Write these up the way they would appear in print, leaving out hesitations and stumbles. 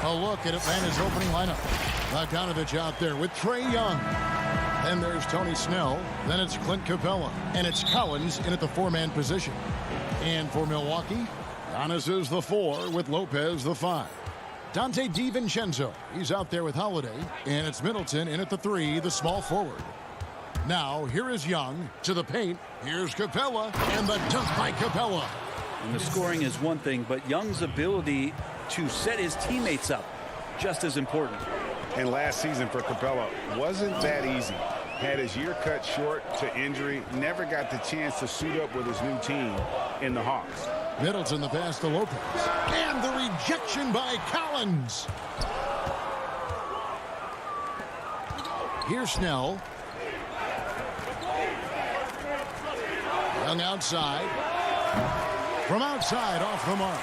A look at Atlanta's opening lineup. Bogdanovich out there with Trae Young. Then there's Tony Snell. Then it's Clint Capela. And it's Collins in at the 4-man position. And for Milwaukee, Giannis is the 4 with Lopez the 5. Dante DiVincenzo, he's out there with Holiday. And it's Middleton in at the 3, the small forward. Now, here is Young to the paint. Here's Capela, and the dunk by Capela. And the scoring is one thing, but Young's ability to set his teammates up, just as important. And last season for Capela wasn't that easy. Had his year cut short to injury, never got the chance to suit up with his new team in the Hawks. Middleton the pass to Lopez. And the rejection by Collins. Here's Snell. Young outside. From outside, off the mark.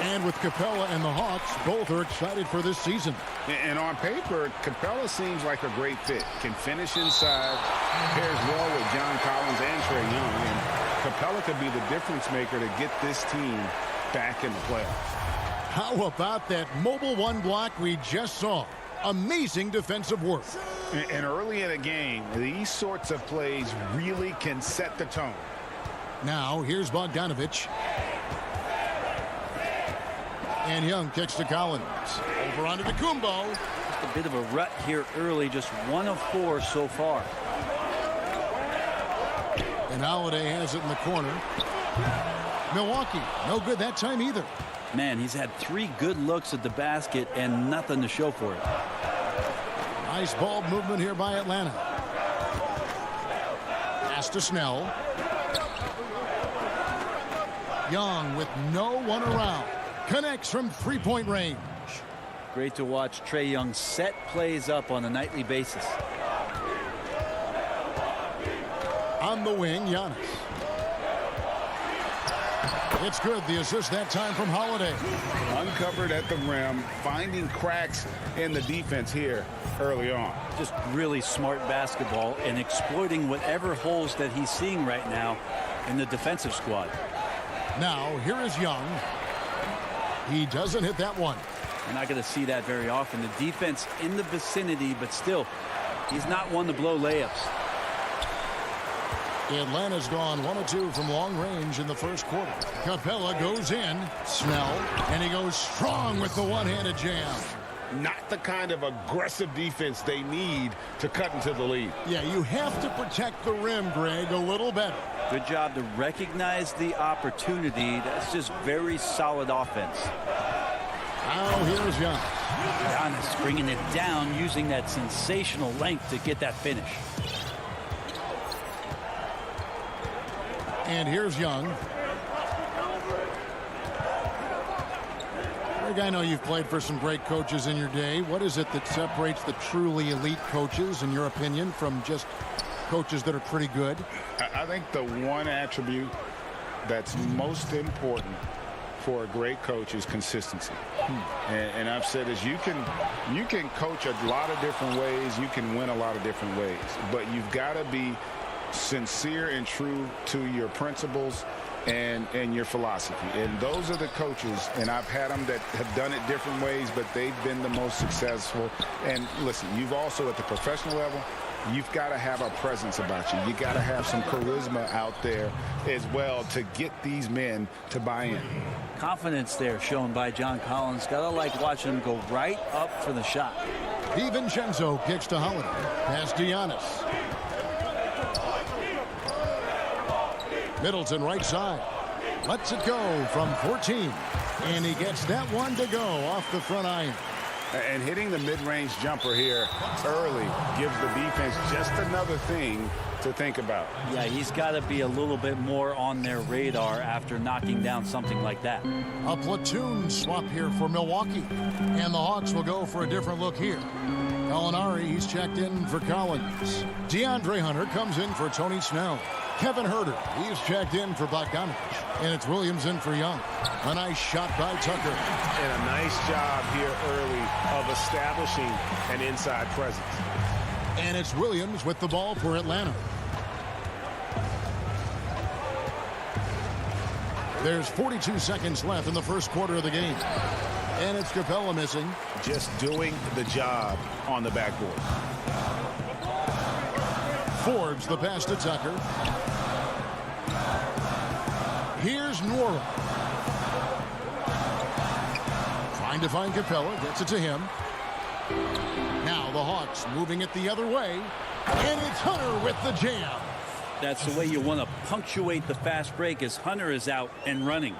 And with Capela and the Hawks, both are excited for this season. And on paper, Capela seems like a great fit. Can finish inside, pairs well with John Collins and Trae Young. And Capela could be the difference maker to get this team back in the playoffs. How about that mobile one block we just saw? Amazing defensive work. And early in a game, these sorts of plays really can set the tone. Now, here's Bogdanovich. And Young kicks to Collins. Over onto the Kumbo. Just a bit of a rut here early, just 1 of 4 so far. And Holiday has it in the corner. Milwaukee, no good that time either. Man, he's had 3 good looks at the basket and nothing to show for it. Nice ball movement here by Atlanta. Pass to Snell. Young with no one around. Connects from 3-point range. Great to watch Trae Young set plays up on a nightly basis. On the wing, Giannis. It's good. The assist that time from Holiday. Uncovered at the rim, finding cracks in the defense here early on. Just really smart basketball and exploiting whatever holes that he's seeing right now in the defensive squad. Now, here is Young. He doesn't hit that one. You're not going to see that very often. The defense in the vicinity, but still, he's not one to blow layups. Atlanta's gone 1 of 2 from long range in the first quarter. Capela goes in. Snell. And he goes strong with the one-handed jam. Not the kind of aggressive defense they need to cut into the lead. Yeah, you have to protect the rim, Greg, a little better. Good job to recognize the opportunity. That's just very solid offense. Now here's Giannis. Giannis bringing it down, using that sensational length to get that finish. And here's Young. Greg, I know you've played for some great coaches in your day. What is it that separates the truly elite coaches, in your opinion, from just coaches that are pretty good? I think the one attribute that's most important for a great coach is consistency. And I've said is you can coach a lot of different ways. You can win a lot of different ways. But you've got to be sincere and true to your principles and your philosophy. And those are the coaches, and I've had them that have done it different ways, but they've been the most successful. And listen, you've also at the professional level, you've got to have a presence about you. You got to have some charisma out there as well to get these men to buy in. Confidence there shown by John Collins. Gotta like watching him go right up for the shot. DiVincenzo kicks to Holiday. Pass to Giannis. Middleton right side. Lets it go from 14. And he gets that one to go off the front iron. And hitting the mid-range jumper here early gives the defense just another thing to think about. Yeah, he's got to be a little bit more on their radar after knocking down something like that. A platoon swap here for Milwaukee. And the Hawks will go for a different look here. Gallinari, he's checked in for Collins. DeAndre Hunter comes in for Tony Snell. Kevin Herter, he's checked in for Bogdanovich. And it's Williams in for Young. A nice shot by Tucker. And a nice job here early of establishing an inside presence. And it's Williams with the ball for Atlanta. There's 42 seconds left in the first quarter of the game. And it's Capela missing. Just doing the job on the backboard. Forbes the pass to Tucker. Here's Nora. Trying to find Capela. Gets it to him. Now the Hawks moving it the other way. And it's Hunter with the jam. That's the way you want to punctuate the fast break as Hunter is out and running.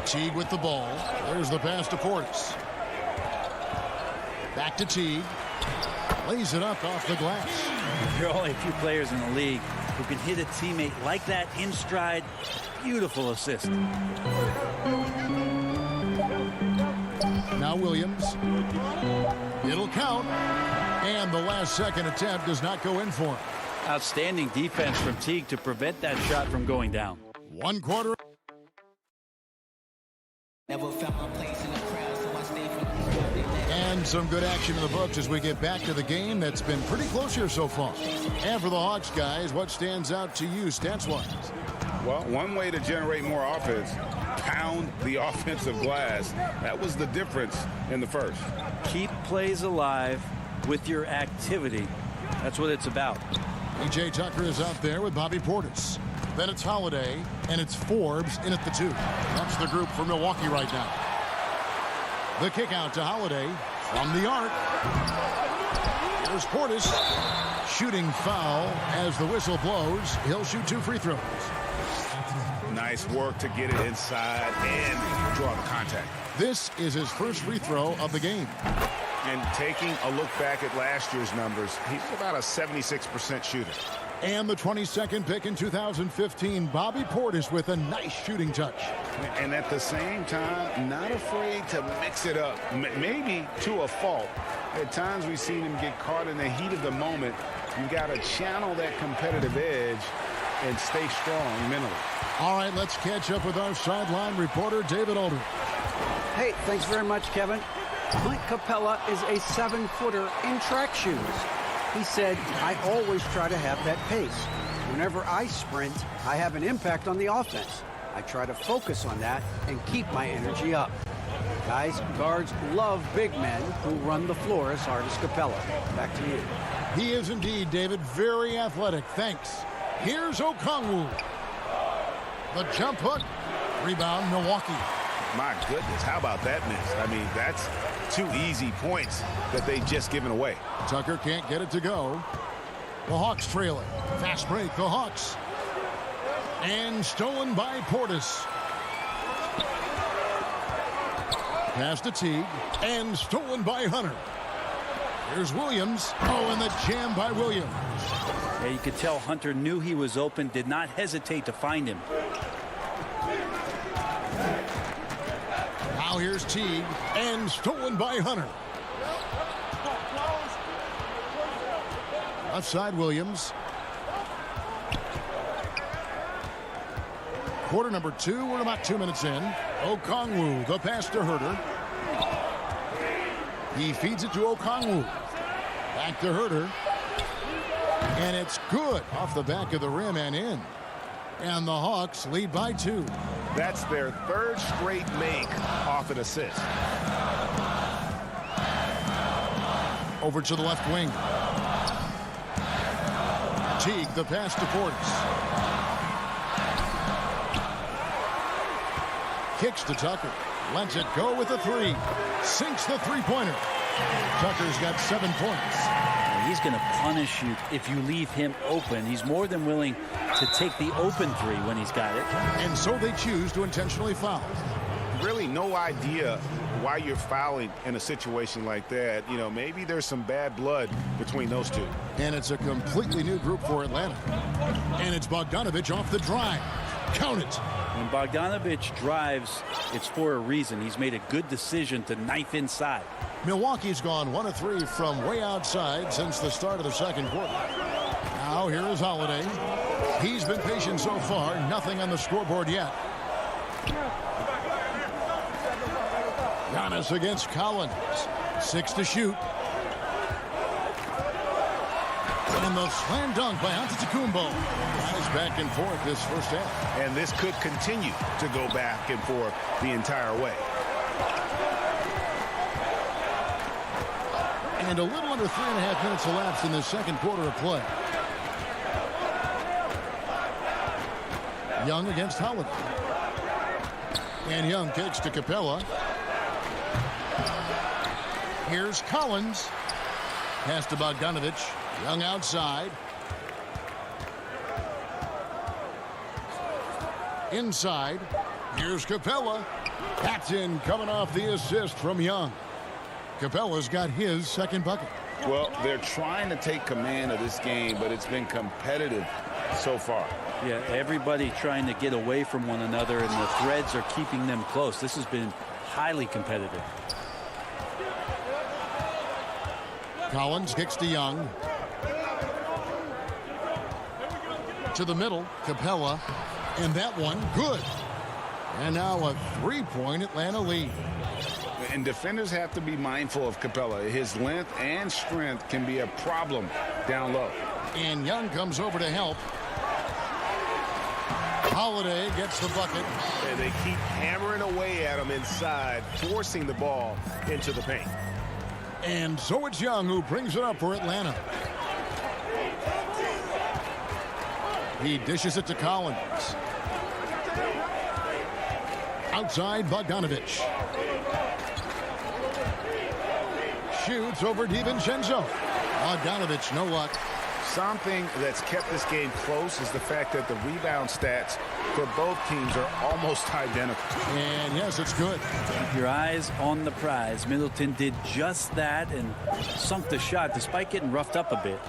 Teague with the ball. There's the pass to Portis. Back to Teague. Lays it up off the glass. There are only a few players in the league who can hit a teammate like that in stride. Beautiful assist. Now Williams. It'll count. And the last second attempt does not go in for him. Outstanding defense from Teague to prevent that shot from going down. 1 quarter. Never found my place in the crowd, so I stayed from the And some good action in the books as we get back to the game that's been pretty close here so far. And for the Hawks, guys, what stands out to you stats-wise? Well, one way to generate more offense, pound the offensive glass. That was the difference in the first. Keep plays alive with your activity. That's what it's about. P.J. Tucker is out there with Bobby Portis. Then it's Holiday, and it's Forbes in at the 2. That's the group for Milwaukee right now. The kick out to Holiday from the arc. There's Portis. Shooting foul as the whistle blows. He'll shoot 2 free throws. Nice work to get it inside and draw the contact. This is his first free throw of the game. And taking a look back at last year's numbers, he's about a 76% shooter. And the 22nd pick in 2015, Bobby Portis with a nice shooting touch. And at the same time, not afraid to mix it up, maybe to a fault. At times we've seen him get caught in the heat of the moment. You got to channel that competitive edge and stay strong mentally. All right, let's catch up with our sideline reporter, David Aldridge. Hey, thanks very much, Kevin. Clint Capela is a 7-footer in track shoes. He said, I always try to have that pace. Whenever I sprint, I have an impact on the offense. I try to focus on that and keep my energy up. Guys, guards love big men who run the floor as hard as Capela. Back to you. He is indeed, David, very athletic. Thanks. Here's Okongwu. The jump hook. Rebound, Milwaukee. My goodness, how about that miss? I mean, that's 2 easy points that they just given away. Tucker can't get it to go. The Hawks trail it. Fast break, the Hawks. And stolen by Portis. Pass to Teague. And stolen by Hunter. Here's Williams. Oh, and the jam by Williams. Yeah, you could tell Hunter knew he was open, did not hesitate to find him. Now here's Teague. And stolen by Hunter. Left side, Williams. Quarter number 2. We're about 2 minutes in. Okongwu, the pass to Herter. He feeds it to Okongwu. Back to Herter. And it's good off the back of the rim and in. And the Hawks lead by 2. That's their 3rd straight make off an assist. Over to the left wing. Teague, the pass to Portis. Kicks to Tucker. Lets it go with a 3. Sinks the three-pointer. Tucker's got 7 points. He's going to punish you if you leave him open. He's more than willing to take the open 3 when he's got it. And so they choose to intentionally foul. Really no idea why you're fouling in a situation like that. You know, maybe there's some bad blood between those 2. And it's a completely new group for Atlanta. And it's Bogdanovich off the drive. Count it. When Bogdanovich drives, it's for a reason. He's made a good decision to knife inside. Milwaukee's gone 1 of 3 from way outside since the start of the second quarter. Now here is Holiday. He's been patient so far. Nothing on the scoreboard yet. Giannis against Collins. 6 to shoot. And the slam dunk by Antetokounmpo. Guys back and forth this first half. And this could continue to go back and forth the entire way. And a little under 3.5 minutes elapsed in the second quarter of play. Young against Holiday. And Young kicks to Capela. Here's Collins. Pass to Bogdanovich. Young outside. Inside. Here's Capela. That's in, coming off the assist from Young. Capela's got his second bucket. Well, they're trying to take command of this game, but it's been competitive so far. Yeah, everybody trying to get away from one another, and the threads are keeping them close. This has been highly competitive. Collins kicks to Young. To the middle, Capela. And that one, good. And now a three-point Atlanta lead. And defenders have to be mindful of Capela. His length and strength can be a problem down low. And Young comes over to help. Holiday gets the bucket. And they keep hammering away at him inside, forcing the ball into the paint. And so it's Young who brings it up for Atlanta. He dishes it to Collins. Outside, Bogdanovich. Shoots over DiVincenzo. Bogdanovich, no luck. Something that's kept this game close is the fact that the rebound stats for both teams are almost identical. And yes, it's good. Keep your eyes on the prize. Middleton did just that and sunk the shot despite getting roughed up a bit.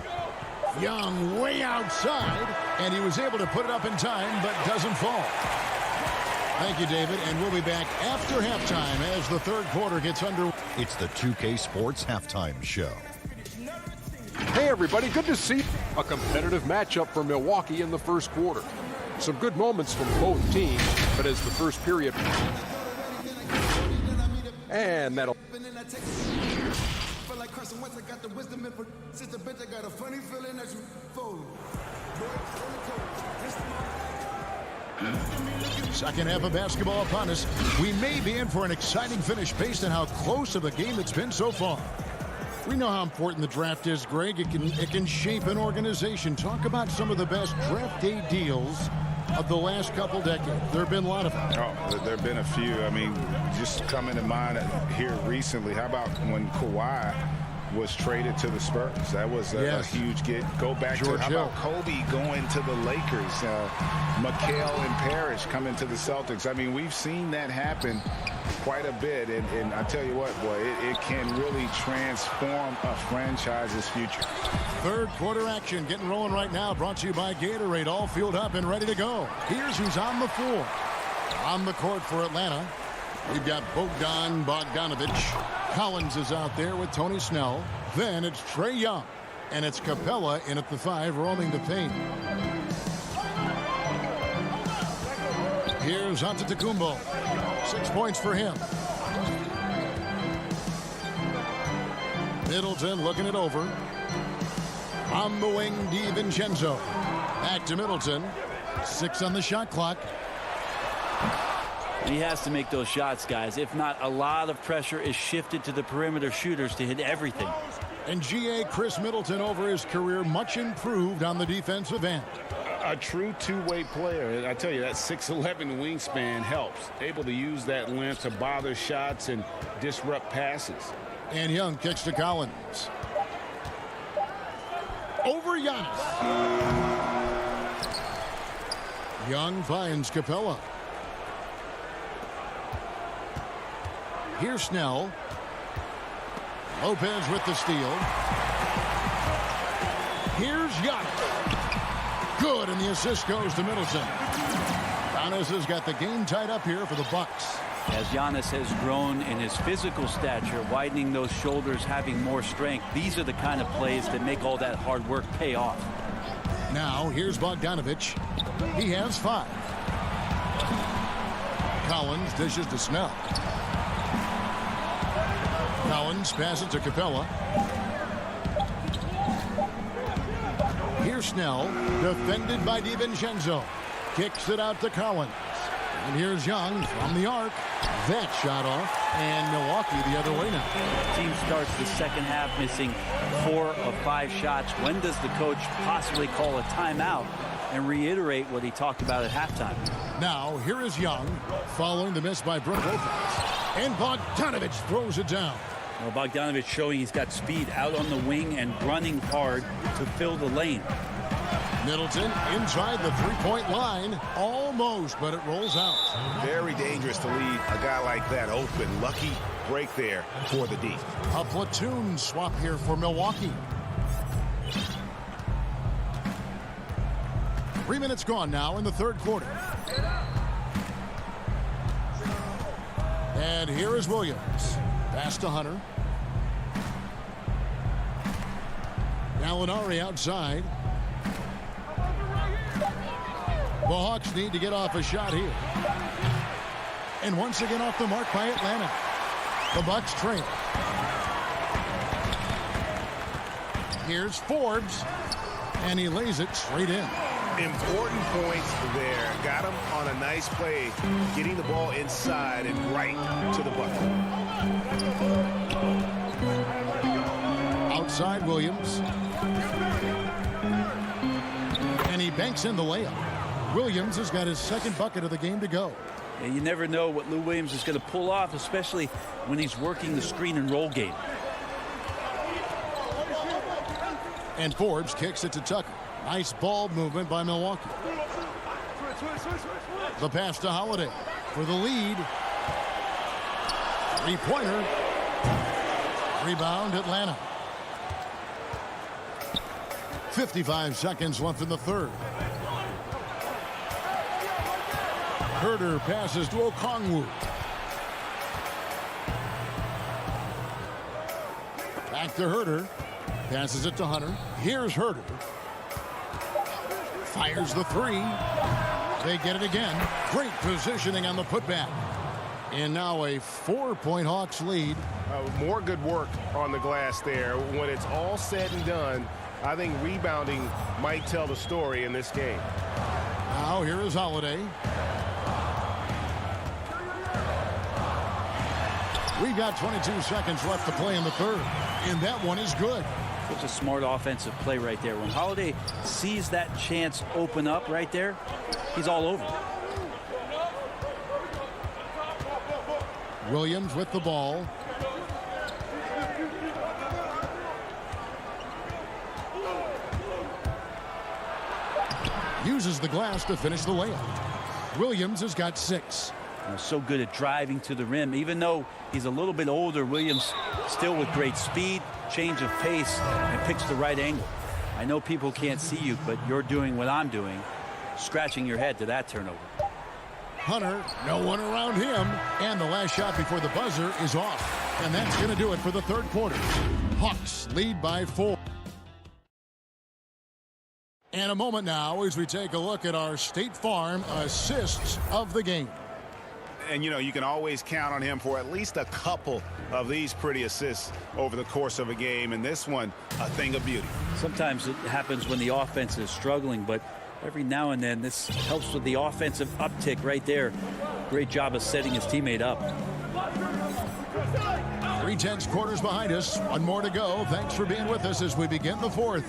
Young way outside, and he was able to put it up in time, but doesn't fall. Thank you, David, and we'll be back after halftime as the third quarter gets under. It's the 2K Sports Halftime Show. Hey, everybody, good to see a competitive matchup for Milwaukee in the first quarter. Some good moments from both teams, but as the first period. And that'll. Second half of basketball upon us. We may be in for an exciting finish based on how close of a game it's been so far. We know how important the draft is, Greg. It can shape an organization. Talk about some of the best draft day deals of the last couple decades. There have been a lot of them. Oh, there have been a few. I mean, just coming to mind here recently. How about when Kawhi was traded to the Spurs? That was a huge get. Go back George to how Hill. about Kobe going to the Lakers? McHale and Parrish coming to the Celtics. I mean, we've seen that happen quite a bit, and I tell you what, boy, it can really transform a franchise's future. Third quarter action getting rolling right now, brought to you by Gatorade, all fueled up and ready to go. Here's who's on the floor. On the court for Atlanta, we've got Bogdanovich. Collins is out there with Tony Snell. Then it's Trae Young, and it's Capela in at the 5, roaming the paint. Here's Antetokounmpo. 6 points for him. Middleton looking it over. On the wing, DiVincenzo. Back to Middleton. 6 on the shot clock. He has to make those shots, guys. If not, a lot of pressure is shifted to the perimeter shooters to hit everything. And G.A. Chris Middleton over his career, much improved on the defensive end. A true two-way player. I tell you, that 6'11" wingspan helps. Able to use that length to bother shots and disrupt passes. And Young kicks to Collins. Over Giannis. Young finds Capela. Here's Snell. Lopez with the steal. Here's Giannis. Good, and the assist goes to Middleton. Giannis has got the game tied up here for the Bucks. As Giannis has grown in his physical stature, widening those shoulders, having more strength, these are the kind of plays that make all that hard work pay off. Now, here's Bogdanovich. He has 5. Collins dishes to Snell. Collins passes to Capela. Here's Snell, defended by DiVincenzo. Kicks it out to Collins. And here's Young from the arc. That shot off. And Milwaukee the other way now. Team starts the second half missing 4 of 5 shots. When does the coach possibly call a timeout and reiterate what he talked about at halftime? Now, here is Young, following the miss by Brook Lopez. And Bogdanovich throws it down. Well, Bogdanovich showing he's got speed out on the wing and running hard to fill the lane. Middleton inside the three-point line. Almost, but it rolls out. Very dangerous to leave a guy like that open. Lucky break there for the D. A platoon swap here for Milwaukee. 3 minutes gone now in the third quarter. And here is Williams. Pass to Hunter. Gallinari outside. The Hawks need to get off a shot here. And once again off the mark by Atlanta. The Bucks trail. Here's Forbes. And he lays it straight in. Important points there. Got him on a nice play, getting the ball inside and right to the bucket. Outside Williams. And he banks in the layup. Williams has got his second bucket of the game to go. And you never know what Lou Williams is going to pull off, especially when he's working the screen and roll game. And Forbes kicks it to Tucker. Nice ball movement by Milwaukee. The pass to Holiday for the lead. Three-pointer. Rebound Atlanta. 55 seconds left in the third. Herder passes to Okongwu. Back to Herder. Passes it to Hunter. Here's Herder. Fires the three. They get it again. Great positioning on the putback. And now a 4-point Hawks lead. More good work on the glass there. When it's all said and done, I think rebounding might tell the story in this game. Now here is Holiday. We've got 22 seconds left to play in the third. And that one is good. Such a smart offensive play right there. When Holiday sees that chance open up right there, he's all over. Williams with the ball. Uses the glass to finish the layup. Williams has got 6. So good at driving to the rim. Even though he's a little bit older, Williams still with great speed, change of pace, and picks the right angle. I know people can't see you, but you're doing what I'm doing, scratching your head to that turnover. Hunter, no one around him. And the last shot before the buzzer is off. And that's going to do it for the third quarter. Hawks lead by 4. And a moment now as we take a look at our State Farm assists of the game. And, you know, you can always count on him for at least a couple of these pretty assists over the course of a game. And this one, a thing of beauty. Sometimes it happens when the offense is struggling, but every now and then this helps with the offensive uptick right there. Great job of setting his teammate up. 3/10 quarters behind us. One more to go. Thanks for being with us as we begin the fourth.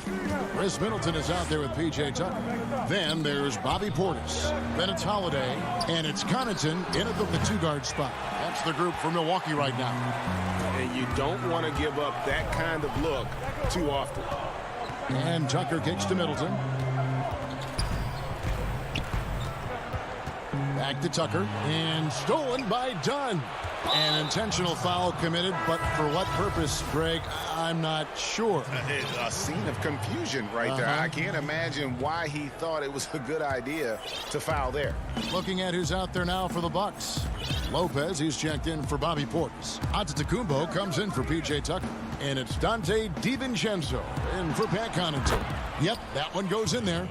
Chris Middleton is out there with P.J. Tucker. Then there's Bobby Portis. Then it's Holiday. And it's Connaughton in at the 2-guard spot. That's the group for Milwaukee right now. And you don't want to give up that kind of look too often. And Tucker kicks to Middleton. Back to Tucker. And stolen by Dunn. An intentional foul committed, but for what purpose, Greg, I'm not sure. A scene of confusion right there. I can't imagine why he thought it was a good idea to foul there. Looking at who's out there now for the Bucks. Lopez, he's checked in for Bobby Portis. Antetokounmpo comes in for P.J. Tucker. And it's Dante DiVincenzo in for Pat Connaughton. Yep, that one goes in there.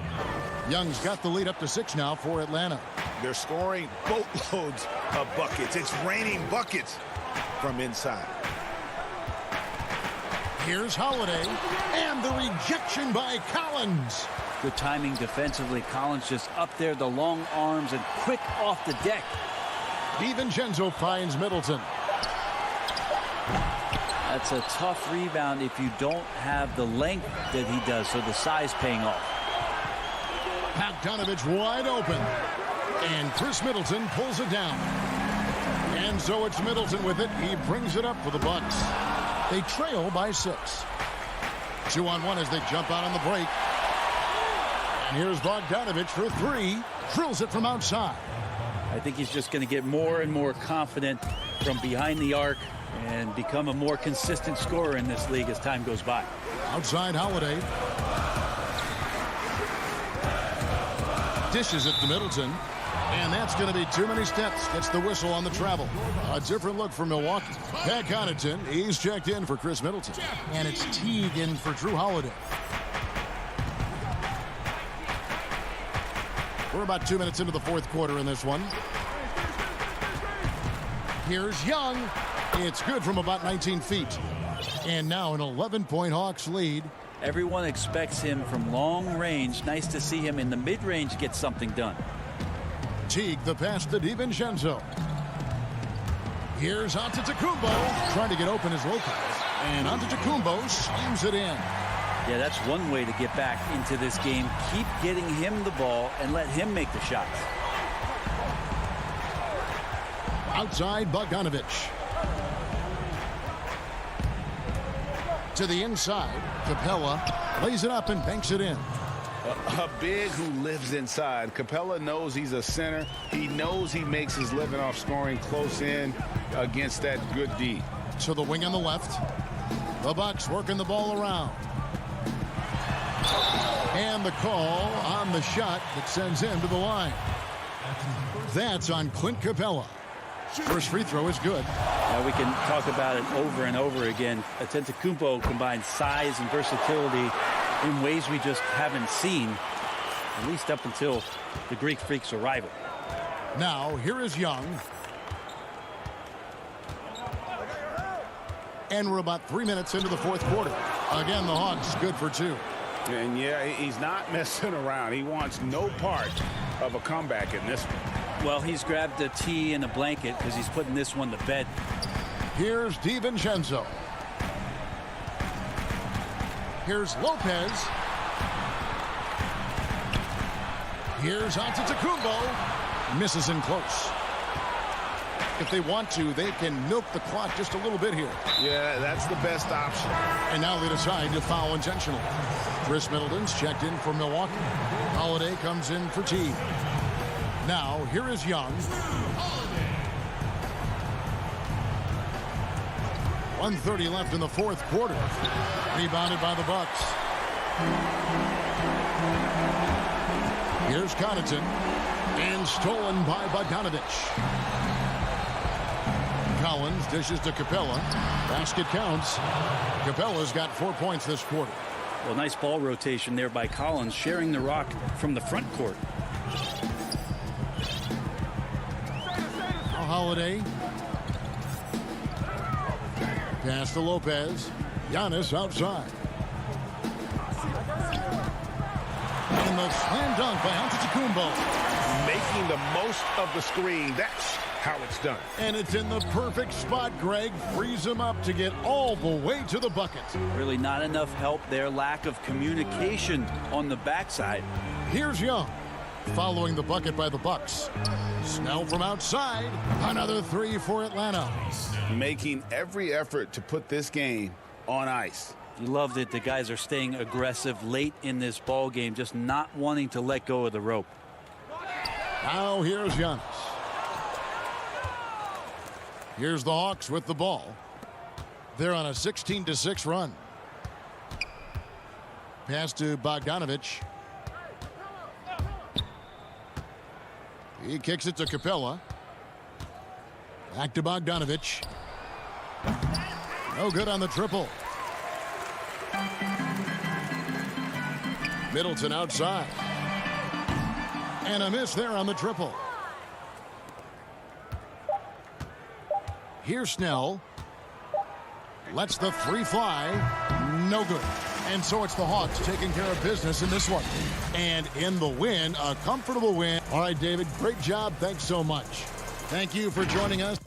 Young's got the lead up to 6 now for Atlanta. They're scoring boatloads of buckets. It's raining buckets from inside. Here's Holiday, and the rejection by Collins. Good timing defensively. Collins just up there, the long arms, and quick off the deck. DiVincenzo finds Middleton. That's a tough rebound if you don't have the length that he does, so the size paying off. Bogdanovich wide open. And Chris Middleton pulls it down. And so it's Middleton with it. He brings it up for the Bucks. They trail by 6. 2-on-1 as they jump out on the break. And here's Bogdanovich for 3. Drills it from outside. I think he's just going to get more and more confident from behind the arc and become a more consistent scorer in this league as time goes by. Outside Holiday. Dishes it to Middleton. And that's going to be too many steps. Gets the whistle on the travel. A different look for Milwaukee. Pat Connaughton, he's checked in for Chris Middleton. And it's Teague in for Drew Holiday. We're about 2 minutes into the fourth quarter in this one. Here's Young. It's good from about 19 feet. And now an 11-point Hawks lead. Everyone expects him from long range. Nice to see him in the mid-range get something done. Teague, the pass to DiVincenzo. Here's Antetokounmpo. Trying to get open is Lopez. And Antetokounmpo slams it in. Yeah, that's one way to get back into this game. Keep getting him the ball and let him make the shots. Outside Bogdanovich. To the inside. Capela lays it up and banks it in. A big who lives inside. Capela knows he's a center. He knows he makes his living off scoring close in against that good D. To the wing on the left. The Bucks working the ball around. And the call on the shot that sends him to the line. That's on Clint Capela. First free throw is good. Now we can talk about it over and over again. Antetokounmpo combines size and versatility in ways we just haven't seen, at least up until the Greek Freak's arrival. Now, here is Young. And we're about 3 minutes into the fourth quarter. Again, the Hawks good for 2. And yeah, he's not messing around. He wants no part of a comeback in this one. Well, he's grabbed a tee and a blanket because he's putting this one to bed. Here's DiVincenzo. Here's Lopez. Here's Antetokounmpo. Misses in close. If they want to, they can milk the clock just a little bit here. Yeah, that's the best option. And now they decide to foul intentionally. Chris Middleton's checked in for Milwaukee. Holiday comes in for Teague. Now, here is Young. 1:30 left in the fourth quarter. Rebounded by the Bucks. Here's Connaughton. And stolen by Bogdanovich. Collins dishes to Capela. Basket counts. Capela's got 4 points this quarter. Well, nice ball rotation there by Collins, sharing the rock from the front court. Holiday. Pass to Lopez. Giannis outside. And the slam dunk by Antetokounmpo. Making the most of the screen. That's how it's done. And it's in the perfect spot, Greg. Frees him up to get all the way to the bucket. Really not enough help there. Lack of communication on the backside. Here's Young. Following the bucket by the Bucks. Snell from outside. Another 3 for Atlanta. Making every effort to put this game on ice. You love that the guys are staying aggressive late in this ball game, just not wanting to let go of the rope. Now here's Giannis. Here's the Hawks with the ball. They're on a 16-6 run. Pass to Bogdanovich. He kicks it to Capela. Back to Bogdanovich. No good on the triple. Middleton outside. And a miss there on the triple. Here's Snell. Lets the 3 fly. no good. And so it's the Hawks taking care of business in this one. And in the win, a comfortable win. All right, David, great job. Thanks so much. Thank you for joining us.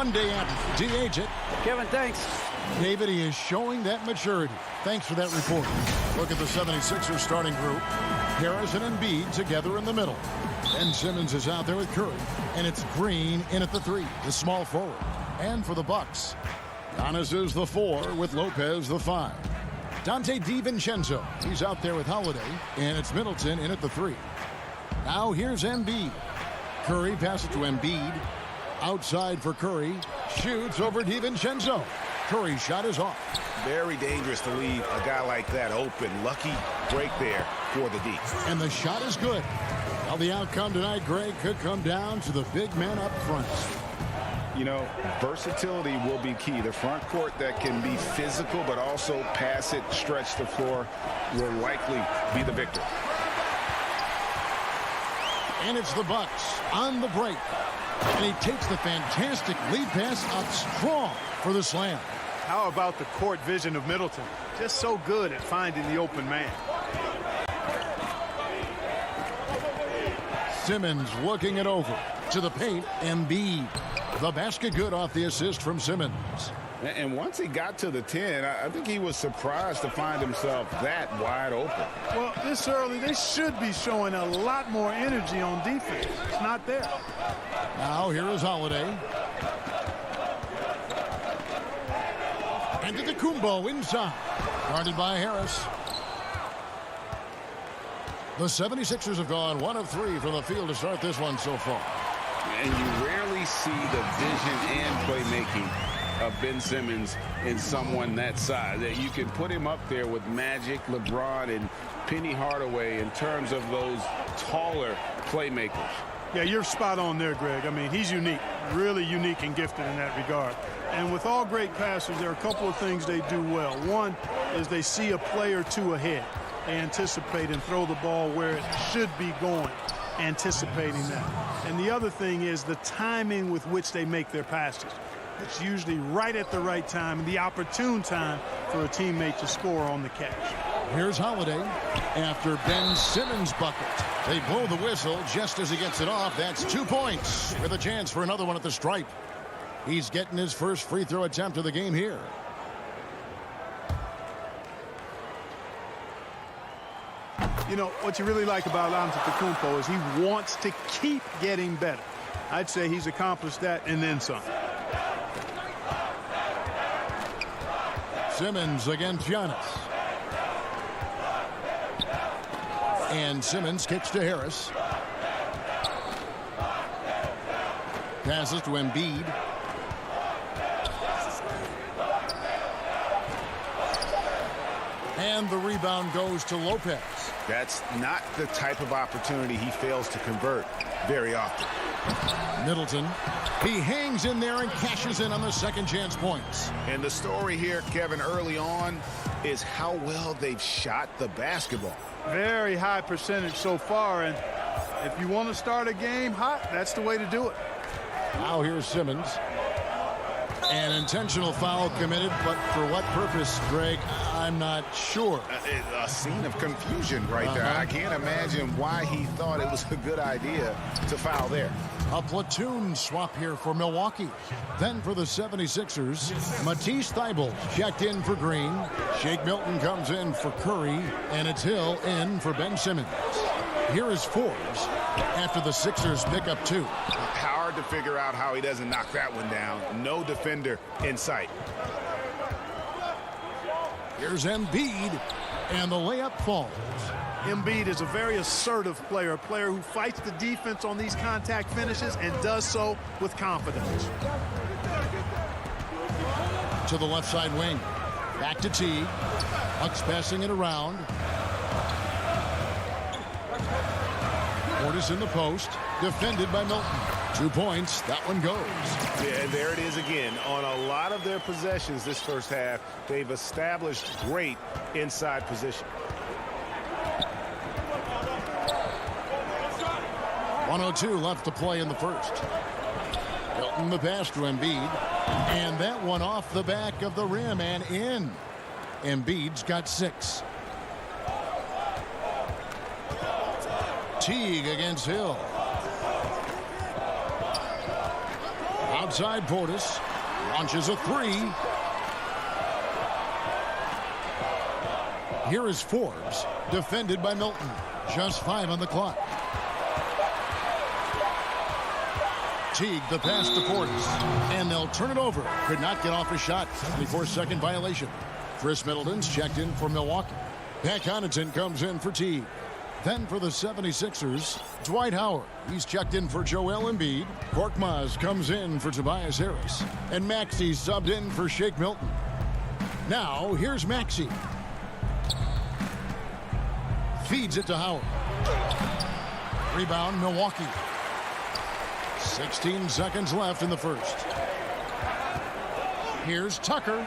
Monday at DH it. Kevin, thanks. David, he is showing that maturity. Thanks for that report. Look at the 76ers starting group. Harris and Embiid together in the middle. Ben Simmons is out there with Curry. And it's Green in at the 3, the small forward. And for the Bucks, Giannis is the 4 with Lopez the 5. Dante DiVincenzo, he's out there with Holiday. And it's Middleton in at the 3. Now here's Embiid. Curry passes to Embiid. Outside for Curry. Shoots over DiVincenzo. Curry's shot is off. Very dangerous to leave a guy like that open. Lucky break there for the D. And the shot is good. Well, the outcome tonight, Greg, could come down to the big man up front. You know, versatility will be key. The front court that can be physical but also pass it, stretch the floor will likely be the victor. And it's the Bucks on the break. And he takes the fantastic lead pass up strong for the slam. How about the court vision of Middleton? Just so good at finding the open man. Simmons looking it over to the paint. Embiid. The basket good off the assist from Simmons. And once he got to the 10, I think he was surprised to find himself that wide open. Well, this early, they should be showing a lot more energy on defense. It's not there. Now here is Holiday. And Antetokounmpo inside. Guarded by Harris. The 76ers have gone 1 of 3 from the field to start this one so far. And you rarely see the vision and playmaking of Ben Simmons in someone that size. That you can put him up there with Magic, LeBron, and Penny Hardaway in terms of those taller playmakers. Yeah, you're spot on there, Greg. I mean, he's unique, really unique and gifted in that regard. And with all great passers, there are a couple of things they do well. One is they see a play or two ahead. They anticipate and throw the ball where it should be going, anticipating that. And the other thing is the timing with which they make their passes. It's usually right at the right time and the opportune time for a teammate to score on the catch. Here's Holiday after Ben Simmons' bucket. They blow the whistle just as he gets it off. That's 2 points with a chance for another one at the stripe. He's getting his first free throw attempt of the game here. You know, what you really like about Antetokounmpo is he wants to keep getting better. I'd say he's accomplished that and then some. Simmons against Giannis. And Simmons kicks to Harris. Passes to Embiid. And the rebound goes to Lopez. That's not the type of opportunity he fails to convert very often. Middleton. He hangs in there and cashes in on the second chance points. And the story here, Kevin, early on is how well they've shot the basketball. Very high percentage so far, and if you want to start a game hot, that's the way to do it. Now here's Simmons. An intentional foul committed, but for what purpose, Greg, I'm not sure. A scene of confusion right there. I can't imagine why he thought it was a good idea to foul there. A platoon swap here for Milwaukee. Then for the 76ers, Matisse Thybulle checked in for Green. Shake Milton comes in for Curry, and it's Hill in for Ben Simmons. Here is Forbes after the Sixers pick up 2. Hard to figure out how he doesn't knock that one down. No defender in sight. Here's Embiid, and the layup falls. Embiid is a very assertive player, a player who fights the defense on these contact finishes and does so with confidence. To the left side wing. Back to Teague. Bucks passing it around. Portis in the post. Defended by Milton. 2 points. That one goes. Yeah, and there it is again. On a lot of their possessions this first half, they've established great inside position. 1:02 left to play in the first. Milton the pass to Embiid. And that one off the back of the rim and in. Embiid's got 6. Teague against Hill. Outside Portis. Launches a 3. Here is Forbes. Defended by Milton. Just 5 on the clock. Teague, the pass to Portis. And they'll turn it over. Could not get off a shot. 24-second violation. Chris Middleton's checked in for Milwaukee. Pat Connaughton comes in for Teague. Then for the 76ers, Dwight Howard. He's checked in for Joel Embiid. Korkmaz comes in for Tobias Harris. And Maxey subbed in for Shake Milton. Now, here's Maxey. Feeds it to Howard. Rebound, Milwaukee. 16 seconds left in the first. Here's Tucker.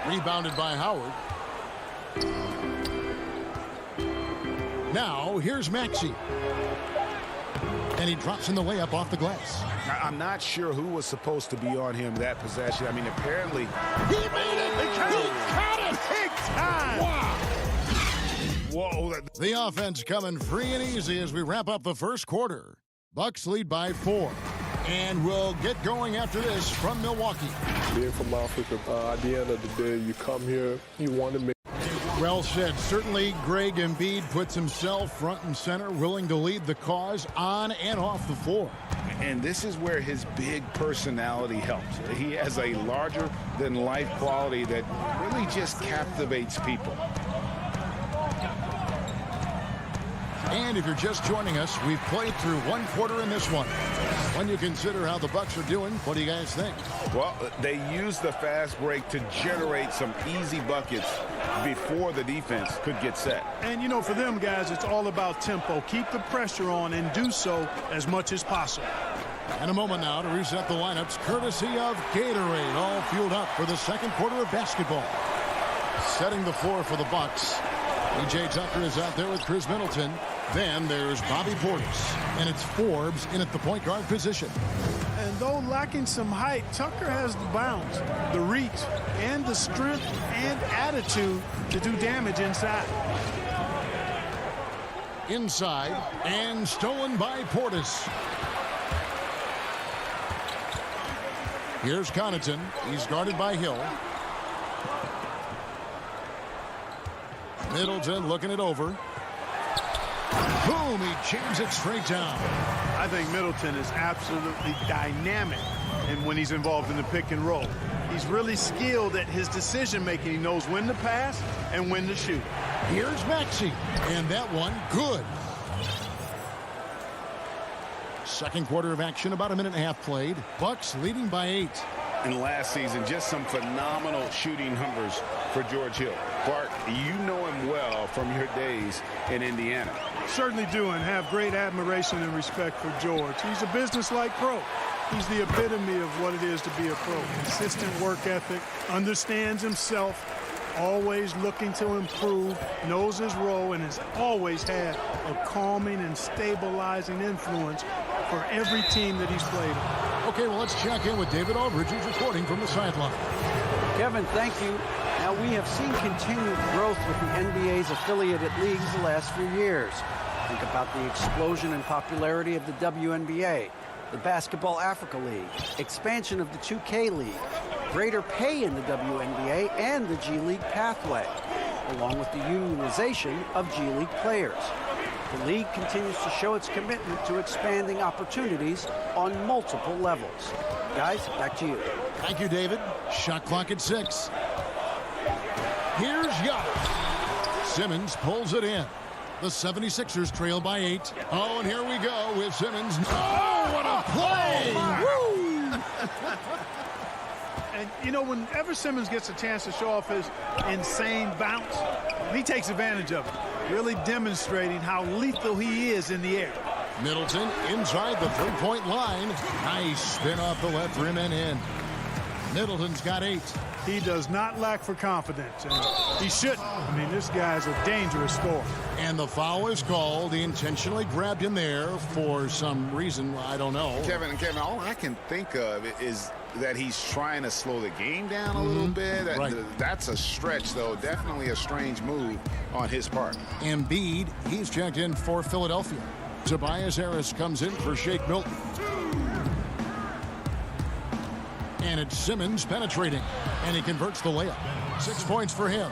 Rebounded by Howard. Now, here's Maxey. And he drops in the layup off the glass. I'm not sure who was supposed to be on him that possession. I mean, apparently... He made it! He caught it! Big time! Wow! Whoa. The offense coming free and easy as we wrap up the first quarter. Bucks lead by 4. And we'll get going after this from Milwaukee. Being from Africa, at the end of the day, you come here, you want to make... Well said. Certainly, Greg Embiid puts himself front and center, willing to lead the cause on and off the floor. And this is where his big personality helps. He has a larger-than-life quality that really just captivates people. And if you're just joining us, we've played through one quarter in this one. When you consider how the Bucks are doing, what do you guys think? Well, they used the fast break to generate some easy buckets before the defense could get set. And, you know, for them guys, it's all about tempo. Keep the pressure on and do so as much as possible. And a moment now to reset the lineups, courtesy of Gatorade, all fueled up for the second quarter of basketball. Setting the floor for the Bucks. P.J. Tucker is out there with Chris Middleton. Then there's Bobby Portis. And it's Forbes in at the point guard position. And though lacking some height, Tucker has the bounce, the reach, and the strength and attitude to do damage inside. Inside and stolen by Portis. Here's Connaughton. He's guarded by Hill. Middleton looking it over. Boom, he jams it straight down. I think Middleton is absolutely dynamic and when he's involved in the pick and roll. He's really skilled at his decision making. He knows when to pass and when to shoot. Here's Maxey, and that one good. Second quarter of action, about a minute and a half played. Bucks leading by 8. And last season, just some phenomenal shooting numbers for George Hill. Clark, you know him well from your days in Indiana. Certainly do, and have great admiration and respect for George. He's a business-like pro. He's the epitome of what it is to be a pro. Consistent work ethic, understands himself, always looking to improve, knows his role, and has always had a calming and stabilizing influence for every team that he's played on. Okay, well, let's check in with David Aldridge, who's reporting from the sideline. Kevin, thank you. Now, we have seen continued growth with the NBA's affiliated leagues the last few years. Think about the explosion in popularity of the WNBA, the Basketball Africa League, expansion of the 2K League, greater pay in the WNBA and the G League pathway, along with the unionization of G League players. The league continues to show its commitment to expanding opportunities on multiple levels. Guys, back to you. Thank you, David. Shot clock at 6. Here's Giannis. Simmons pulls it in. The 76ers trail by 8. Oh, and here we go with Simmons. Oh, what a play! Woo! And, you know, whenever Simmons gets a chance to show off his insane bounce, he takes advantage of it, really demonstrating how lethal he is in the air. Middleton inside the three-point line. Nice spin off the left rim and in. Middleton's got 8. He does not lack for confidence, and he shouldn't. I mean, this guy's a dangerous scorer. And the foul is called. He intentionally grabbed him there for some reason. I don't know. Kevin, all I can think of is that he's trying to slow the game down a little bit. Right. That's a stretch, though. Definitely a strange move on his part. Embiid, he's checked in for Philadelphia. Tobias Harris comes in for Shake Milton. And it's Simmons penetrating, and he converts the layup. 6 points for him.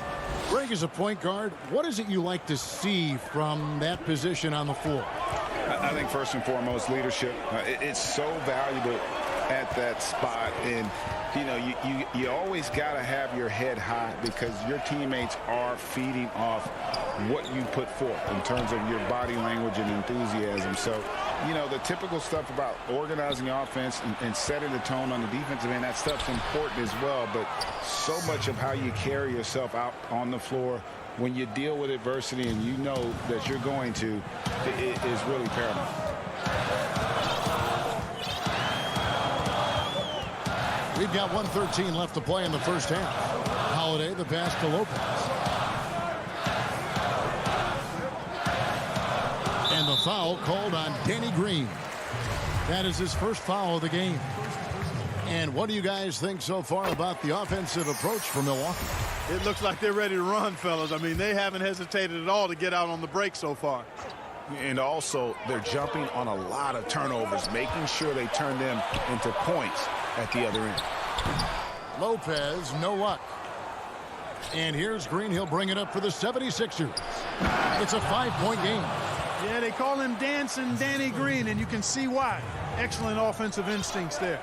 Greg, is a point guard, what is it you like to see from that position on the floor? I think first and foremost, leadership. It's so valuable at that spot, and you know, you always got to have your head high because your teammates are feeding off what you put forth in terms of your body language and enthusiasm. So, you know, the typical stuff about organizing the offense and setting the tone on the defensive end, that stuff's important as well, but so much of how you carry yourself out on the floor when you deal with adversity and you know that you're going to, it is really paramount. We've got 1:13 left to play in the first half. Holiday, the pass to Lopez. And the foul called on Danny Green. That is his first foul of the game. And what do you guys think so far about the offensive approach for Milwaukee? It looks like they're ready to run, fellas. I mean, they haven't hesitated at all to get out on the break so far. And also, they're jumping on a lot of turnovers, making sure they turn them into points at the other end. Lopez, no luck. And here's Green. He'll bring it up for the 76ers. It's a 5-point game. Yeah, they call him Dancing Danny Green, and you can see why. Excellent offensive instincts there.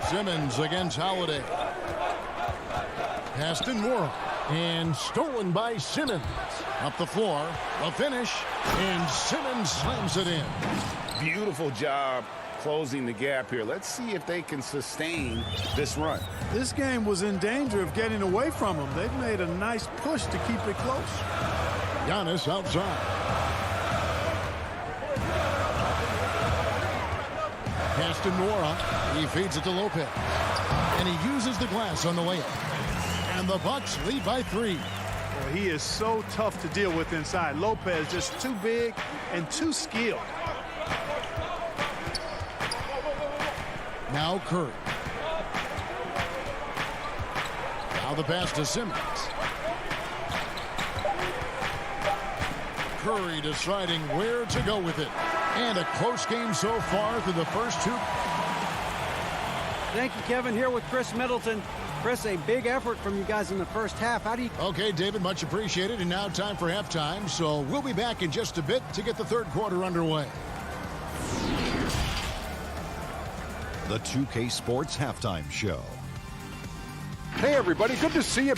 Simmons against Holiday. Pass to Moore. And stolen by Simmons. Up the floor, the finish, and Simmons slams it in. Beautiful job closing the gap here. Let's see if they can sustain this run. This game was in danger of getting away from them. They've made a nice push to keep it close. Giannis outside. Pass to Nora. He feeds it to Lopez. And he uses the glass on the layup. And the Bucks lead by 3. Well, he is so tough to deal with inside. Lopez just too big and too skilled. Now Curry. Now the pass to Simmons. Curry deciding where to go with it. And a close game so far through the first 2. Thank you, Kevin. Here with Chris Middleton. Chris, a big effort from you guys in the first half. How do you... Okay, David, much appreciated. And now time for halftime. So we'll be back in just a bit to get the third quarter underway. The 2K Sports Halftime Show. Hey, everybody, good to see you.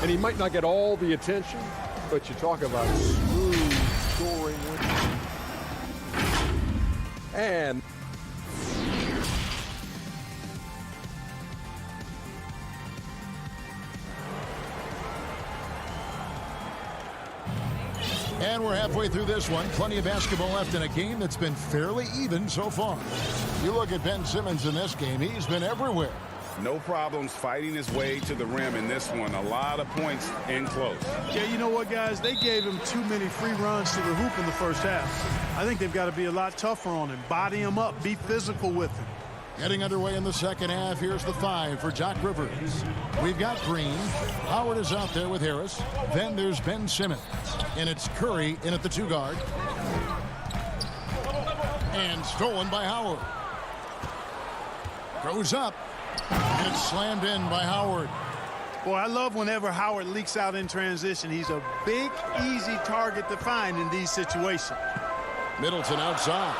And he might not get all the attention, but you talk about smooth scoring. And we're halfway through this one. Plenty of basketball left in a game that's been fairly even so far. You look at Ben Simmons in this game, he's been everywhere. No problems fighting his way to the rim in this one. A lot of points in close. Yeah, you know what, guys? They gave him too many free runs to the hoop in the first half. I think they've got to be a lot tougher on him. Body him up. Be physical with him. Getting underway in the second half. Here's the 5 for Doc Rivers. We've got Green. Howard is out there with Harris. Then there's Ben Simmons. And it's Curry in at the 2 guard. And stolen by Howard. Goes up. And it's slammed in by Howard. Boy, I love whenever Howard leaks out in transition. He's a big, easy target to find in these situations. Middleton outside.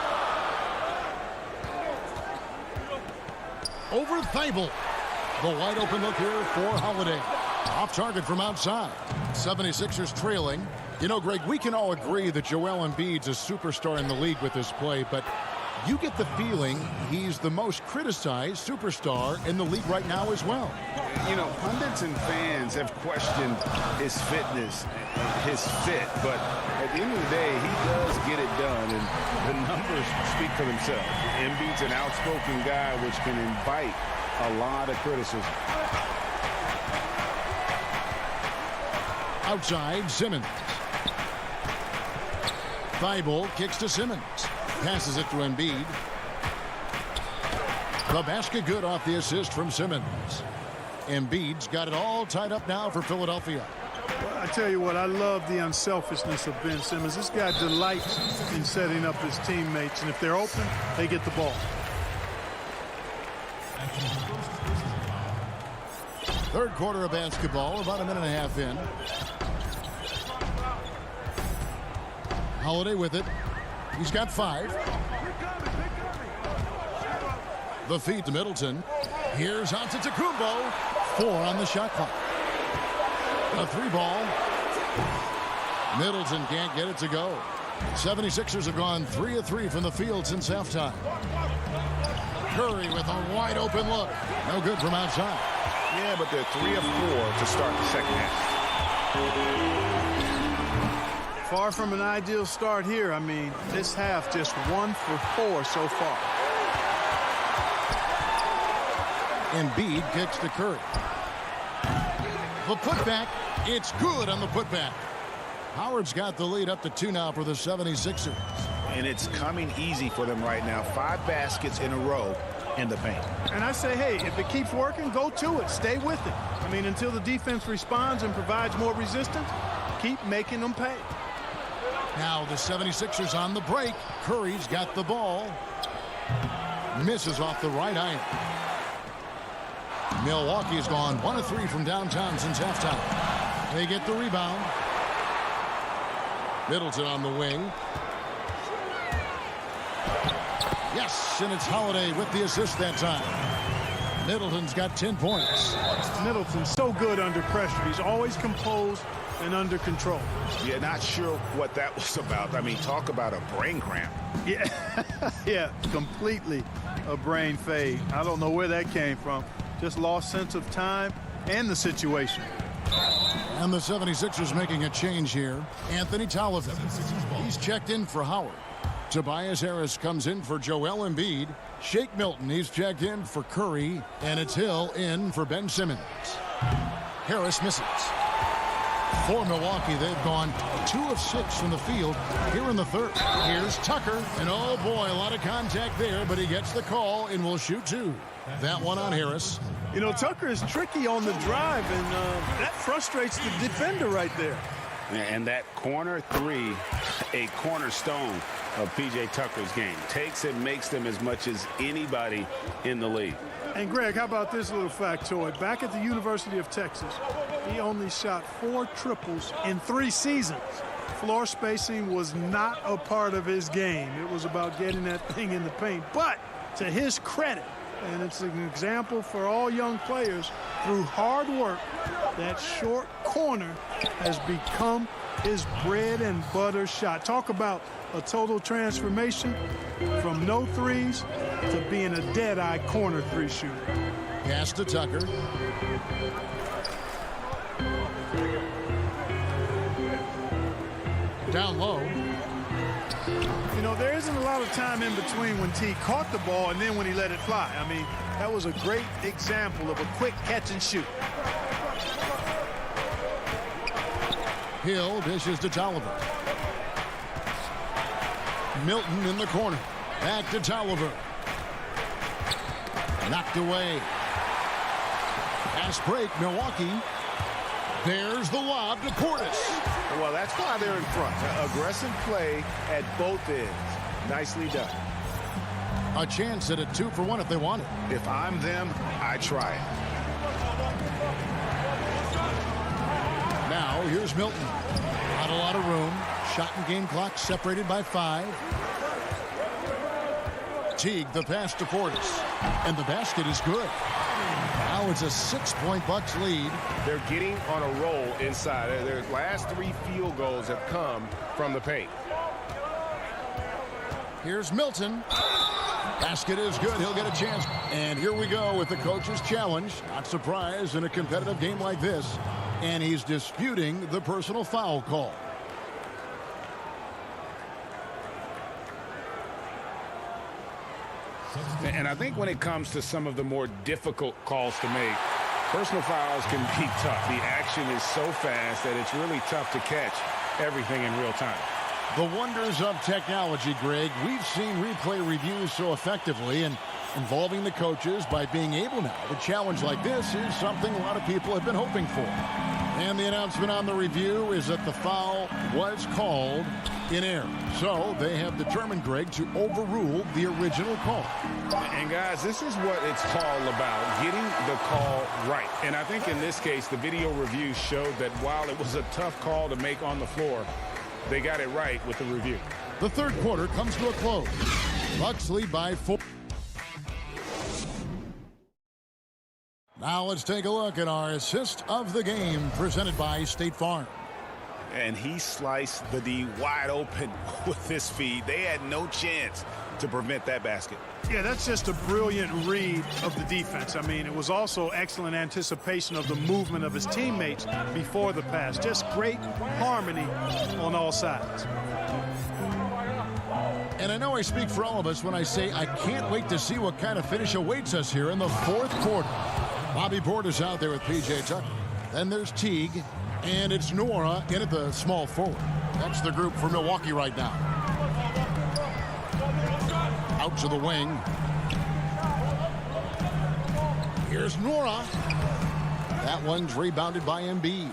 Over Thibault. The wide open look here for Holiday. Off target from outside. 76ers trailing. You know, Greg, we can all agree that Joel Embiid's a superstar in the league with this play, but you get the feeling he's the most criticized superstar in the league right now as well. You know, pundits and fans have questioned his fitness, his fit, but at the end of the day, he does get it done, and the numbers speak for themselves. Embiid's an outspoken guy, which can invite a lot of criticism. Outside, Simmons. Thibault kicks to Simmons. Passes it to Embiid. The basket good off the assist from Simmons. Embiid's got it all tied up now for Philadelphia. Well, I tell you what, I love the unselfishness of Ben Simmons. This guy delights in setting up his teammates, and if they're open, they get the ball. Third quarter of basketball, about a minute and a half in. Holiday with it. He's got 5. The feed to Middleton. Here's Antetokounmpo. 4 on the shot clock. A 3-ball. Middleton can't get it to go. 76ers have gone 3 of 3 from the field since halftime. Curry with a wide open look. No good from outside. Yeah, but they're 3 of 4 to start the second half. Far from an ideal start here. I mean, this half just 1 for 4 so far. Embiid kicks to Curry. The putback, it's good on the putback. Howard's got the lead up to 2 now for the 76ers. And it's coming easy for them right now. 5 baskets in a row in the paint. And I say, hey, if it keeps working, go to it. Stay with it. I mean, until the defense responds and provides more resistance, keep making them pay. Now the 76ers on the break. Curry's got the ball. Misses off the right iron. Milwaukee's gone 1 of 3 from downtown since halftime. They get the rebound. Middleton on the wing. Yes, and it's Holiday with the assist that time. Middleton's got 10 points. Middleton's so good under pressure. He's always composed and under control. Yeah, not sure what that was about. I mean, talk about a brain cramp. Yeah, yeah, completely a brain fade. I don't know where that came from. Just lost sense of time and the situation. And the 76ers making a change here. Anthony Tolliver. He's checked in for Howard. Tobias Harris comes in for Joel Embiid. Shake Milton, he's checked in for Curry. And it's Hill in for Ben Simmons. Harris misses. For Milwaukee, they've gone 2 of 6 from the field here in the third. Here's Tucker, and oh boy, a lot of contact there, but he gets the call and will shoot 2. That one on Harris. You know, Tucker is tricky on the drive, and that frustrates the defender right there. And that corner 3, a cornerstone of P.J. Tucker's game. Takes and makes them as much as anybody in the league. And Greg, how about this little factoid? Back at the University of Texas, he only shot 4 triples in 3 seasons. Floor spacing was not a part of his game. It was about getting that thing in the paint. But to his credit, and it's an example for all young players, through hard work, that short corner has become his bread and butter shot. Talk about a total transformation from no threes to being a dead-eye corner 3 shooter. Pass to Tucker. Down low. You know, there isn't a lot of time in between when T caught the ball and then when he let it fly. I mean, that was a great example of a quick catch and shoot. Hill dishes to Tolliver. Milton in the corner. Back to Tolliver. Knocked away. Pass break, Milwaukee. There's the lob to Portis. Well, that's why they're in front. Aggressive play at both ends. Nicely done. A chance at a 2-for-1 if they want it. If I'm them, I try it. Now, here's Milton. Not a lot of room. Shot and game clock separated by 5. Teague, the pass to Portis. And the basket is good. Now it's a 6-point Bucks lead. They're getting on a roll inside. Their last 3 field goals have come from the paint. Here's Milton. Basket is good. He'll get a chance. And here we go with the coach's challenge. Not surprised in a competitive game like this. And he's disputing the personal foul call. And I think when it comes to some of the more difficult calls to make, personal fouls can be tough. The action is so fast that it's really tough to catch everything in real time. The wonders of technology, Greg. We've seen replay reviews so effectively, and involving the coaches by being able now to challenge like this is something a lot of people have been hoping for. And the announcement on the review is that the foul was called in error. So they have determined, Greg, to overrule the original call. And guys, this is what it's all about, getting the call right. And I think in this case, the video review showed that while it was a tough call to make on the floor, they got it right with the review. The third quarter comes to a close. Bucks lead by 4. Now let's take a look at our assist of the game presented by State Farm. And he sliced the D wide open with his feed. They had no chance to prevent that basket. Yeah, that's just a brilliant read of the defense. I mean, it was also excellent anticipation of the movement of his teammates before the pass. Just great harmony on all sides. And I know I speak for all of us when I say I can't wait to see what kind of finish awaits us here in the fourth quarter. Bobby Portis out there with P.J. Tucker. Then there's Teague, and it's Nora in at the small forward. That's the group for Milwaukee right now. Out to the wing. Here's Nora. That one's rebounded by Embiid.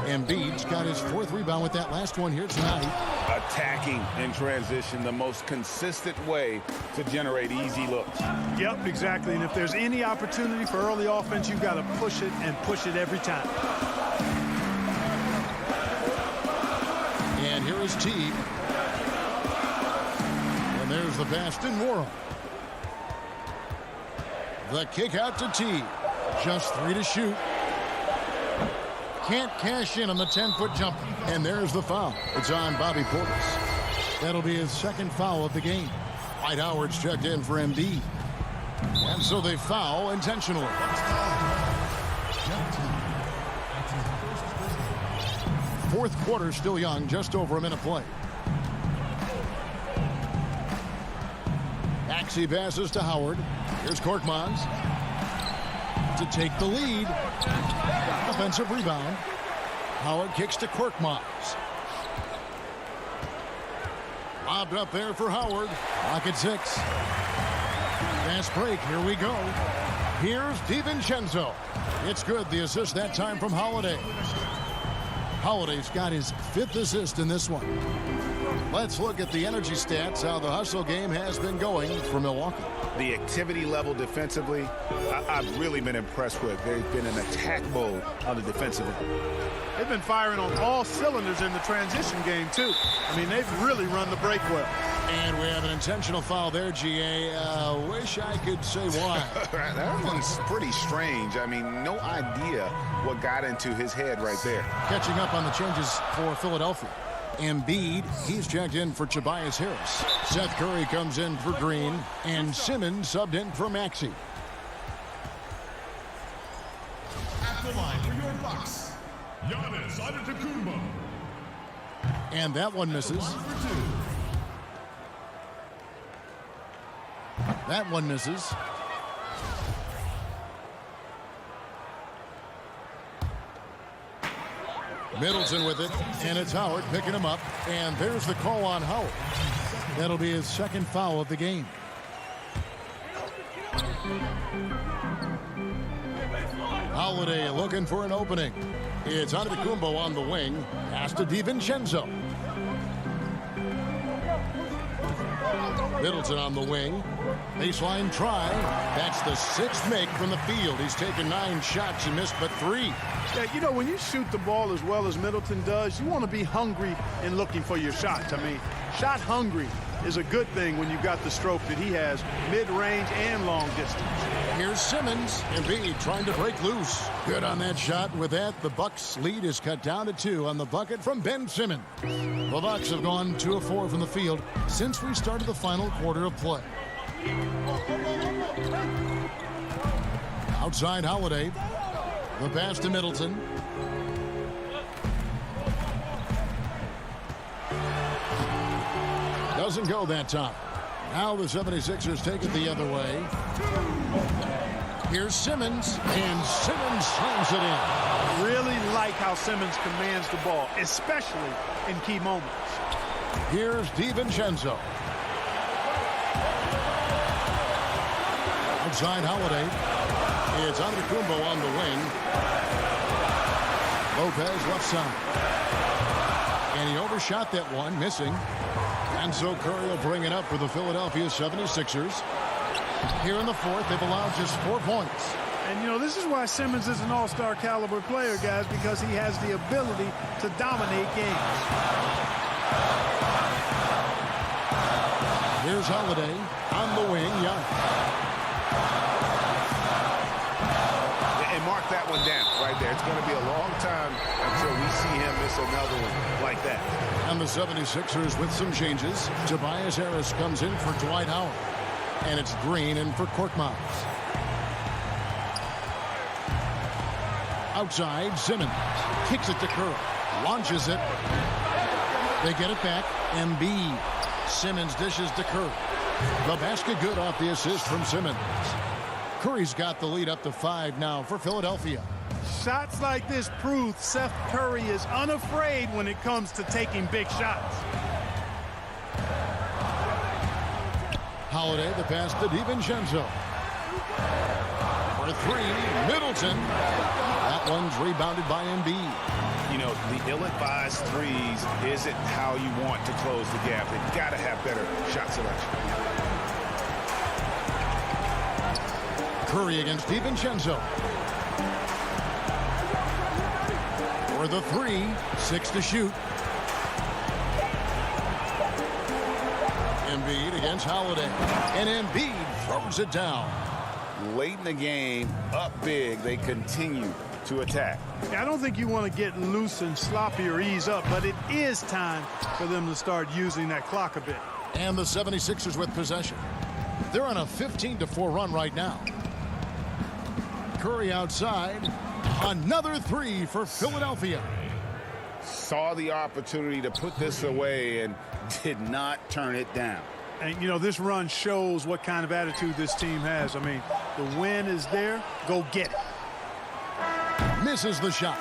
Embiid's got his 4th rebound with that last one here tonight. Attacking in transition, the most consistent way to generate easy looks. Yep, exactly. And if there's any opportunity for early offense, you've got to push it and push it every time. And here is Teague. And there's the pass to Nora. The kick out to T. Just 3 to shoot. Can't cash in on the 10-foot jumper. And there's the foul. It's on Bobby Portis. That'll be his second foul of the game. Dwight Howard's checked in for Embiid. And so they foul intentionally. Fourth quarter still young, just over a minute play. Maxey passes to Howard. Here's Korkmaz to take the lead. Offensive rebound. Howard kicks to Korkmaz. Lobbed up there for Howard. Clock at 6. Fast break. Here we go. Here's DiVincenzo. It's good. The assist that time from Holiday. Holiday's got his 5th assist in this one. Let's look at the energy stats, how the hustle game has been going for Milwaukee. The activity level defensively, I've really been impressed with. They've been in attack mode on the defensive end. They've been firing on all cylinders in the transition game, too. I mean, they've really run the break well. And we have an intentional foul there, GA. Wish I could say why. That one's pretty strange. I mean, no idea what got into his head right there. Catching up on the changes for Philadelphia. Embiid, he's checked in for Tobias Harris. Seth Curry comes in for Green. And Simmons subbed in for Maxey. At the line for your Bucks, Giannis Antetokounmpo. And that one misses. That one misses. Middleton with it, and it's Howard picking him up, and there's the call on Howard. That'll be his second foul of the game. Holiday looking for an opening. It's Antetokounmpo on the wing. Pass to DiVincenzo. Middleton on the wing. Baseline try. That's the 6th make from the field. He's taken 9 shots and missed but 3. Yeah, you know, when you shoot the ball as well as Middleton does, you want to be hungry in looking for your shots. I mean, shot hungry is a good thing when you've got the stroke that he has, mid-range and long distance. Here's Simmons. Embiid trying to break loose. Good on that shot. With that, the Bucks' lead is cut down to 2 on the bucket from Ben Simmons. The Bucks have gone 2 of 4 from the field since we started the final quarter of play. Outside Holiday. The pass to Middleton. Doesn't go that time. Now the 76ers take it the other way. Here's Simmons, and Simmons slams it in. Really like how Simmons commands the ball, especially in key moments. Here's DiVincenzo. Outside Holiday. It's Antetokounmpo on the wing. Lopez left side. And he overshot that one, missing. And so Curry will bring it up for the Philadelphia 76ers. Here in the 4th, they've allowed just 4 points. And, you know, this is why Simmons is an all-star caliber player, guys, because he has the ability to dominate games. Here's Holiday on the wing. And mark that one down right there. It's going to be a long time until we see him miss another one like that. And the 76ers with some changes. Tobias Harris comes in for Dwight Howard. And it's Green in for Korkmaz. Outside, Simmons kicks it to Curry. Launches it. They get it back. Embiid. Simmons dishes to Curry. The basket good off the assist from Simmons. Curry's got the lead up to 5 now for Philadelphia. Shots like this prove Seth Curry is unafraid when it comes to taking big shots. Holiday, the pass to DiVincenzo. For 3, Middleton. That one's rebounded by Embiid. You know, the ill-advised threes isn't how you want to close the gap. They've got to have better shot selection. Curry against DiVincenzo. For the 3, 6 to shoot. Embiid against Holiday. And Embiid throws it down. late in the game, up big, they continue to attack. I don't think you want to get loose and sloppy or ease up, but it is time for them to start using that clock a bit. And the 76ers with possession. They're on a 15-4 run right now. Curry outside. Another three for Philadelphia. Saw the opportunity to put this away and did not turn it down. And, you know, this run shows what kind of attitude this team has. I mean, the win is there. Go get it. Misses the shot.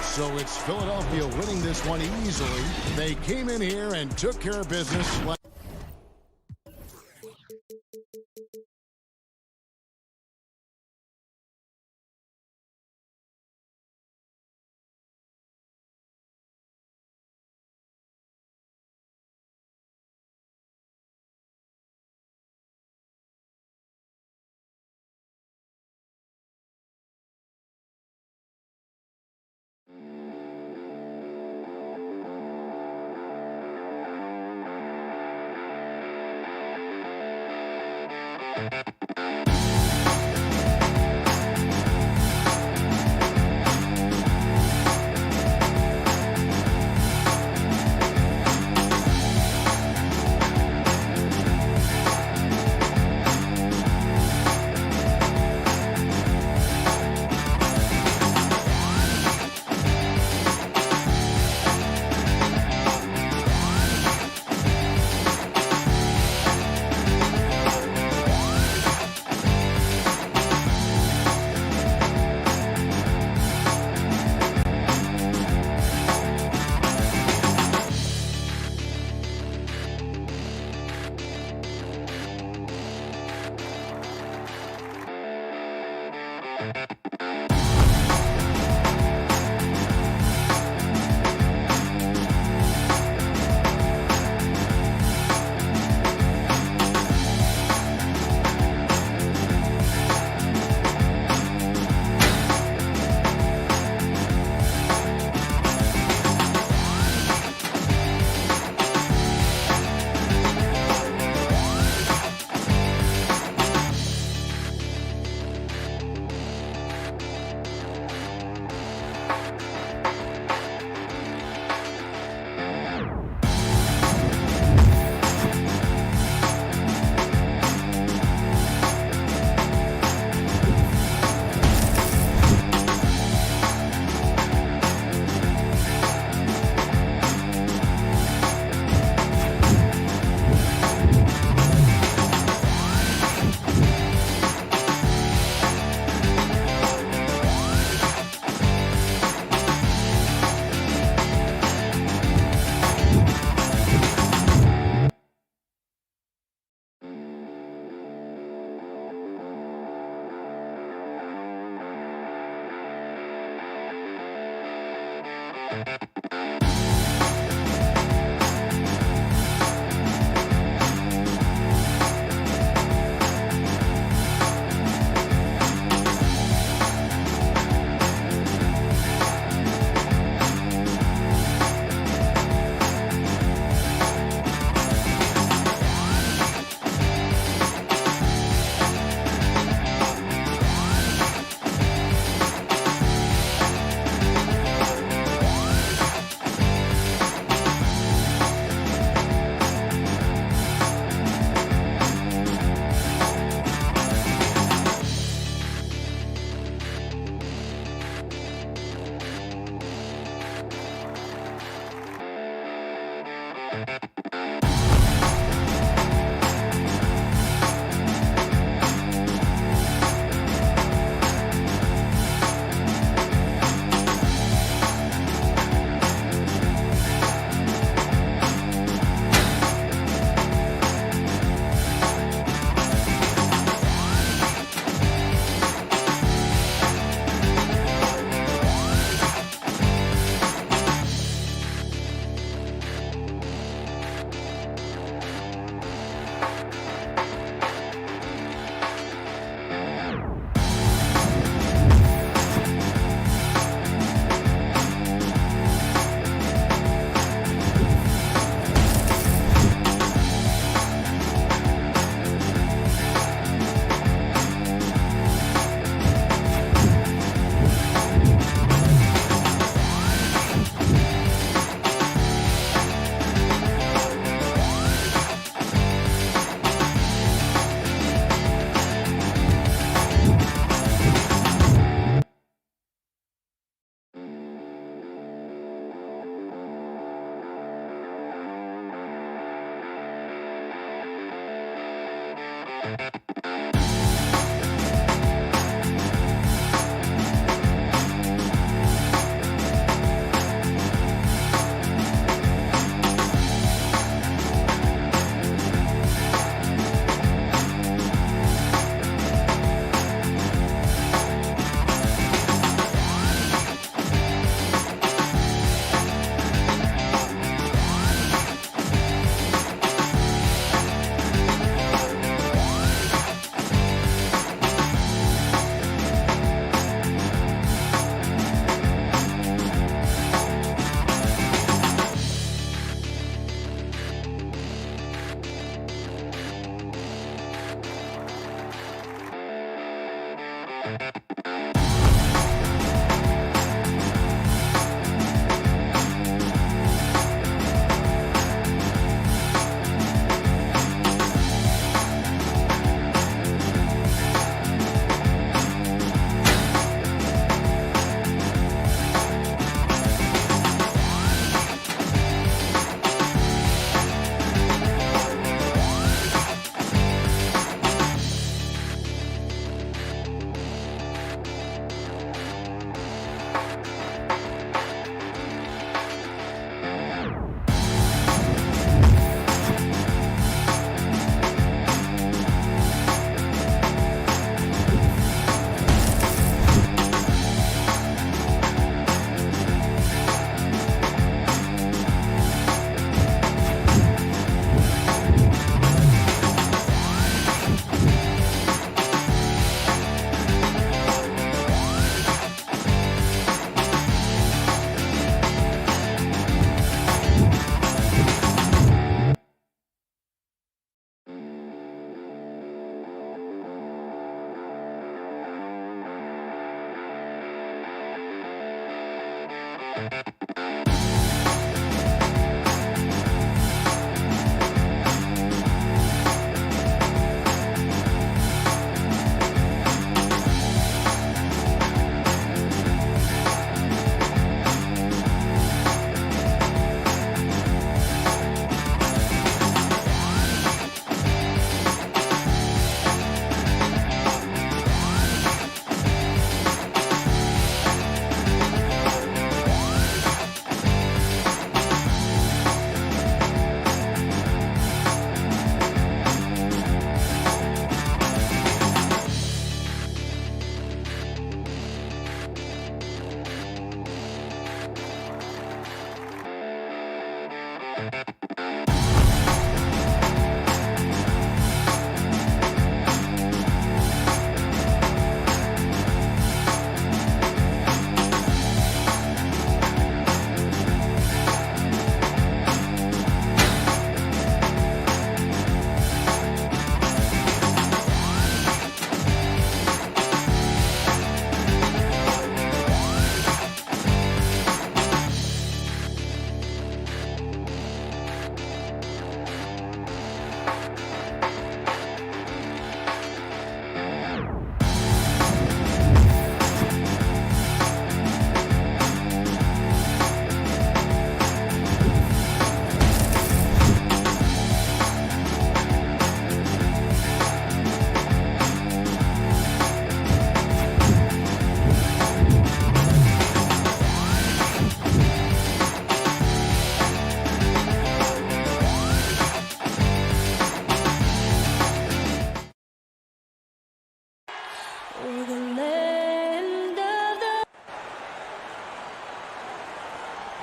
So it's Philadelphia winning this one easily. They came in here and took care of business.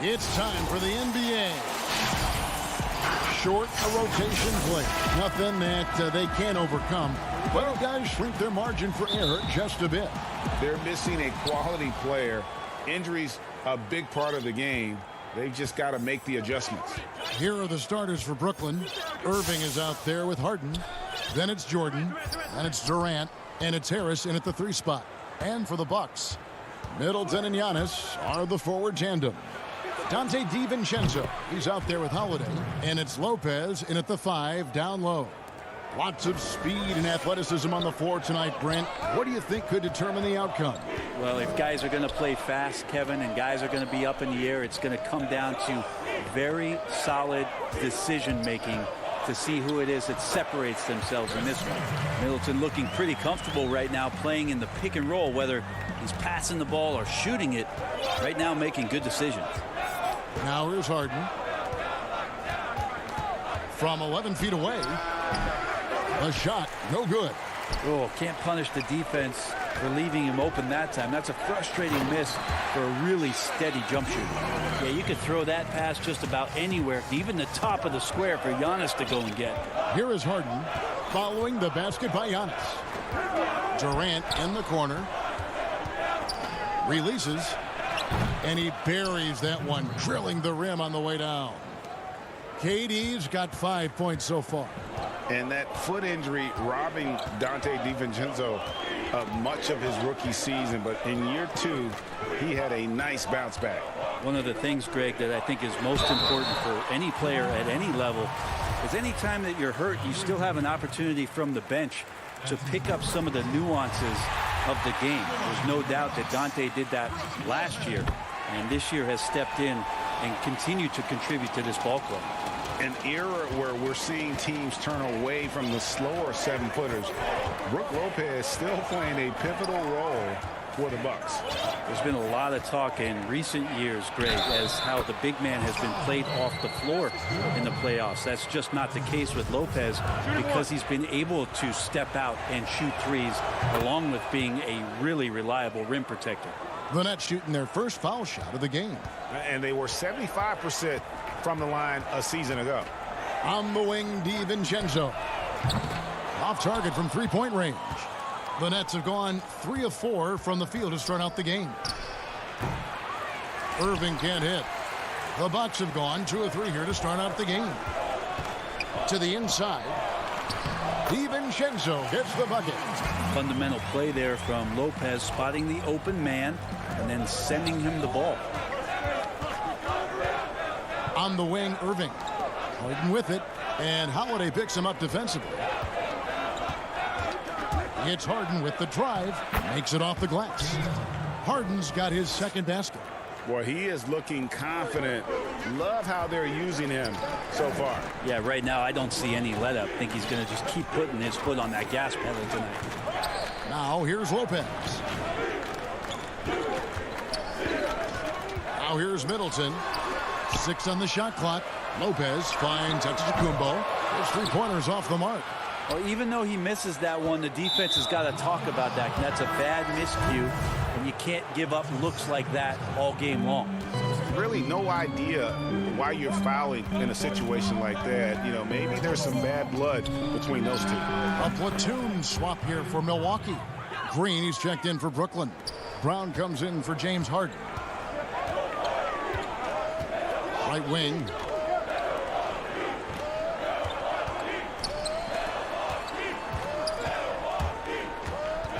It's time for the NBA. Short a rotation play. Nothing that they can't overcome. But guys shrink their margin for error just a bit. They're missing a quality player. Injuries a big part of the game. They've just got to make the adjustments. Here are the starters for Brooklyn. Irving is out there with Harden. Then it's Jordan. And it's Durant. And it's Harris in at the 3 spot. And for the Bucks, Middleton and Giannis are the forward tandem. Dante DiVincenzo, he's out there with Holiday. And it's Lopez in at the 5 down low. Lots of speed and athleticism on the floor tonight, Brent. What do you think could determine the outcome? Well, if guys are going to play fast, Kevin, and guys are going to be up in the air, it's going to come down to very solid decision-making to see who it is that separates themselves in this one. Middleton looking pretty comfortable right now playing in the pick and roll, whether he's passing the ball or shooting it. Right now making good decisions. Now here's Harden. From 11 feet away. A shot, no good. Oh, can't punish the defense for leaving him open that time. That's a frustrating miss for a really steady jump shooter. Yeah, you could throw that pass just about anywhere, even the top of the square for Giannis to go and get. Here is Harden following the basket by Giannis. Durant in the corner. Releases. And he buries that one, drilling the rim on the way down. KD's got 5 points so far. And that foot injury robbing Dante DiVincenzo of much of his rookie season. But in year 2, he had a nice bounce back. One of the things, Greg, that I think is most important for any player at any level is any time that you're hurt, you still have an opportunity from the bench to pick up some of the nuances of the game. There's no doubt that Dante did that last year, and this year has stepped in and continued to contribute to this ball club. An era where we're seeing teams turn away from the slower 7-footers. Brook Lopez still playing a pivotal role for the Bucks. There's been a lot of talk in recent years, Greg, as how the big man has been played off the floor in the playoffs. That's just not the case with Lopez because he's been able to step out and shoot threes along with being a really reliable rim protector. The Nets shooting their first foul shot of the game. And they were 75% from the line a season ago. On the wing, DiVincenzo. Off target from three-point range. The Nets have gone 3 of 4 from the field to start out the game. Irving can't hit. The Bucks have gone 2 of 3 here to start out the game. To the inside. DiVincenzo gets the bucket. Fundamental play there from Lopez, spotting the open man and then sending him the ball. On the wing, Irving. Harden with it, and Holiday picks him up defensively. It's Harden with the drive, makes it off the glass. Harden's got his second basket. Well, he is looking confident. Love how they're using him so far. Yeah, right now I don't see any let up. I think he's going to just keep putting his foot on that gas pedal tonight. Now here's Lopez. Now here's Middleton. 6 on the shot clock. Lopez finds Antetokounmpo. His three-pointers off the mark. Well, even though he misses that one, the defense has got to talk about that. That's a bad miscue, and you can't give up looks like that all game long. Really no idea why you're fouling in a situation like that. You know, maybe there's some bad blood between those two. A platoon swap here for Milwaukee. Green, he's checked in for Brooklyn. Brown comes in for James Harden. Right wing.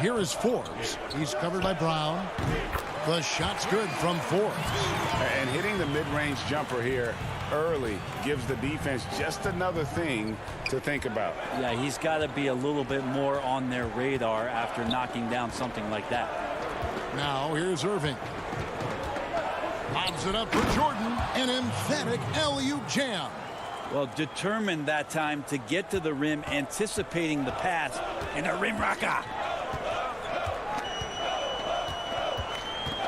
Here is Forbes. He's covered by Brown. The shot's good from Forbes. And hitting the mid-range jumper here early gives the defense just another thing to think about. Yeah, he's got to be a little bit more on their radar after knocking down something like that. Now here's Irving. Lobs it up for Jordan. An emphatic alley-oop jam. Well, determined that time to get to the rim, anticipating the pass, and a rim rocker.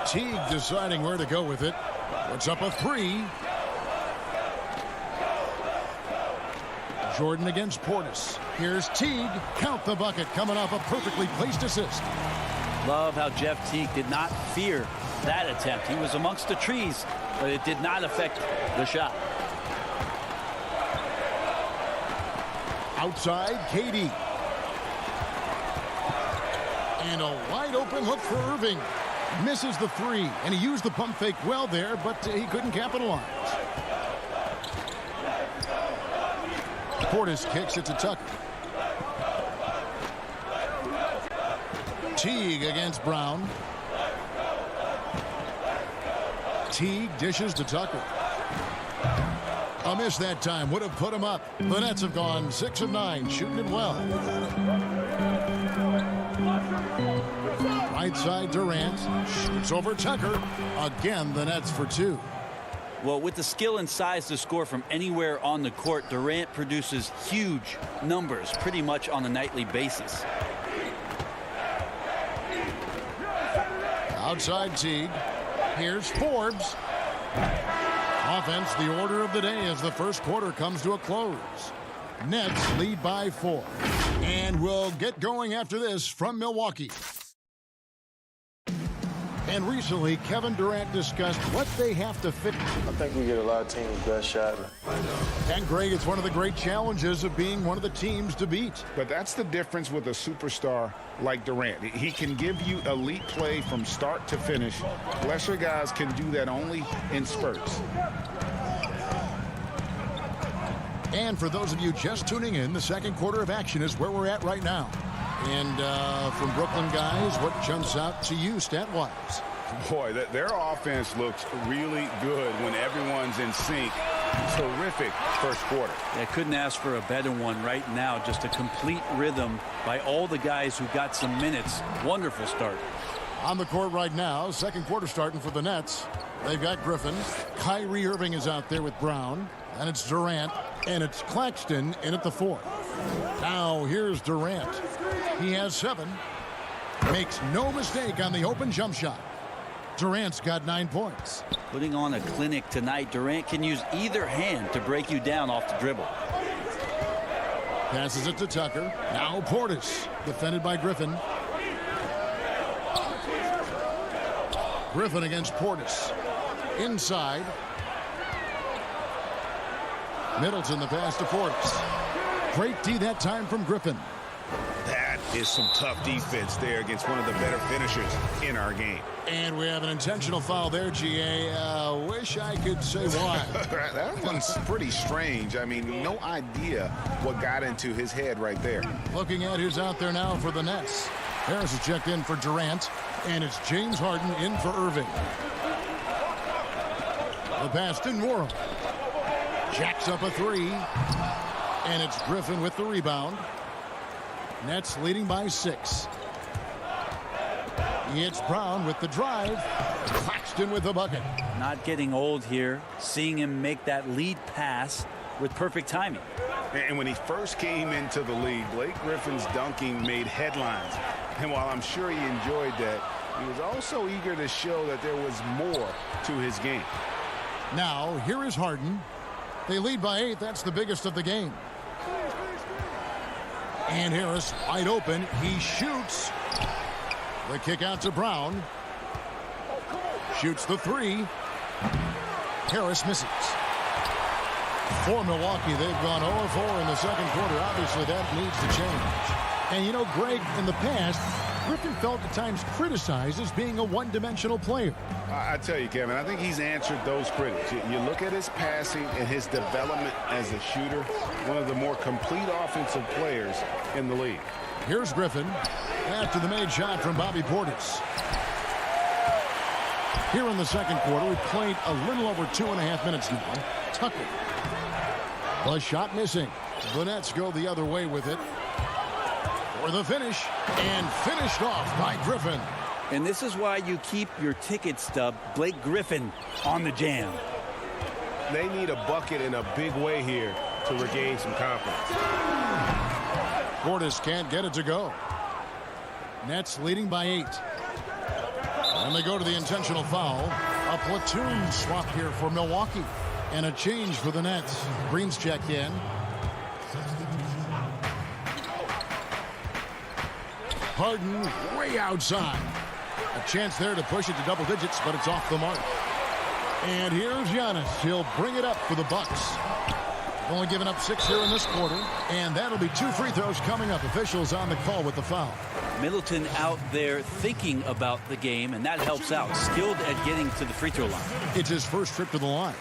Teague deciding where to go with it. Puts up a 3. Jordan against Portis. Here's Teague. Count the bucket. Coming off a perfectly placed assist. Love how Jeff Teague did not fear that attempt. He was amongst the trees, but it did not affect the shot. Outside, KD. And a wide open look for Irving. Misses the 3, and he used the pump fake well there, but he couldn't capitalize. Portis kicks it to Tucker. Teague against Brown. Teague dishes to Tucker. A miss that time would have put him up. The Nets have gone 6 of 9, shooting it well. Right side Durant. Shoots over Tucker. Again, the Nets for 2. Well, with the skill and size to score from anywhere on the court, Durant produces huge numbers pretty much on a nightly basis. Outside Teague. Here's Forbes. Offense, the order of the day as the first quarter comes to a close. Nets lead by 4. And we'll get going after this from Milwaukee. And recently, Kevin Durant discussed what they have to fit. I think we get a lot of teams' best shot. And Greg, it's one of the great challenges of being one of the teams to beat. But that's the difference with a superstar like Durant. He can give you elite play from start to finish. Lesser guys can do that only in spurts. And for those of you just tuning in, the second quarter of action is where we're at right now. And from Brooklyn guys, what jumps out to you stat-wise? Boy, their offense looks really good when everyone's in sync. Terrific first quarter. I couldn't ask for a better one right now. Just a complete rhythm by all the guys who got some minutes. Wonderful start. On the court right now, second quarter starting for the Nets. They've got Griffin. Kyrie Irving is out there with Brown. And it's Durant. And it's Claxton in at the 4th. Now here's Durant. He has 7. Makes no mistake on the open jump shot. Durant's got 9 points. Putting on a clinic tonight. Durant can use either hand to break you down off the dribble. Passes it to Tucker. Now Portis. Defended by Griffin. Griffin against Portis. Inside. Middleton the pass to Portis. Great D that time from Griffin. That is some tough defense there against one of the better finishers in our game. And we have an intentional foul there, GA. Wish I could say why. That one's pretty strange. I mean, no idea what got into his head right there. Looking at who's out there now for the Nets. Harris is checked in for Durant, and it's James Harden in for Irving. The pass to Norham. Jacks up a 3. And it's Griffin with the rebound. Nets leading by 6. It's Brown with the drive. Claxton with the bucket. Not getting old here. Seeing him make that lead pass with perfect timing. And when he first came into the league, Blake Griffin's dunking made headlines. And while I'm sure he enjoyed that, he was also eager to show that there was more to his game. Now, here is Harden. They lead by 8. That's the biggest of the game. And Harris wide open. He shoots. The kick out to Brown. Shoots the 3. Harris misses. For Milwaukee, they've gone 0-4 in the second quarter. Obviously, that needs to change. And, you know, Greg, in the past, Griffin felt at times criticized as being a one-dimensional player. I tell you, Kevin, I think he's answered those critics. You look at his passing and his development as a shooter, one of the more complete offensive players in the league. Here's Griffin after the made shot from Bobby Portis. Here in the second quarter, we've played a little over 2.5 minutes now. Tucker. The shot missing. The Nets go the other way with it. For the finish, and finished off by Griffin. And this is why you keep your ticket stub, Blake Griffin, on the jam. They need a bucket in a big way here to regain some confidence. Portis can't get it to go. Nets leading by 8. And they go to the intentional foul. A platoon swap here for Milwaukee. And a change for the Nets. Green's checked in. Harden way outside. A chance there to push it to double digits, but it's off the mark. And here's Giannis. He'll bring it up for the Bucks. Only giving up 6 here in this quarter. And that'll be 2 free throws coming up. Officials on the call with the foul. Middleton out there thinking about the game, and that helps out. Skilled at getting to the free throw line. It's his first trip to the line.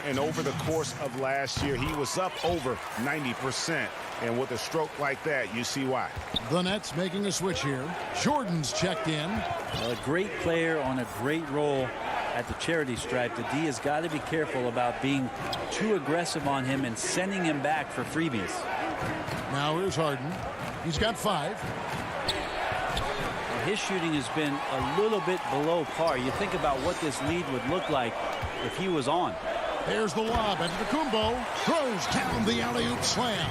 And over the course of last year, he was up over 90%. And with a stroke like that, you see why. The Nets making a switch here. Jordan's checked in. A great player on a great role at the charity stripe. The D has got to be careful about being too aggressive on him and sending him back for freebies. Now here's Harden. He's got 5. His shooting has been a little bit below par. You think about what this lead would look like if he was on. There's the lob. Antetokounmpo throws down the alley-oop slam.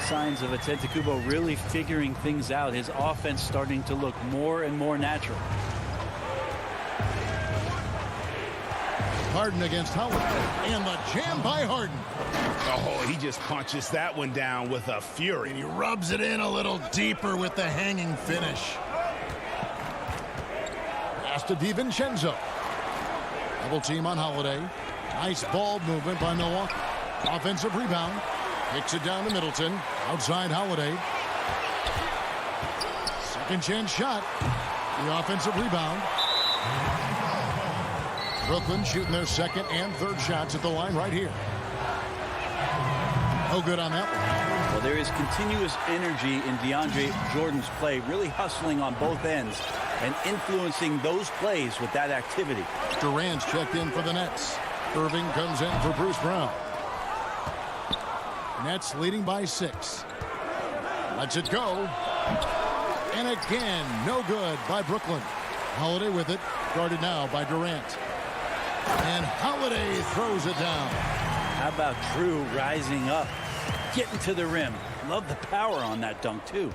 Signs of Antetokounmpo really figuring things out. His offense starting to look more and more natural. Harden against Holiday, and the jam by Harden. Oh, he just punches that one down with a fury. And he rubs it in a little deeper with the hanging finish. Pass to DiVincenzo. Double team on Holiday. Nice ball movement by Milwaukee. Offensive rebound. Kicks it down to Middleton. Outside Holiday. Second chance shot. The offensive rebound. Brooklyn shooting their second and third shots at the line right here. No good on that one. Well, there is continuous energy in DeAndre Jordan's play, really hustling on both ends and influencing those plays with that activity. Durant's checked in for the Nets. Irving comes in for Bruce Brown. Nets leading by 6. Lets it go. And again, no good by Brooklyn. Holiday with it. Guarded now by Durant. And Holiday throws it down. How about Drew rising up, getting to the rim? Love the power on that dunk, too.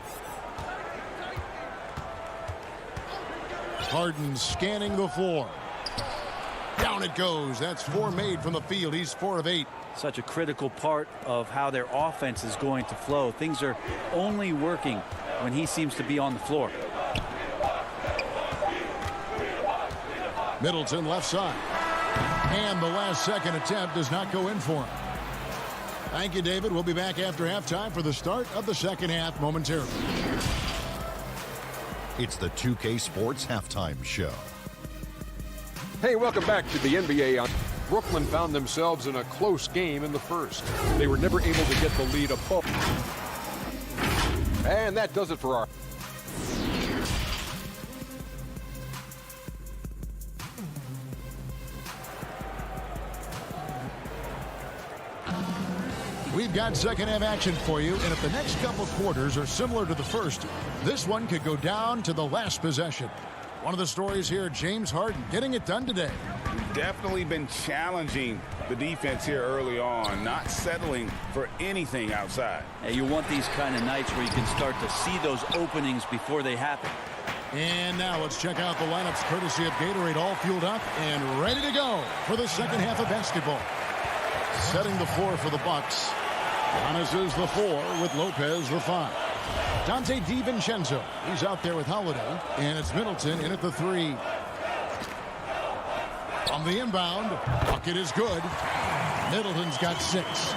Harden scanning the floor. Down it goes. That's 4 made from the field. He's 4 of 8. Such a critical part of how their offense is going to flow. Things are only working when he seems to be on the floor. Middleton left side. And the last second attempt does not go in for him. Thank you, David. We'll be back after halftime for the start of the second half momentarily. It's the 2K Sports Halftime Show. Hey, welcome back to the NBA. Brooklyn found themselves in a close game in the first. They were never able to get the lead above. And that does it for our... We've got second half action for you, and if the next couple quarters are similar to the first, this one could go down to the last possession. One of the stories here, James Harden getting it done today. Definitely been challenging the defense here early on, not settling for anything outside. Hey, you want these kind of nights where you can start to see those openings before they happen. And now let's check out the lineups courtesy of Gatorade, all fueled up and ready to go for the second half of basketball. Setting the floor for the Bucks. Giannis is the 4 with Lopez the 5. Dante DiVincenzo, he's out there with Holiday, and it's Middleton in at the 3. On the inbound, bucket is good. Middleton's got 6.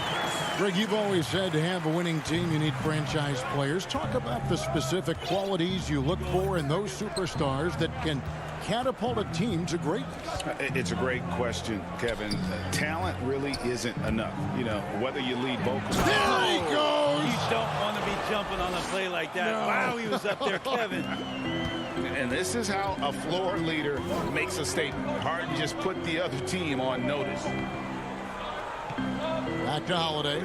Greg, you've always said to have a winning team, you need franchise players. Talk about the specific qualities you look for in those superstars that can catapult a team to greatness. It's a great question, Kevin. Talent really isn't enough. You know, whether you lead vocal. There he goes! You don't want to be jumping on a play like that. No. Wow, he was up there, Kevin. And this is how a floor leader makes a statement. Harden just put the other team on notice. Back to Holiday.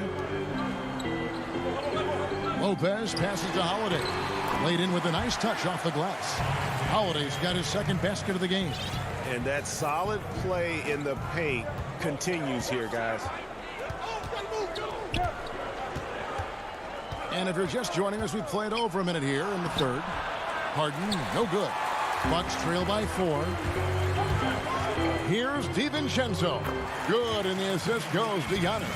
Lopez passes to Holiday. Laid in with a nice touch off the glass. Holiday's got his second basket of the game. And that solid play in the paint continues here, guys. And if you're just joining us, we played over a minute here in the third. Harden, no good. Bucks trail by 4. Here's DiVincenzo. Good, and the assist goes to Giannis.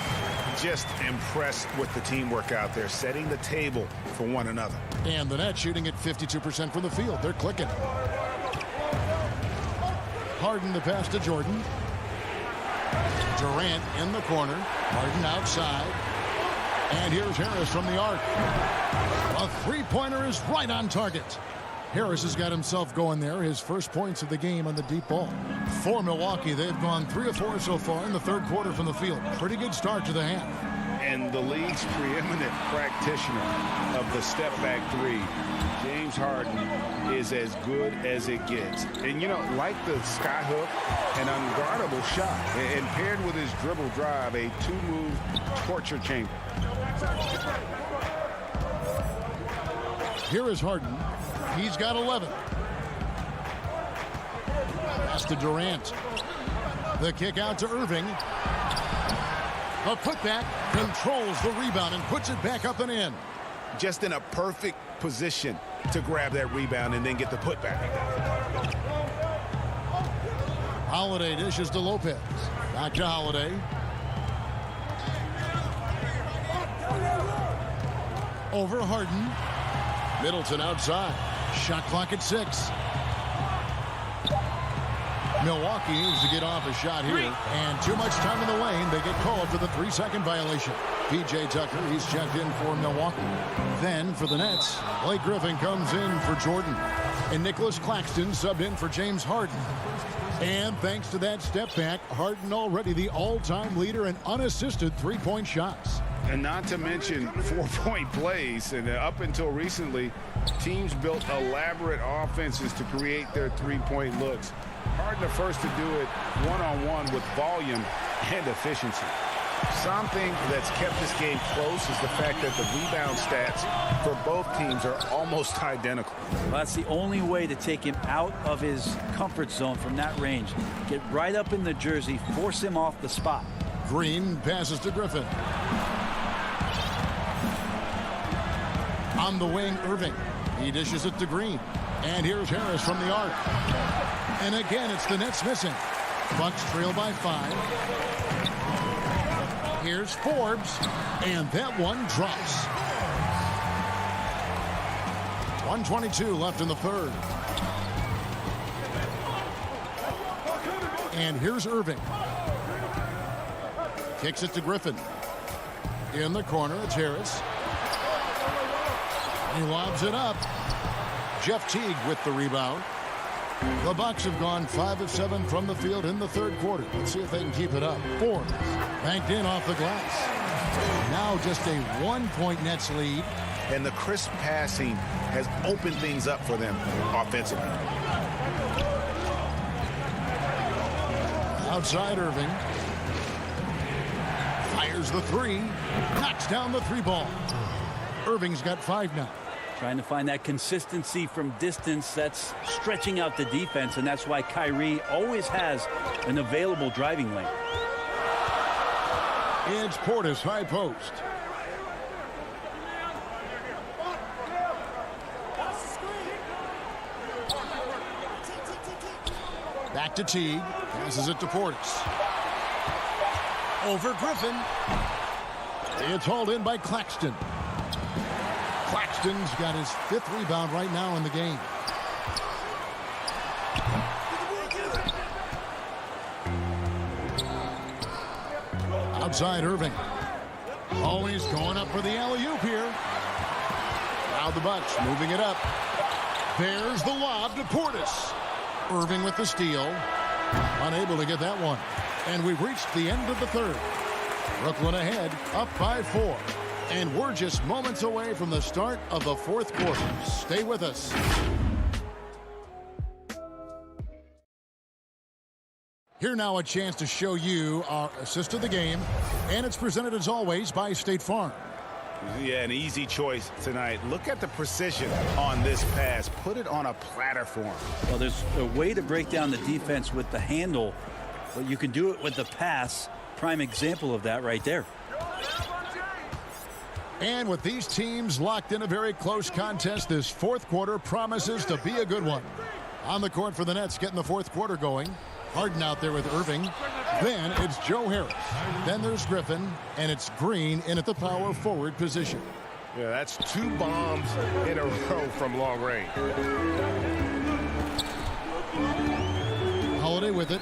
Just impressed with the teamwork out there, setting the table for one another. And the Nets shooting at 52% from the field. They're clicking. Harden the pass to Jordan. Durant in the corner. Harden outside. And here's Harris from the arc. A three-pointer is right on target. Harris has got himself going there. His first points of the game on the deep ball. For Milwaukee, they've gone 3 of 4 so far in the third quarter from the field. Pretty good start to the half. And the league's preeminent practitioner of the step-back 3, James Harden, is as good as it gets. And, you know, like the skyhook, an unguardable shot. And paired with his dribble drive, a 2-move torture chamber. Here is Harden. He's got 11. Pass to Durant. The kick out to Irving. A putback, controls the rebound and puts it back up and in. Just in a perfect position to grab that rebound and then get the putback. Holiday dishes to Lopez. Back to Holiday. Over Harden. Middleton outside. Shot clock at 6. Milwaukee needs to get off a shot here. And too much time in the lane. They get called for the 3-second violation. P.J. Tucker, he's checked in for Milwaukee. Then for the Nets, Blake Griffin comes in for Jordan. And Nicholas Claxton subbed in for James Harden. And thanks to that step back, Harden already the all-time leader in unassisted three-point shots. And not to mention 4-point plays. And up until recently, teams built elaborate offenses to create their three-point looks. Harden the first to do it one-on-one with volume and efficiency. Something that's kept this game close is the fact that the rebound stats for both teams are almost identical. Well, that's the only way to take him out of his comfort zone from that range. Get right up in the jersey, force him off the spot. Green passes to Griffin. On the wing, Irving. He dishes it to Green. And here's Harris from the arc. And again, it's the Nets missing. Bucks trail by 5. Here's Forbes. And that one drops. 1:22 left in the third. And here's Irving. Kicks it to Griffin. In the corner, it's Harris. He lobs it up. Jeff Teague with the rebound. The Bucks have gone 5 of 7 from the field in the third quarter. Let's see if they can keep it up. Forbes banked in off the glass. Now just a 1-point Nets lead. And the crisp passing has opened things up for them offensively. Outside Irving. Fires the 3. Knocks down the 3 ball. Irving's got 5 now. Trying to find that consistency from distance. That's stretching out the defense, and that's why Kyrie always has an available driving lane. It's Portis high post. Back to Teague. Passes it to Portis. Over Griffin. It's hauled in by Claxton. Claxton's got his 5th rebound right now in the game. Outside Irving. Always going up for the alley-oop here. Now the Bucks moving it up. There's the lob to Portis. Irving with the steal. Unable to get that one. And we've reached the end of the third. Brooklyn ahead, up by 4. And we're just moments away from the start of the fourth quarter. Stay with us. Here now a chance to show you our assist of the game. And it's presented as always by State Farm. Yeah, an easy choice tonight. Look at the precision on this pass. Put it on a platter for him. Well, there's a way to break down the defense with the handle, but you can do it with the pass. Prime example of that right there. And with these teams locked in a very close contest, this fourth quarter promises to be a good one. On the court for the Nets, getting the fourth quarter going. Harden out there with Irving. Then it's Joe Harris. Then there's Griffin, and it's Green in at the power forward position. Yeah, that's 2 bombs in a row from long range. Holiday with it.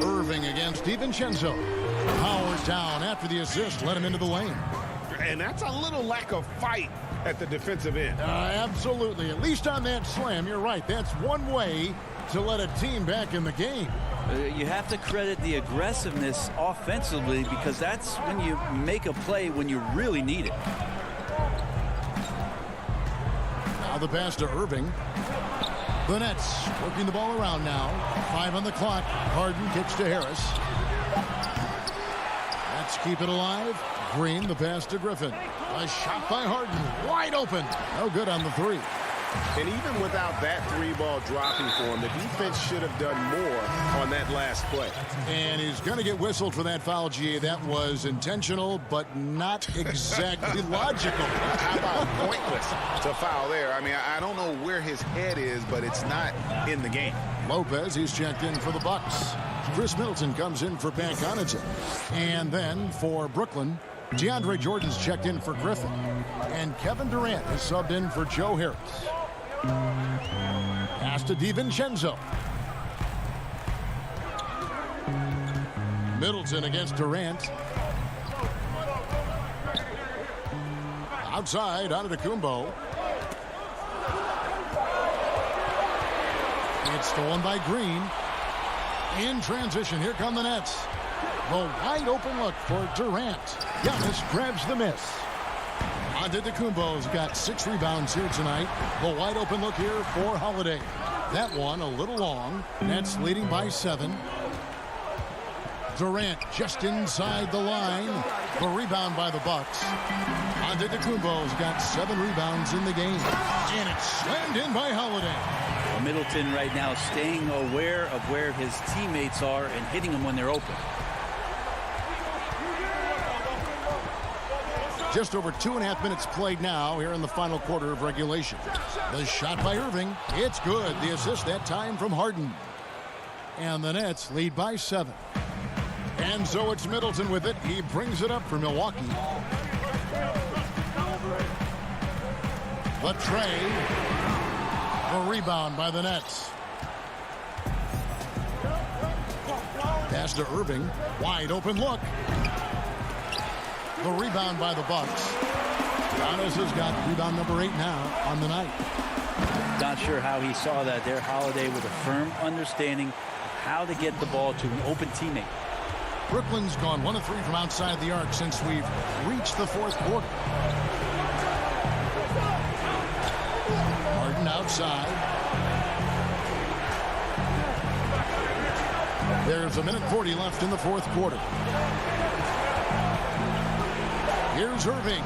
Irving against DiVincenzo. Powers down after the assist. Let him into the lane. And that's a little lack of fight at the defensive end. Absolutely. At least on that slam, you're right. That's one way to let a team back in the game. You have to credit the aggressiveness offensively because that's when you make a play when you really need it. Now the pass to Irving. The Nets working the ball around now. 5 on the clock. Harden kicks to Harris. Let's keep it alive. Green, the pass to Griffin. A shot by Harden. Wide open. No good on the three. And even without that three ball dropping for him, the defense should have done more on that last play. And he's going to get whistled for that foul, GA. That was intentional, but not exactly logical. How about pointless to foul there? I mean, I don't know where his head is, but it's not in the game. Lopez, he's checked in for the Bucks. Chris Middleton comes in for Pat Connaughton. And then for Brooklyn, DeAndre Jordan's checked in for Griffin. And Kevin Durant is subbed in for Joe Harris. Pass to DiVincenzo. Middleton against Durant. Outside, Antetokounmpo. It's stolen by Green. In transition, here come the Nets. The wide open look for Durant. Giannis grabs the miss. Antetokounmpo's got 6 rebounds here tonight. The wide open look here for Holiday. That one a little long. Nets leading by 7. Durant just inside the line. The rebound by the Bucks. Antetokounmpo's got 7 rebounds in the game. And it's slammed in by Holiday. Middleton right now staying aware of where his teammates are and hitting them when they're open. Just over 2.5 minutes played now here in the final quarter of regulation. The shot by Irving. It's good. The assist that time from Harden. And the Nets lead by 7. And so it's Middleton with it. He brings it up for Milwaukee. The tray. The rebound by the Nets. Pass to Irving. Wide open look. The rebound by the Bucks. Giannis has got rebound number 8 now on the night. Not sure how he saw that there. Holiday with a firm understanding of how to get the ball to an open teammate. Brooklyn's gone 1 of 3 from outside the arc since we've reached the 4th quarter. Harden outside. There's 1:40 left in the 4th quarter. Here's Irving.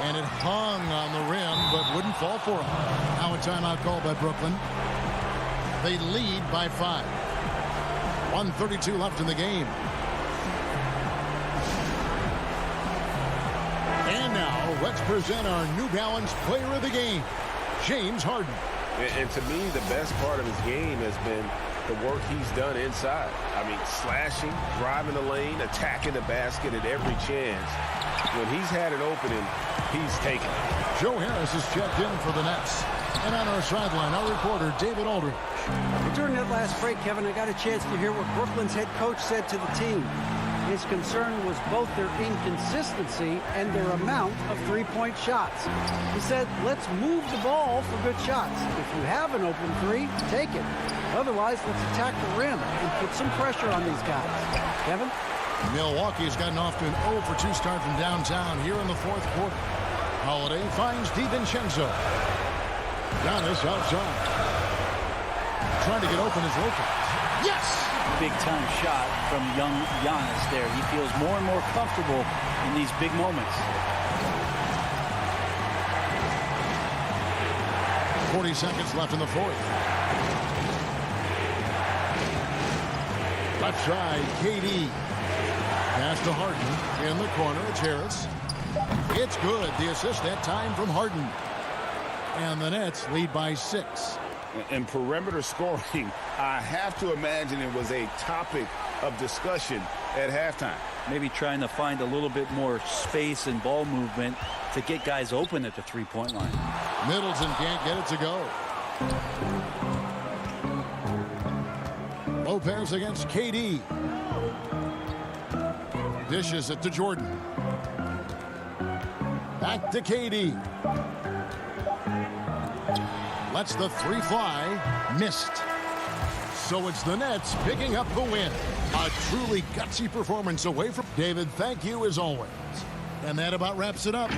And it hung on the rim, but wouldn't fall for him. Now a timeout call by Brooklyn. They lead by 5. 1:32 left in the game. And now, let's present our New Balance Player of the Game, James Harden. And to me, the best part of his game has been the work he's done inside. I mean, slashing, driving the lane, attacking the basket at every chance. When he's had an opening, he's taken it. Joe Harris is checked in for the Nets. And on our sideline, our reporter, David Aldridge. During that last break, Kevin, I got a chance to hear what Brooklyn's head coach said to the team. His concern was both their inconsistency and their amount of three-point shots. He said, let's move the ball for good shots. If you have an open 3, take it. Otherwise, let's attack the rim and put some pressure on these guys. Kevin? Milwaukee's gotten off to an 0 for 2 start from downtown here in the 4th quarter. Holiday finds DiVincenzo. Giannis outside. Trying to get open is Lopez. Yes! Big-time shot from young Giannis there. He feels more and more comfortable in these big moments. 40 seconds left in the 4th. Left side, KD. Pass to Harden. In the corner, it's Harris. It's good. The assist that time from Harden. And the Nets lead by 6. And perimeter scoring, I have to imagine it was a topic of discussion at halftime. Maybe trying to find a little bit more space and ball movement to get guys open at the three-point line. Middleton can't get it to go. Lopez against KD. Dishes it to Jordan. Back to KD. Lets the 3 fly. Missed. So it's the Nets picking up the win. A truly gutsy performance away from David. Thank you as always. And that about wraps it up.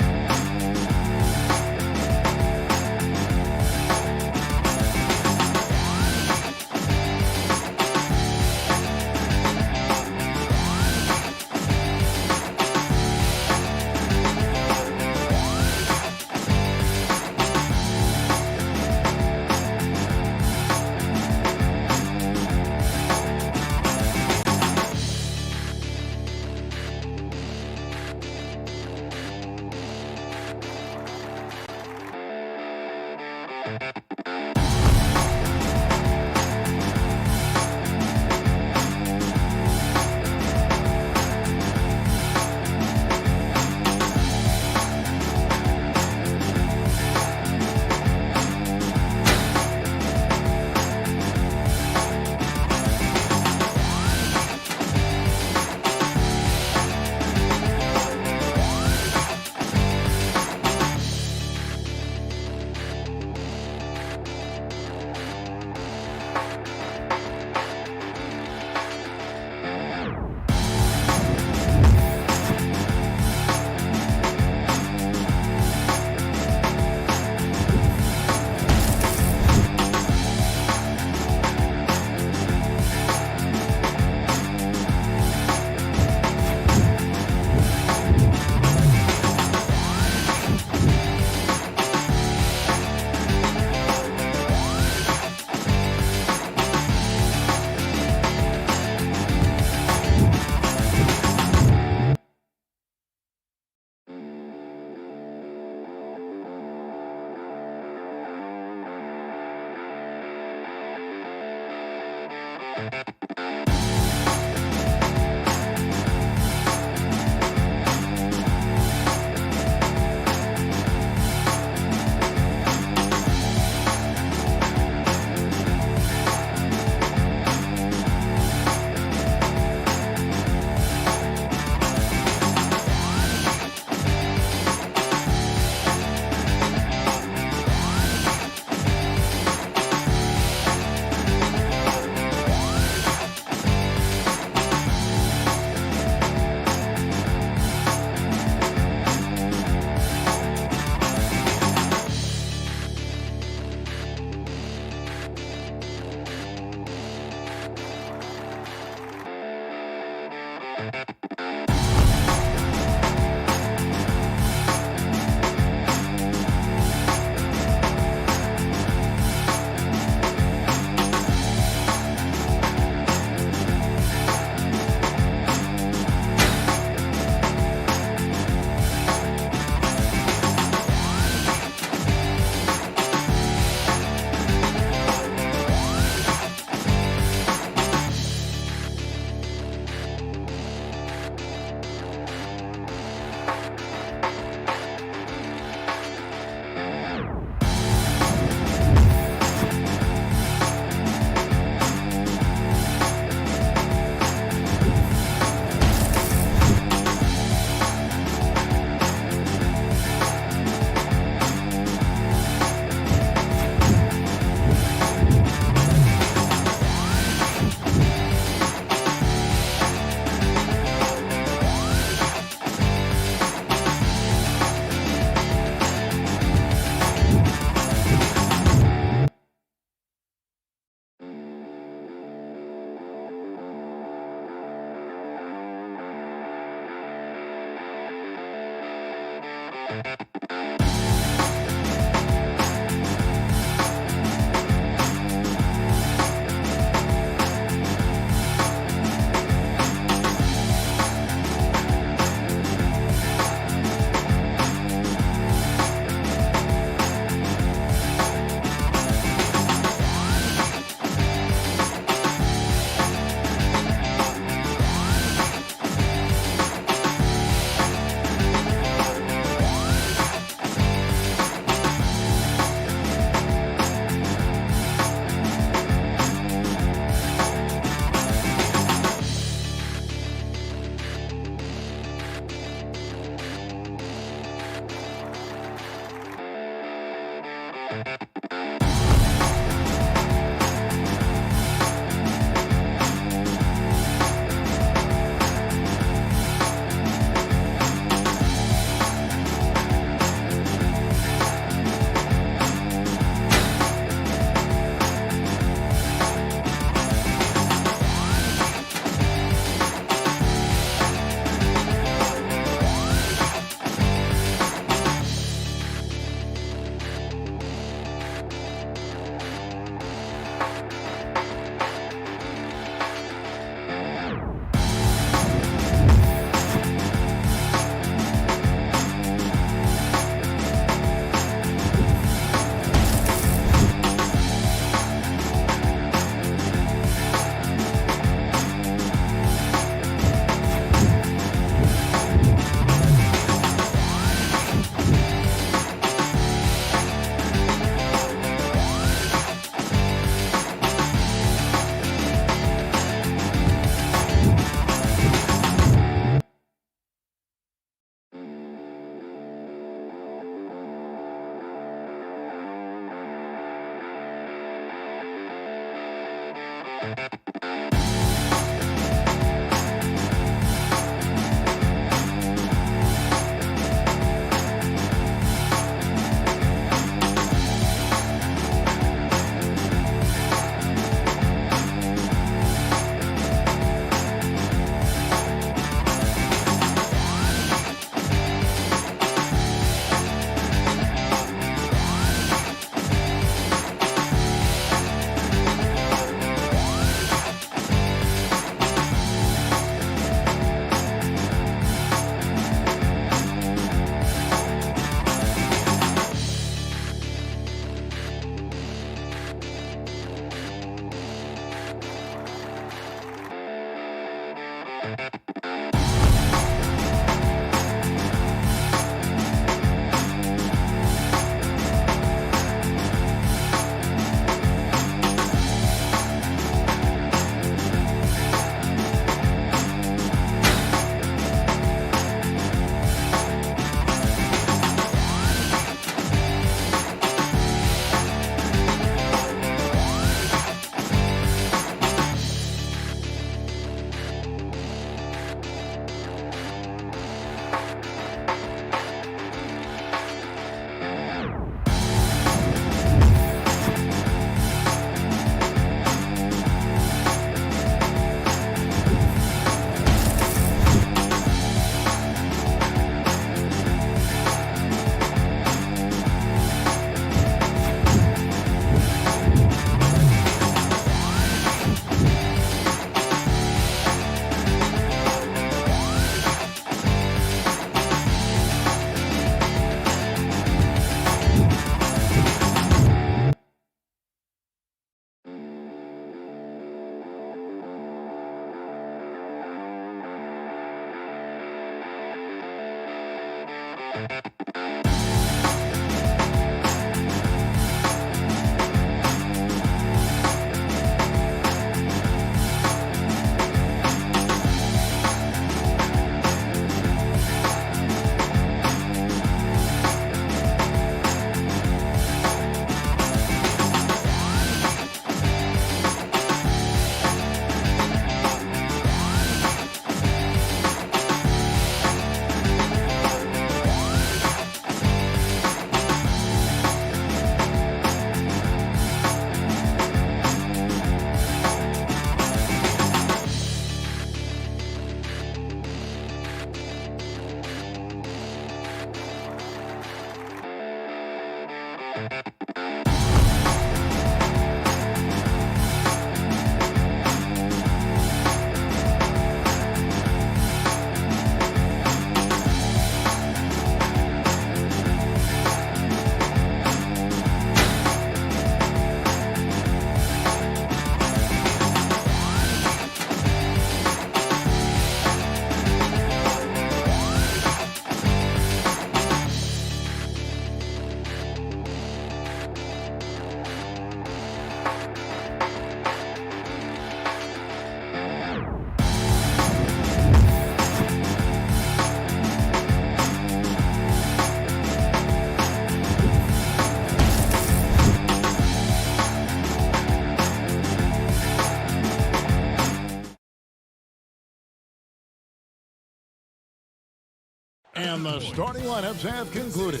And the starting lineups have concluded.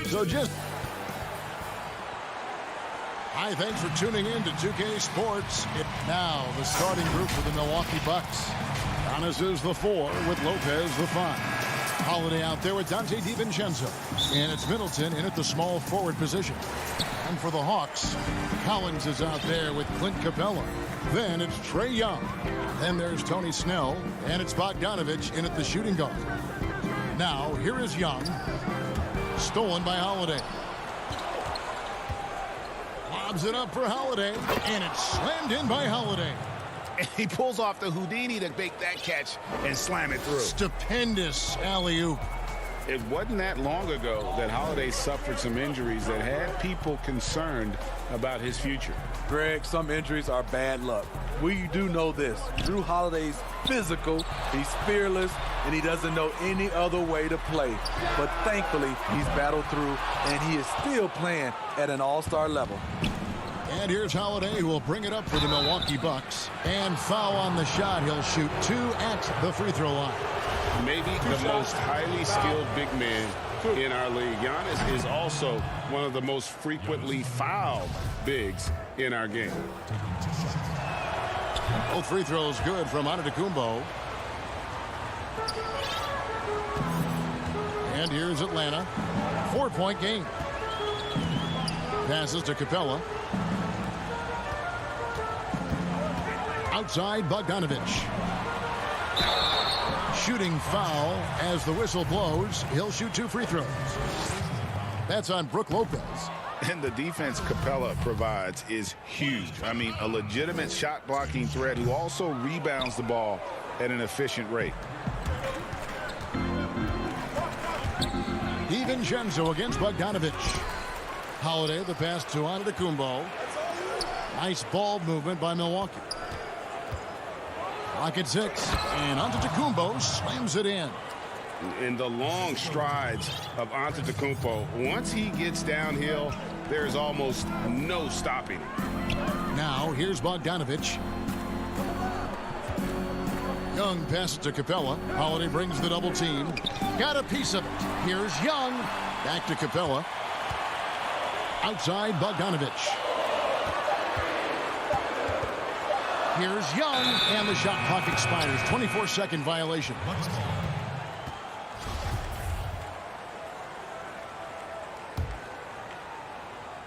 So just... Hi, thanks for tuning in to 2K Sports. Now, the starting group for the Milwaukee Bucks. Giannis is the 4 with Lopez the 5. Holiday out there with Dante DiVincenzo. And it's Middleton in at the small forward position. And for the Hawks, Collins is out there with Clint Capela. Then it's Trae Young. Then there's Tony Snell. And it's Bogdanovich in at the shooting guard. Now, here is Young. Stolen by Holiday. Lobs it up for Holiday. And it's slammed in by Holiday. And he pulls off the Houdini to make that catch and slam it through. Stupendous alley-oop. It wasn't that long ago that Holiday suffered some injuries that had people concerned about his future. Greg, some injuries are bad luck. We do know this. Drew Holiday's physical, he's fearless, and he doesn't know any other way to play. But thankfully, he's battled through, and he is still playing at an all-star level. And here's Holiday, who will bring it up for the Milwaukee Bucks. And foul on the shot. He'll shoot 2 at the free throw line. Maybe the most highly skilled big man in our league. Giannis is also one of the most frequently fouled bigs in our game. Both free throws good from Antetokounmpo. And here's Atlanta. 4-point game. Passes to Capela. Outside Bogdanovich. Shooting foul as the whistle blows. He'll shoot 2 free throws. That's on Brook Lopez. And the defense Capela provides is huge. I mean, a legitimate shot blocking threat who also rebounds the ball at an efficient rate. DiVincenzo against Bogdanovich. Holiday, the pass to Antetokounmpo. Nice ball movement by Milwaukee. Clock at 6, and Antetokounmpo slams it in. In the long strides of Antetokounmpo, once he gets downhill, there's almost no stopping him. Now, here's Bogdanovich. Young passes to Capela. Holiday brings the double team. Got a piece of it. Here's Young. Back to Capela. Outside Bogdanovich. Here's Young, and the shot clock expires. 24-second violation.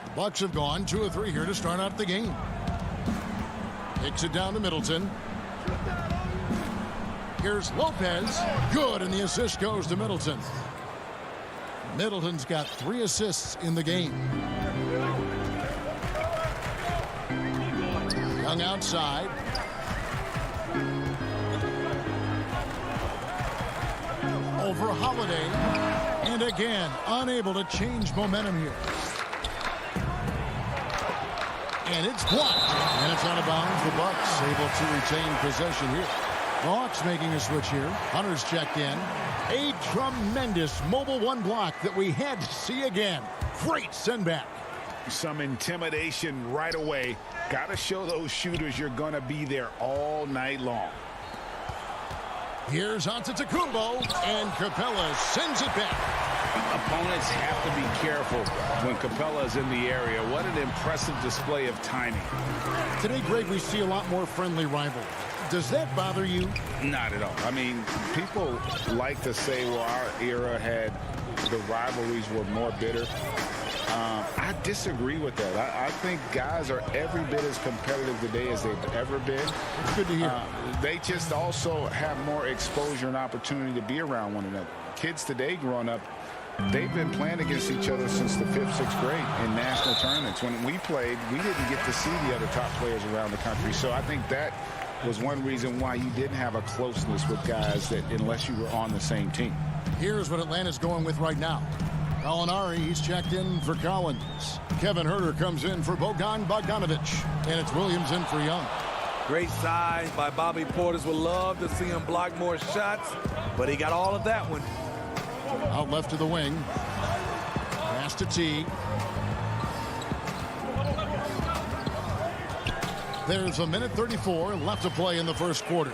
The Bucks have gone 2 of 3 here to start out the game. Kicks it down to Middleton. Here's Lopez. Good, and the assist goes to Middleton. Middleton's got 3 assists in the game. Young outside. Over Holiday. And again, unable to change momentum here. And it's blocked. And it's out of bounds. The Bucks able to retain possession here. The Hawks making a switch here. Hunter's checked in. A tremendous mobile 1 block that we had to see again. Great send back. Some intimidation right away. Got to show those shooters you're going to be there all night long. Here's Antetokounmpo, and Capela sends it back. Opponents have to be careful when Capela is in the area. What an impressive display of timing. Today, Greg, we see a lot more friendly rivalry. Does that bother you? Not at all. I mean, people like to say, well, our era had the rivalries were more bitter. I disagree with that. I think guys are every bit as competitive today as they've ever been. It's good to hear. They just also have more exposure and opportunity to be around one another. Kids today growing up, they've been playing against each other since the 5th, 6th grade in national tournaments. When we played, we didn't get to see the other top players around the country. So I think that was one reason why you didn't have a closeness with guys that unless you were on the same team. Here's what Atlanta's going with right now. Gallinari, he's checked in for Collins. Kevin Huerter comes in for Bogdanovich. And it's Williams in for Young. Great size by Bobby Portis. Would love to see him block more shots, but he got all of that one. Out left to the wing. Pass to T. There's 1:34 left to play in the first quarter.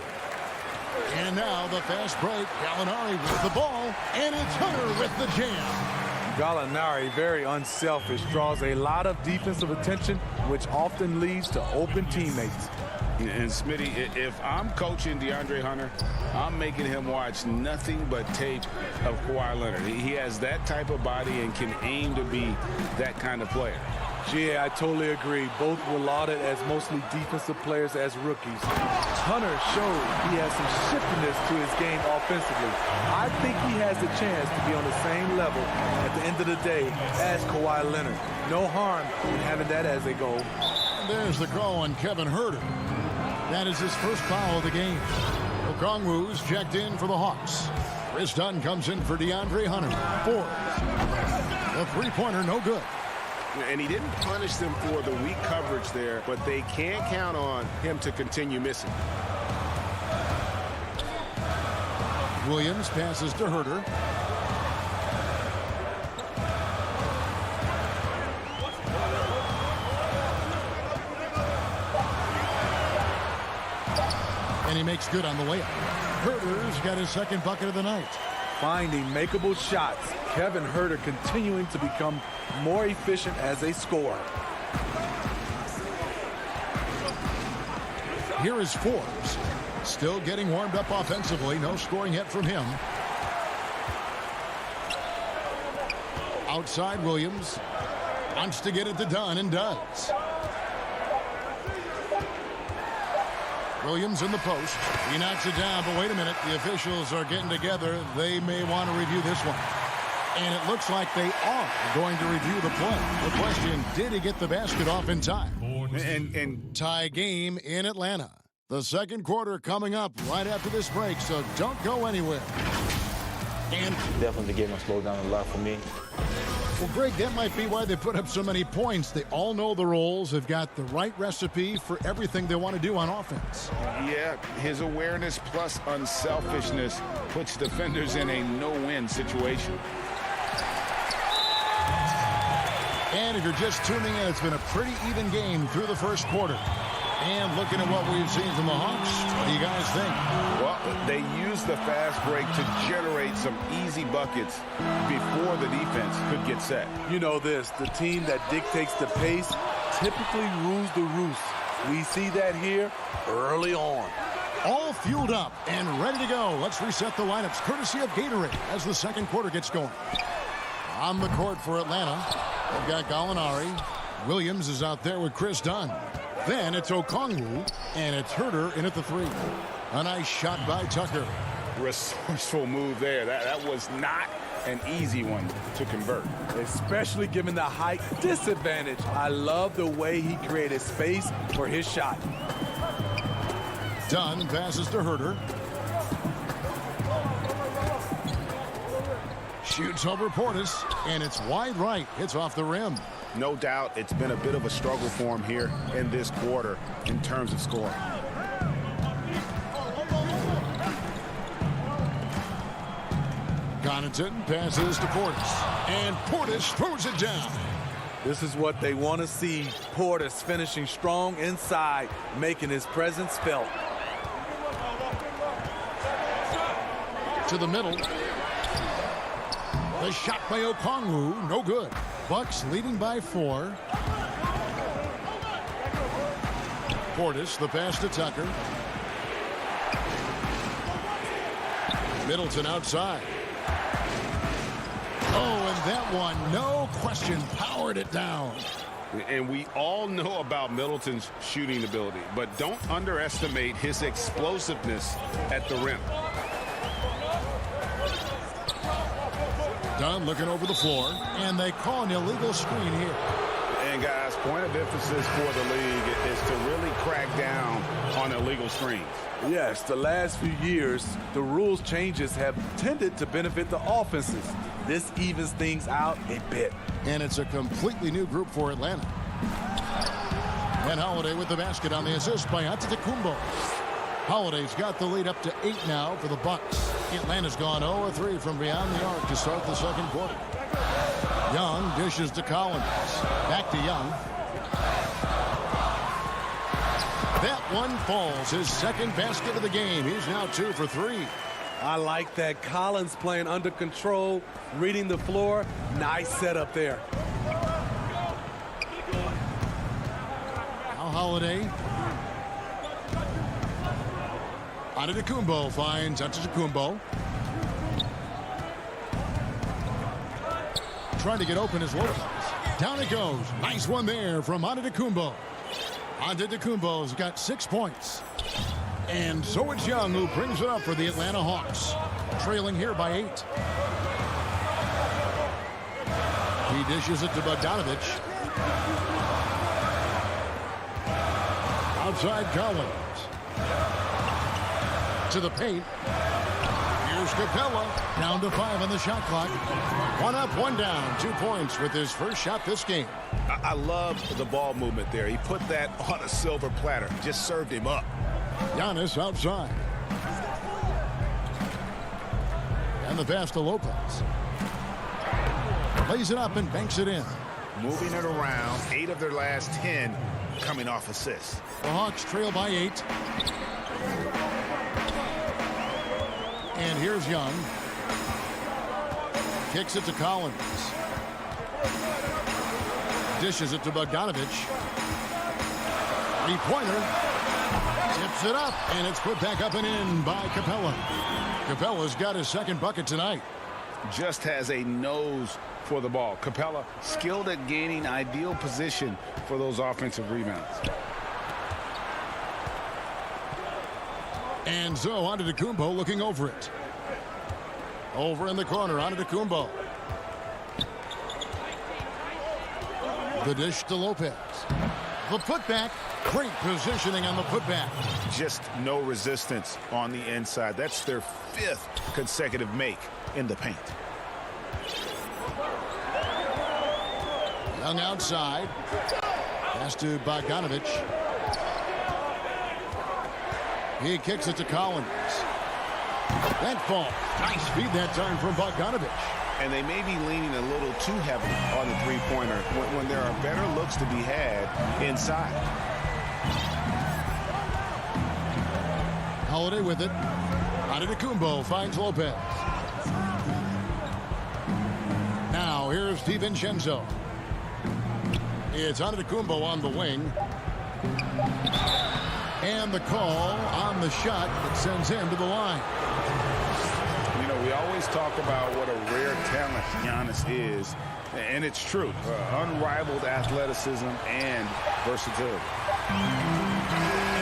And now the fast break. Gallinari with the ball, and it's Hunter with the jam. Gallinari, very unselfish, draws a lot of defensive attention, which often leads to open teammates. And Smitty, if I'm coaching DeAndre Hunter, I'm making him watch nothing but tape of Kawhi Leonard. He has that type of body and can aim to be that kind of player. Yeah, I totally agree. Both were lauded as mostly defensive players as rookies. Hunter showed he has some shiftiness to his game offensively. I think he has a chance to be on the same level at the end of the day as Kawhi Leonard. No harm in having that as a goal. And there's the call on Kevin Huerter. That is his first foul of the game. Okongwu's checked in for the Hawks. Chris Dunn comes in for DeAndre Hunter. 4. The three-pointer no good. And he didn't punish them for the weak coverage there, but they can't count on him to continue missing. Williams passes to Huerter. And he makes good on the layup. Herter's got his second bucket of the night. Finding makeable shots. Kevin Huerter continuing to become more efficient as a scorer. Here is Forbes. Still getting warmed up offensively. No scoring yet from him. Outside Williams. Wants to get it to Dunn and does. Williams in the post. He knocks it down, but wait a minute. The officials are getting together. They may want to review this one. And it looks like they are going to review the play. The question, did he get the basket off in time? And tie game in Atlanta. The second quarter coming up right after this break, so don't go anywhere. And definitely the game will slow down a lot for me. Well, Greg, that might be why they put up so many points. They all know the roles. They've got the right recipe for everything they want to do on offense. Yeah, his awareness plus unselfishness puts defenders in a no-win situation. And if you're just tuning in, it's been a pretty even game through the first quarter. And looking at what we've seen from the Hawks, what do you guys think? Well, they used the fast break to generate some easy buckets before the defense could get set. You know this, the team that dictates the pace typically rules the roost. We see that here early on. All fueled up and ready to go. Let's reset the lineups courtesy of Gatorade as the second quarter gets going. On the court for Atlanta, they've got Gallinari. Williams is out there with Chris Dunn. Then it's Okongwu, and it's Huerter in at the three. A nice shot by Tucker. Resourceful move there. That was not an easy one to convert. Especially given the height disadvantage. I love the way he created space for his shot. Dunn passes to Huerter. Shoots over Portis, and it's wide right. Hits off the rim. No doubt it's been a bit of a struggle for him here in this quarter in terms of scoring. Connaughton passes to Portis, and Portis throws it down. This is what they want to see. Portis finishing strong inside, making his presence felt. To the middle. The shot by Okongwu, no good. Bucks leading by 4. Portis, the pass to Tucker. Middleton outside. Oh, and that one, no question, powered it down. And we all know about Middleton's shooting ability, but don't underestimate his explosiveness at the rim. Dunn looking over the floor, and they call an illegal screen here. And guys, point of emphasis for the league is to really crack down on illegal screens. Yes, the last few years, the rules changes have tended to benefit the offenses. This evens things out a bit. And it's a completely new group for Atlanta. And Holiday with the basket on the assist by Antetokounmpo. Holiday's got the lead up to 8 now for the Bucks. Atlanta's gone 0-3 from beyond the arc to start the second quarter. Young dishes to Collins. Back to Young. That one falls. His second basket of the game. He's now 2 for 3. I like that. Collins playing under control, reading the floor. Nice setup there. Now Holiday. Antetokounmpo finds Antetokounmpo. Trying to get open as Lopez. Down it goes. Nice one there from Antetokounmpo. Antetokounmpo's got 6 points. And so it's Young who brings it up for the Atlanta Hawks. Trailing here by 8. He dishes it to Bogdanovich. Outside Collins. To the paint. Here's Capela. Down to 5 on the shot clock. 1 up, 1 down. 2 points with his first shot this game. I love the ball movement there. He put that on a silver platter. Just served him up. Giannis outside. And the pass to Lopez. Lays it up and banks it in. Moving it around. 8 of their last 10 coming off assists. The Hawks trail by 8. And here's Young. Kicks it to Collins. Dishes it to Bogdanovich. Three-pointer. Tips it up, and it's put back up and in by Capela. Capela's got his second bucket tonight. Just has a nose for the ball. Capela skilled at gaining ideal position for those offensive rebounds. And so Antetokounmpo looking over it. Over in the corner, Antetokounmpo. The dish to Lopez. The putback. Great positioning on the putback. Just no resistance on the inside. That's their 5th consecutive make in the paint. Young outside. Pass to Bogdanovich. He kicks it to Collins. That falls. Nice feed that time from Bogdanovich. And they may be leaning a little too heavily on the three-pointer when there are better looks to be had inside. Holiday with it. Antetokounmpo finds Lopez. Now here's DiVincenzo. It's Antetokounmpo on the wing. And the call on the shot that sends him to the line. You know, we always talk about what a rare talent Giannis is, and it's true. Unrivaled athleticism and versatility.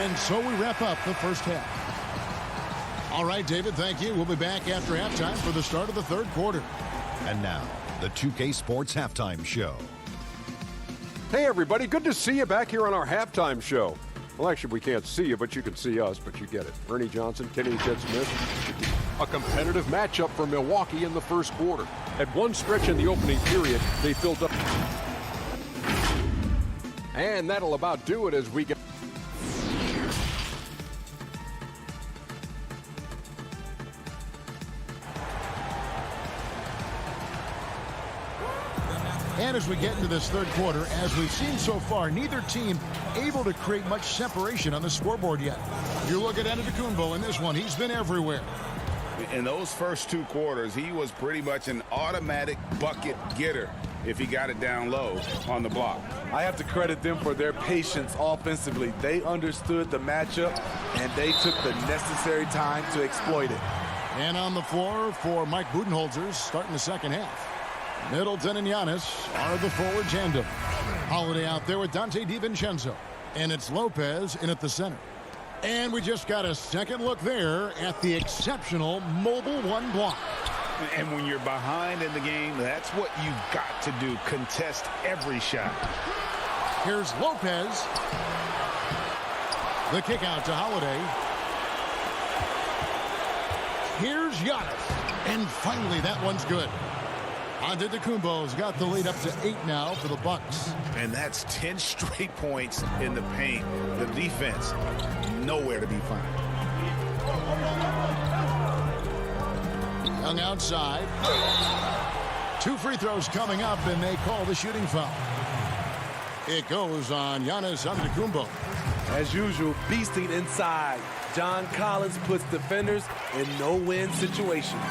And so we wrap up the first half. All right, David, thank you. We'll be back after halftime for the start of the third quarter. And now, the 2K Sports Halftime Show. Hey, everybody. Good to see you back here on our halftime show. Well, actually, we can't see you, but you can see us, but you get it. Ernie Johnson, Kenny Smith. A competitive matchup for Milwaukee in the first quarter. At one stretch in the opening period, they filled up. And that'll about do it as we get. And as we get into this third quarter, as we've seen so far, neither team able to create much separation on the scoreboard yet. You look at Antetokounmpo in this one, he's been everywhere. In those first 2 quarters, he was pretty much an automatic bucket getter if he got it down low on the block. I have to credit them for their patience offensively. They understood the matchup, and they took the necessary time to exploit it. And on the floor for Mike Budenholzer starting the second half. Middleton and Giannis are the forward tandem. Holiday out there with Dante DiVincenzo. And it's Lopez in at the center. And we just got a second look there at the exceptional mobile one block. And when you're behind in the game, that's what you've got to do. Contest every shot. Here's Lopez. The kick out to Holiday. Here's Giannis. And finally, that one's good. Antetokounmpo's got the lead up to 8 now for the Bucks. And that's 10 straight points in the paint. The defense, nowhere to be found. Young outside. 2 free throws coming up, and they call the shooting foul. It goes on Giannis Antetokounmpo. As usual, beasting inside. John Collins puts defenders in no-win situations.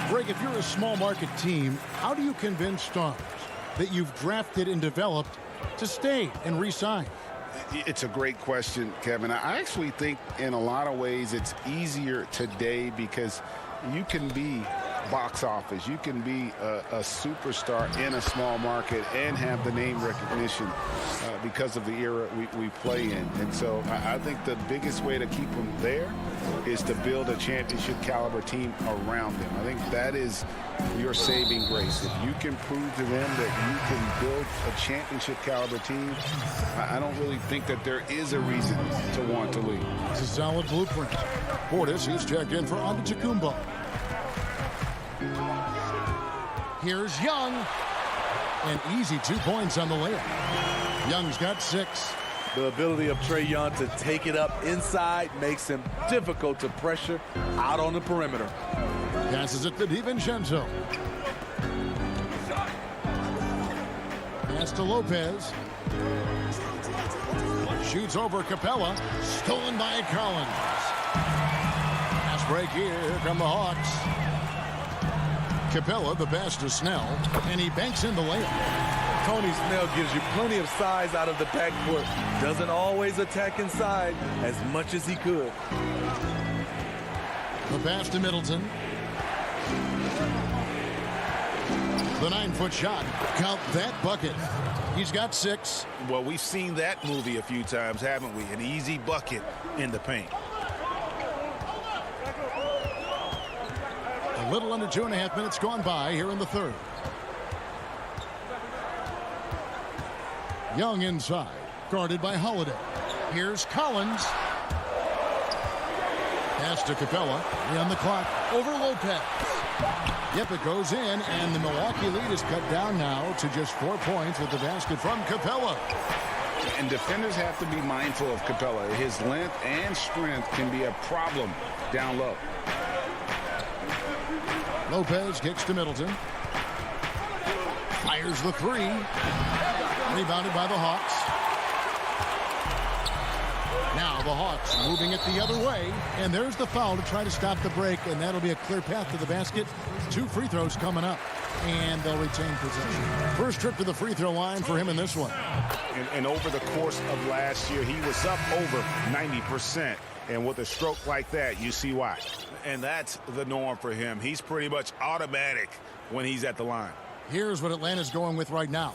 Greg, if you're a small market team, how do you convince stars that you've drafted and developed to stay and re-sign? It's a great question, Kevin. I actually think in a lot of ways it's easier today because you can be box office. You can be a superstar in a small market and have the name recognition because of the era we play in. And so I think the biggest way to keep them there is to build a championship caliber team around them. I think that is your saving grace. If you can prove to them that you can build a championship caliber team, I don't really think that there is a reason to want to leave. It's a solid blueprint. Portis, he's checked in for Antetokounmpo. Here's Young. An easy 2 points on the layup. Young's got 6. The ability of Trae Young to take it up inside makes him difficult to pressure out on the perimeter. Passes it to DiVincenzo. Pass to Lopez. Shoots over Capela. Stolen by Collins. Pass fast break here. Here come the Hawks. Capela, the pass to Snell, and he banks in the layup. Tony Snell gives you plenty of size out of the backcourt. Doesn't always attack inside as much as he could. The pass to Middleton. The 9-foot shot. Count that bucket. He's got 6. Well, we've seen that movie a few times, haven't we? An easy bucket in the paint. A little under 2.5 minutes gone by here in the third. Young inside, guarded by Holiday. Here's Collins. Pass to Capela. On the clock. Over Lopez. Yep, it goes in, and the Milwaukee lead is cut down now to just 4 points with the basket from Capela. And defenders have to be mindful of Capela. His length and strength can be a problem down low. Lopez kicks to Middleton. Fires the 3. Rebounded by the Hawks. Now the Hawks moving it the other way. And there's the foul to try to stop the break. And that'll be a clear path to the basket. 2 free throws coming up. And they'll retain possession. First trip to the free throw line for him in this one. And over the course of last year, he was up over 90%. And with a stroke like that, you see why. And that's the norm for him. He's pretty much automatic when he's at the line. Here's what Atlanta's going with right now.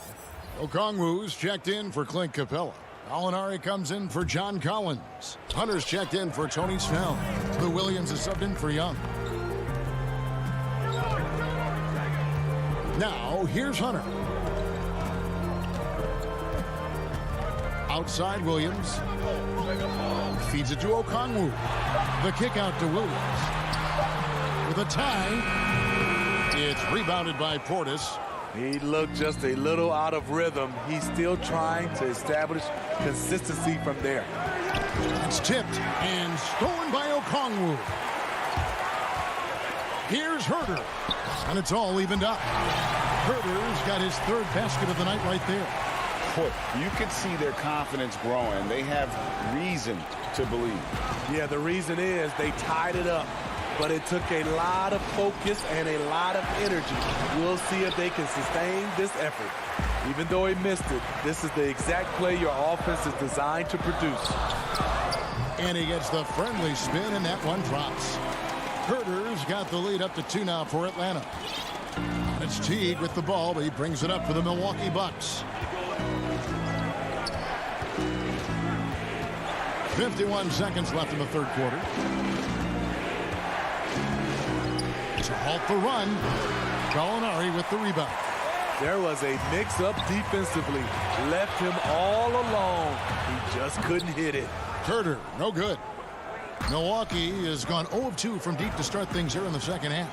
Okongwu's checked in for Clint Capela. Alinari comes in for John Collins. Hunter's checked in for Tony Snell. Lou Williams is subbed in for Young. Now, here's Hunter. Outside Williams. Feeds it to Okongwu. The kick out to Williams. With a tie, it's rebounded by Portis. He looked just a little out of rhythm. He's still trying to establish consistency from there. It's tipped and stolen by Okongwu. Here's Herder. And it's all evened up. Herder's got his 3rd basket of the night right there. Boy, you can see their confidence growing. They have reason to believe. Yeah, the reason is they tied it up. But it took a lot of focus and a lot of energy. We'll see if they can sustain this effort. Even though he missed it, this is the exact play your offense is designed to produce. And he gets the friendly spin, and that one drops. Herder's got the lead up to 2 now for Atlanta. It's Teague with the ball, but he brings it up for the Milwaukee Bucks. 51 seconds left in the third quarter. To halt the run, Gallinari with the rebound. There was a mix-up defensively. Left him all alone. He just couldn't hit it. Herder, no good. Milwaukee has gone 0 of 2 from deep to start things here in the second half.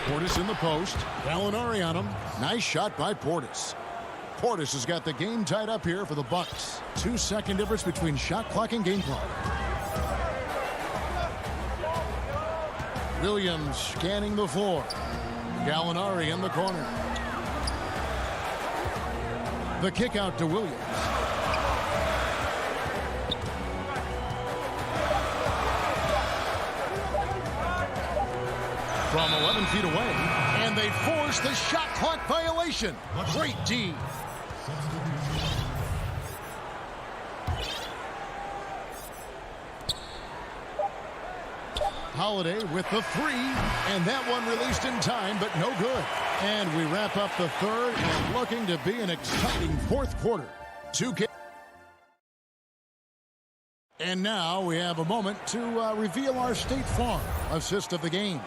Portis in the post. Gallinari on him. Nice shot by Portis. Portis has got the game tied up here for the Bucks. 2-second difference between shot clock and game clock. Williams scanning the floor. Gallinari in the corner. The kick out to Williams. From 11 feet away, and they force the shot clock violation. Great D. Holiday with the 3, and that one released in time, but no good. And we wrap up the third, and looking to be an exciting fourth quarter. 2K. And now we have a moment to reveal our State Farm assist of the game.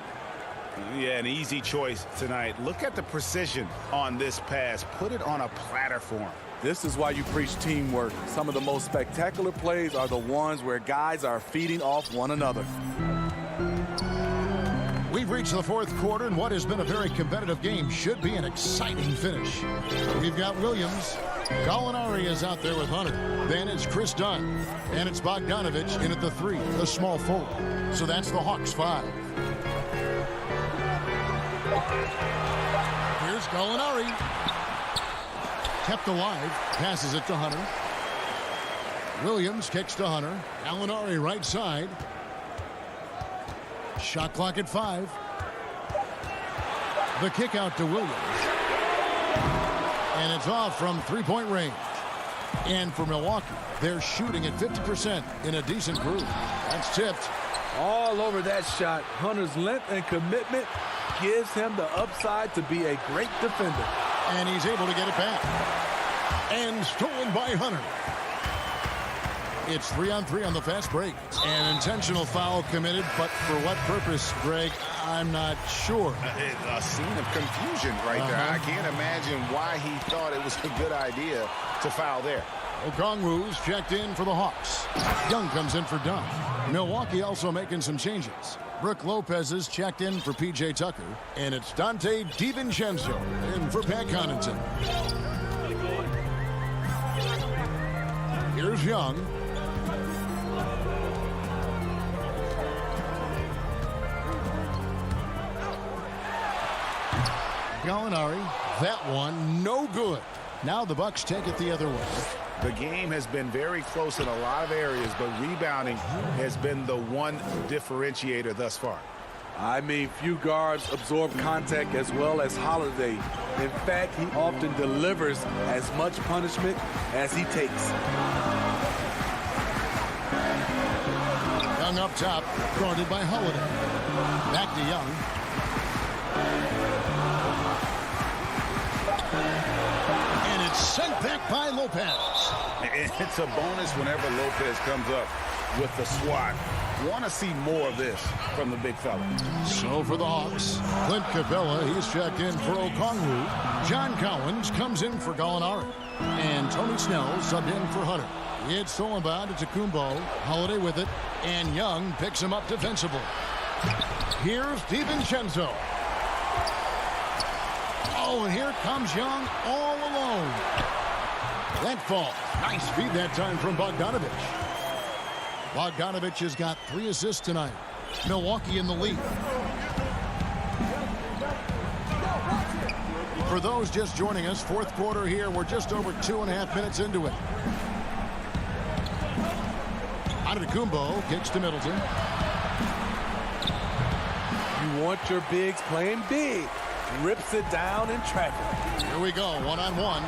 Yeah, an easy choice tonight. Look at the precision on this pass. Put it on a platter for him. This is why you preach teamwork. Some of the most spectacular plays are the ones where guys are feeding off one another. We've reached the fourth quarter, and what has been a very competitive game should be an exciting finish. We've got Williams. Gallinari is out there with Hunter. Then it's Chris Dunn. And it's Bogdanovich in at the 3, the small forward. So that's the Hawks 5. Here's Gallinari. Kept alive. Passes it to Hunter. Williams kicks to Hunter. Gallinari right side. Shot clock at 5. The kick out to Williams. And it's off from three-point range. And for Milwaukee, they're shooting at 50% in a decent groove. That's tipped. All over that shot. Hunter's length and commitment gives him the upside to be a great defender. And he's able to get it back. And stolen by Hunter. It's 3-on-3 on the fast break. An intentional foul committed, but for what purpose, Greg? I'm not sure. A scene of confusion right there. I can't imagine why he thought it was a good idea to foul there. Okongwu's checked in for the Hawks. Young comes in for Dunn. Milwaukee also making some changes. Brook Lopez is checked in for P.J. Tucker. And it's Dante DiVincenzo in for Pat Connaughton. Here's Young. Gallinari, that one, no good. Now the Bucks take it the other way. The game has been very close in a lot of areas, but rebounding has been the one differentiator thus far. I mean, few guards absorb contact as well as Holiday. In fact, he often delivers as much punishment as he takes. Young up top, guarded by Holiday. Back to Young. And it's sent back by Lopez. It's a bonus whenever Lopez comes up with the swat. Want to see more of this from the big fella. So for the Hawks, Clint Capela, he's checked in for Okongwu. John Collins comes in for Gallinari. And Tony Snell subbed in for Hunter. It's stolen by Antetokounmpo. Holiday with it. And Young picks him up defensively. Here's DiVincenzo. Oh, and here comes Young all alone. That falls. Nice feed that time from Bogdanovich. Bogdanovich has got 3 assists tonight. Milwaukee in the lead. For those just joining us, fourth quarter here. We're just over 2.5 minutes into it. Antetokounmpo kicks to Middleton. You want your bigs playing big. Rips it down in traffic. Here we go, one-on-one.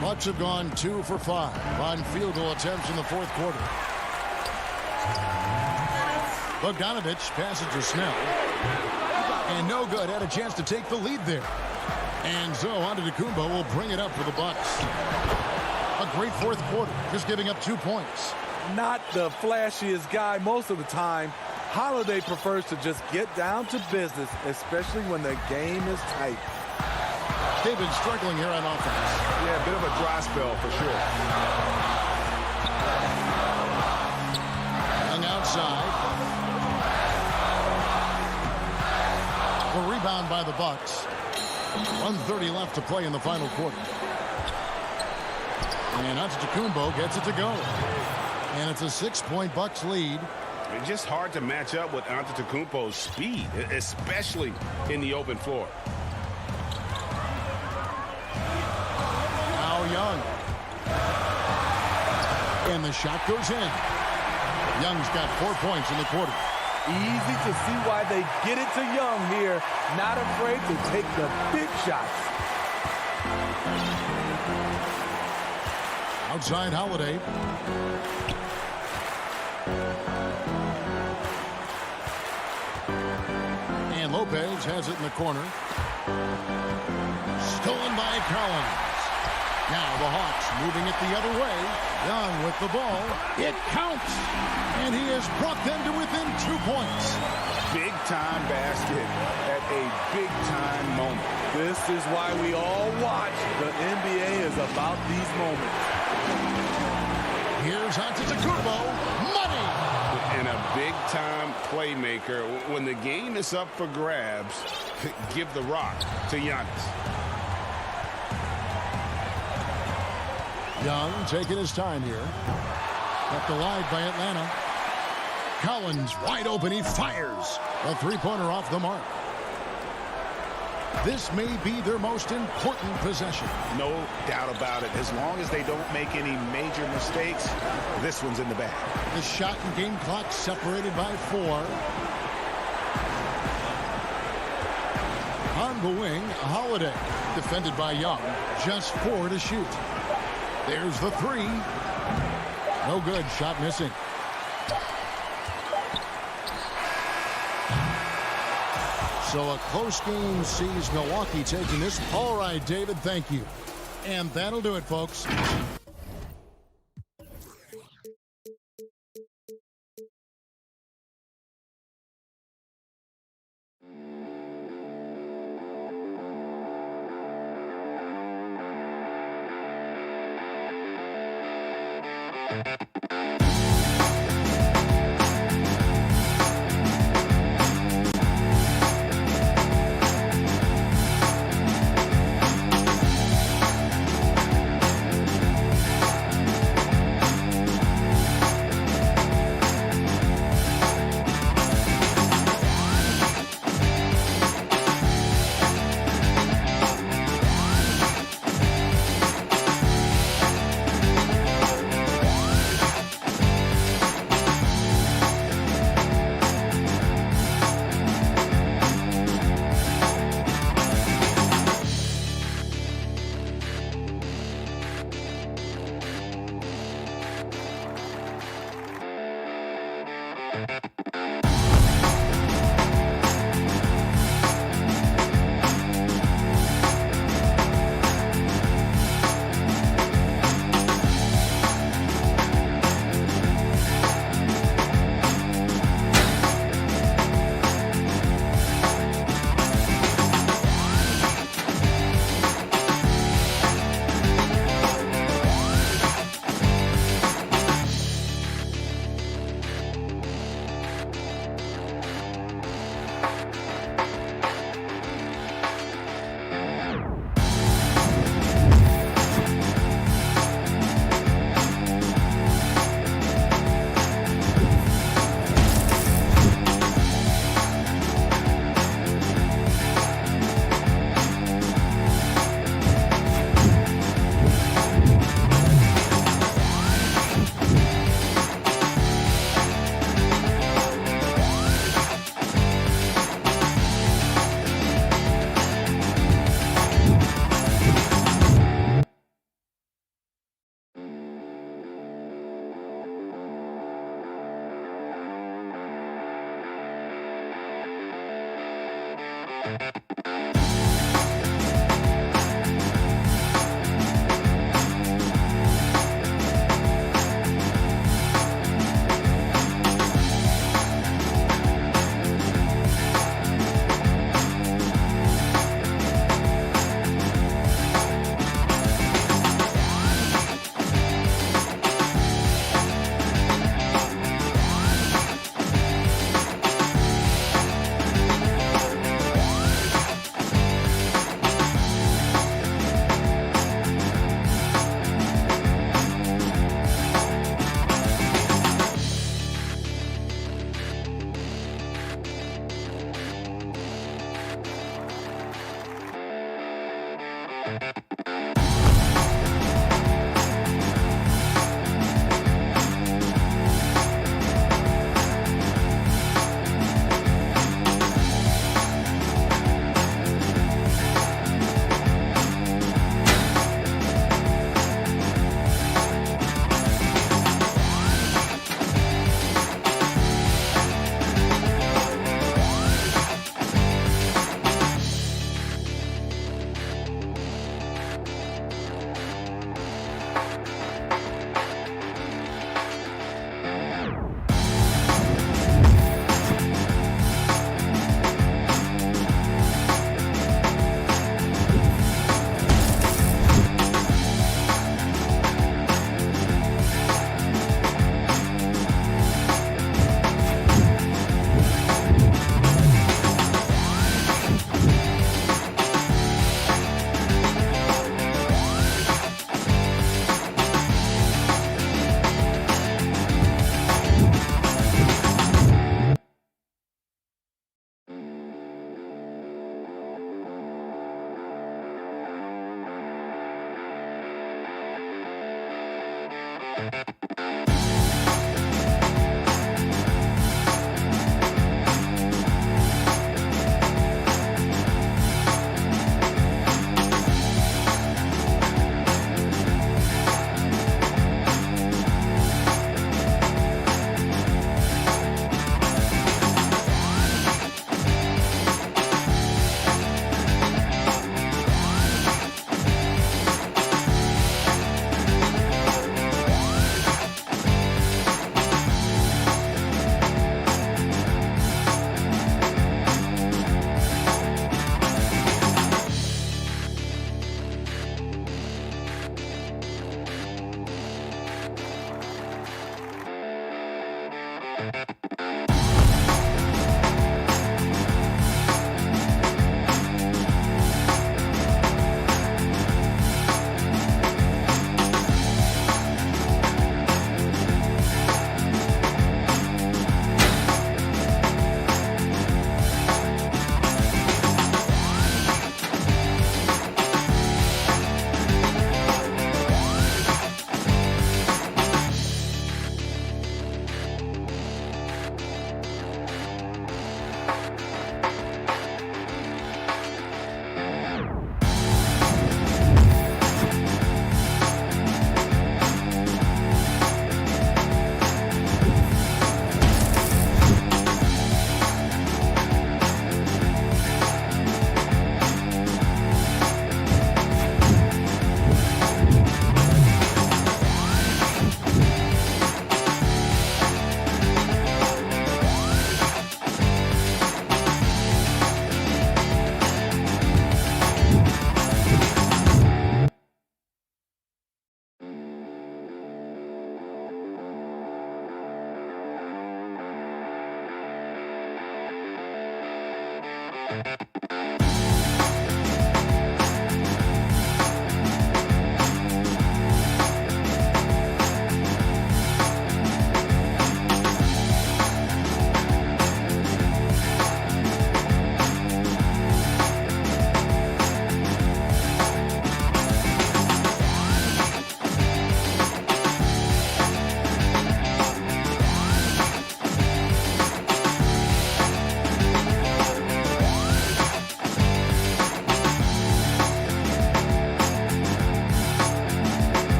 Bucks have gone 2 for 5 on field goal attempts in the fourth quarter. Bogdanovich passes to Snell. And no good. Had a chance to take the lead there. And so Antetokounmpo will bring it up for the Bucks. A great fourth quarter, just giving up 2 points. Not the flashiest guy most of the time. Holiday prefers to just get down to business, especially when the game is tight. They've been struggling here on offense. Yeah, a bit of a dry spell for sure. Young outside. The rebound by the Bucks. 1:30 left to play in the final quarter. And Antetokounmpo gets it to go. And it's a 6-point Bucks lead. It's just hard to match up with Antetokounmpo's speed, especially in the open floor. Now Young. And the shot goes in. Young's got 4 points in the quarter. Easy to see why they get it to Young here. Not afraid to take the big shots. Outside Holiday. And Lopez has it in the corner. Stolen by Collins. Now the Hawks moving it the other way. Young with the ball. It counts. And he has brought them to within 2 points. Big-time basket at a big-time moment. This is why we all watch. The NBA is about these moments. Here's Antetokounmpo. Money! And a big-time playmaker. When the game is up for grabs, give the rock to Giannis. Young taking his time here. Kept alive by Atlanta. Collins wide open. He fires. A three-pointer off the mark. This may be their most important possession. No doubt about it. As long as they don't make any major mistakes, this one's in the bag. The shot and game clock separated by 4. On the wing, Holiday. Defended by Young. Just 4 to shoot. There's the 3. No good. Shot missing. So a close game sees Milwaukee taking this. All right, David, thank you. And that'll do it, folks.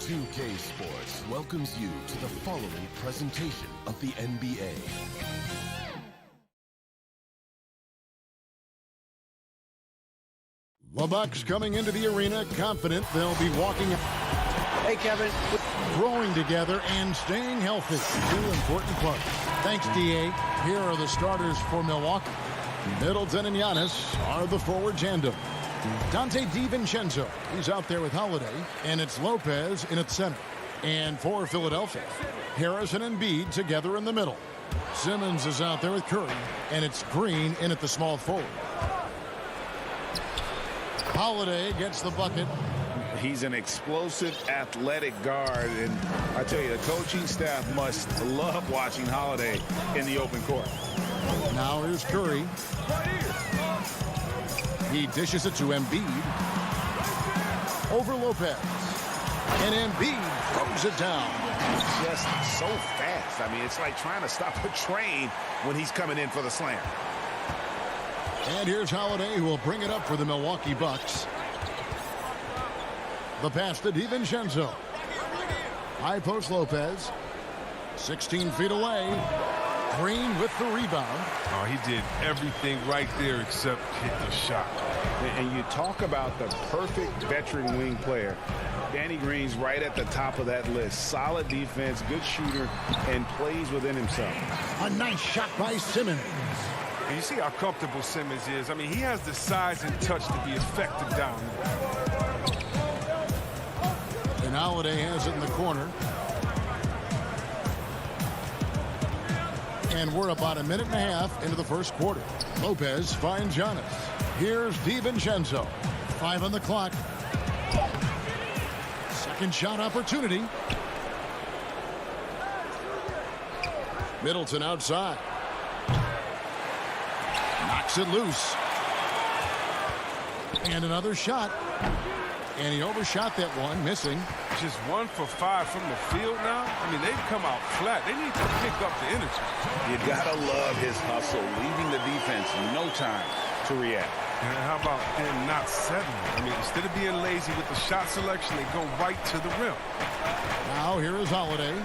2K Sports welcomes you to the following presentation of the NBA. The Bucks coming into the arena confident they'll be walking. Hey, Kevin. Growing together and staying healthy. Two important parts. Thanks, D.A. Here are the starters for Milwaukee. Middleton and Giannis are the forward tandem. Dante DiVincenzo, he's out there with Holiday, and it's Lopez in at center. And for Philadelphia, Harrison and Embiid together in the middle. Simmons is out there with Curry, and it's Green in at the small forward. Holiday gets the bucket. He's an explosive, athletic guard, and I tell you, the coaching staff must love watching Holiday in the open court. Now here's Curry. He dishes it to Embiid. Over Lopez. And Embiid throws it down. Just so fast. I mean, it's like trying to stop a train when he's coming in for the slam. And here's Holiday, who will bring it up for the Milwaukee Bucks. The pass to DiVincenzo. High post Lopez. 16 feet away. Green with the rebound. Oh, he did everything right there except hit the shot. And you talk about the perfect veteran wing player. Danny Green's right at the top of that list. Solid defense, good shooter, and plays within himself. A nice shot by Simmons. And you see how comfortable Simmons is. I mean, he has the size and touch to be effective down there. And Holiday has it in the corner. And we're about a minute and a half into the first quarter. Lopez finds Giannis. Here's DiVincenzo. 5 on the clock. Second shot opportunity. Middleton outside. Knocks it loose. And another shot. And he overshot that one, missing. Just 1 for 5 from the field now. I mean, they've come out flat. They need to pick up the energy. You gotta love his hustle, leaving the defense no time to react. And how about them not settling? I mean, instead of being lazy with the shot selection, they go right to the rim. Now here is Holiday.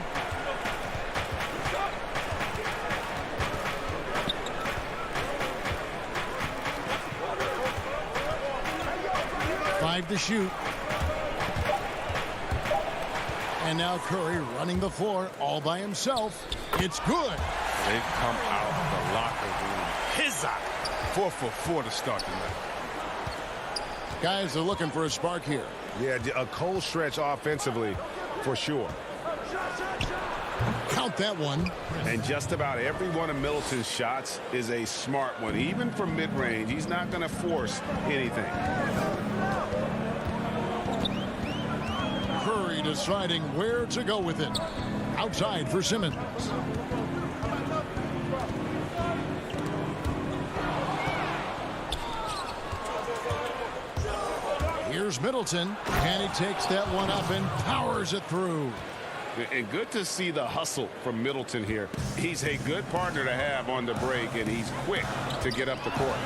Five to shoot. And now Curry running the floor all by himself. It's good. They've come out of the locker room. His eye. 4 for 4 to start the night. Guys are looking for a spark here. Yeah, a cold stretch offensively for sure. Count that one. And just about every one of Middleton's shots is a smart one. Even from mid-range, he's not going to force anything. Curry deciding where to go with it. Outside for Simmons. Here's Middleton, and he takes that one up and powers it through. And good to see the hustle from Middleton here. He's a good partner to have on the break, and he's quick to get up the court.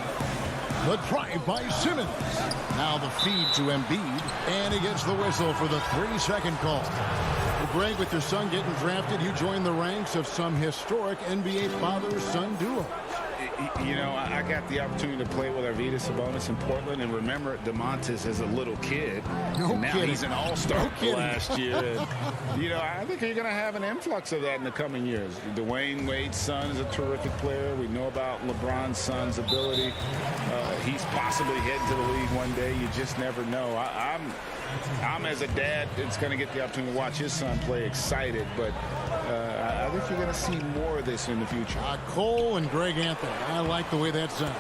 The drive by Simmons. Now the feed to Embiid, and he gets the whistle for the 3-second call. Well, Greg, with your son getting drafted, you joined the ranks of some historic NBA father-son duos. You know, I got the opportunity to play with Arvydas Sabonis in Portland, and remember DeMontis as a little kid. No and now kidding. He's an all-star No last year. And, you know, I think you're going to have an influx of that in the coming years. Dwayne Wade's son is a terrific player. We know about LeBron's son's ability. He's possibly heading to the league one day. You just never know. I'm as a dad that's going to get the opportunity to watch his son play excited, but I think you're going to see more of this in the future. Cole and Greg Anthony. I like the way that sounds.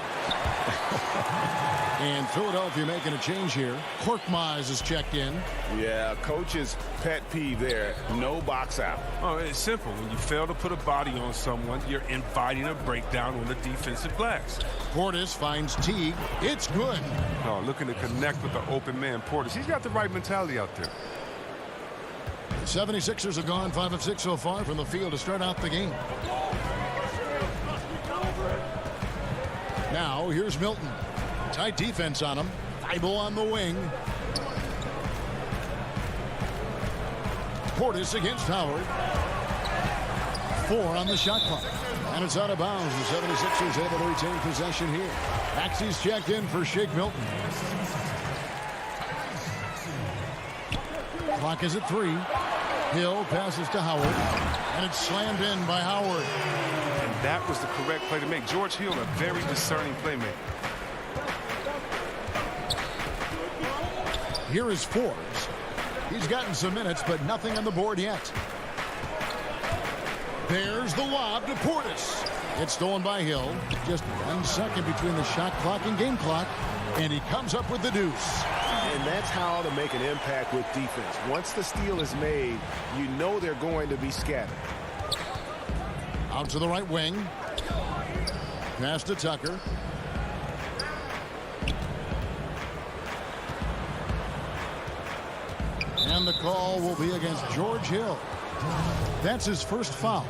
And Philadelphia making a change here. Korkmaz is checked in. Yeah, coach's pet peeve there. No box out. Oh, it's simple. When you fail to put a body on someone, you're inviting a breakdown on the defensive glass. Portis finds Teague. It's good. Oh, looking to connect with the open man Portis. He's got the right mentality out there. The 76ers have gone 5 of 6 so far from the field to start out the game. Now here's Milton. Tight defense on him. Thibault on the wing. Portis against Howard. 4 on the shot clock. And it's out of bounds. The 76ers able to retain possession here. Maxey's checked in for Shake Milton. Clock is at 3. Hill passes to Howard. And it's slammed in by Howard. And that was the correct play to make. George Hill, a very discerning playmaker. Here is Forbes. He's gotten some minutes, but nothing on the board yet. There's the lob to Portis. It's stolen by Hill. Just 1 second between the shot clock and game clock. And he comes up with the deuce. And that's how to make an impact with defense. Once the steal is made, you know they're going to be scattered. Out to the right wing. Pass to Tucker. And the call will be against George Hill. That's his first foul.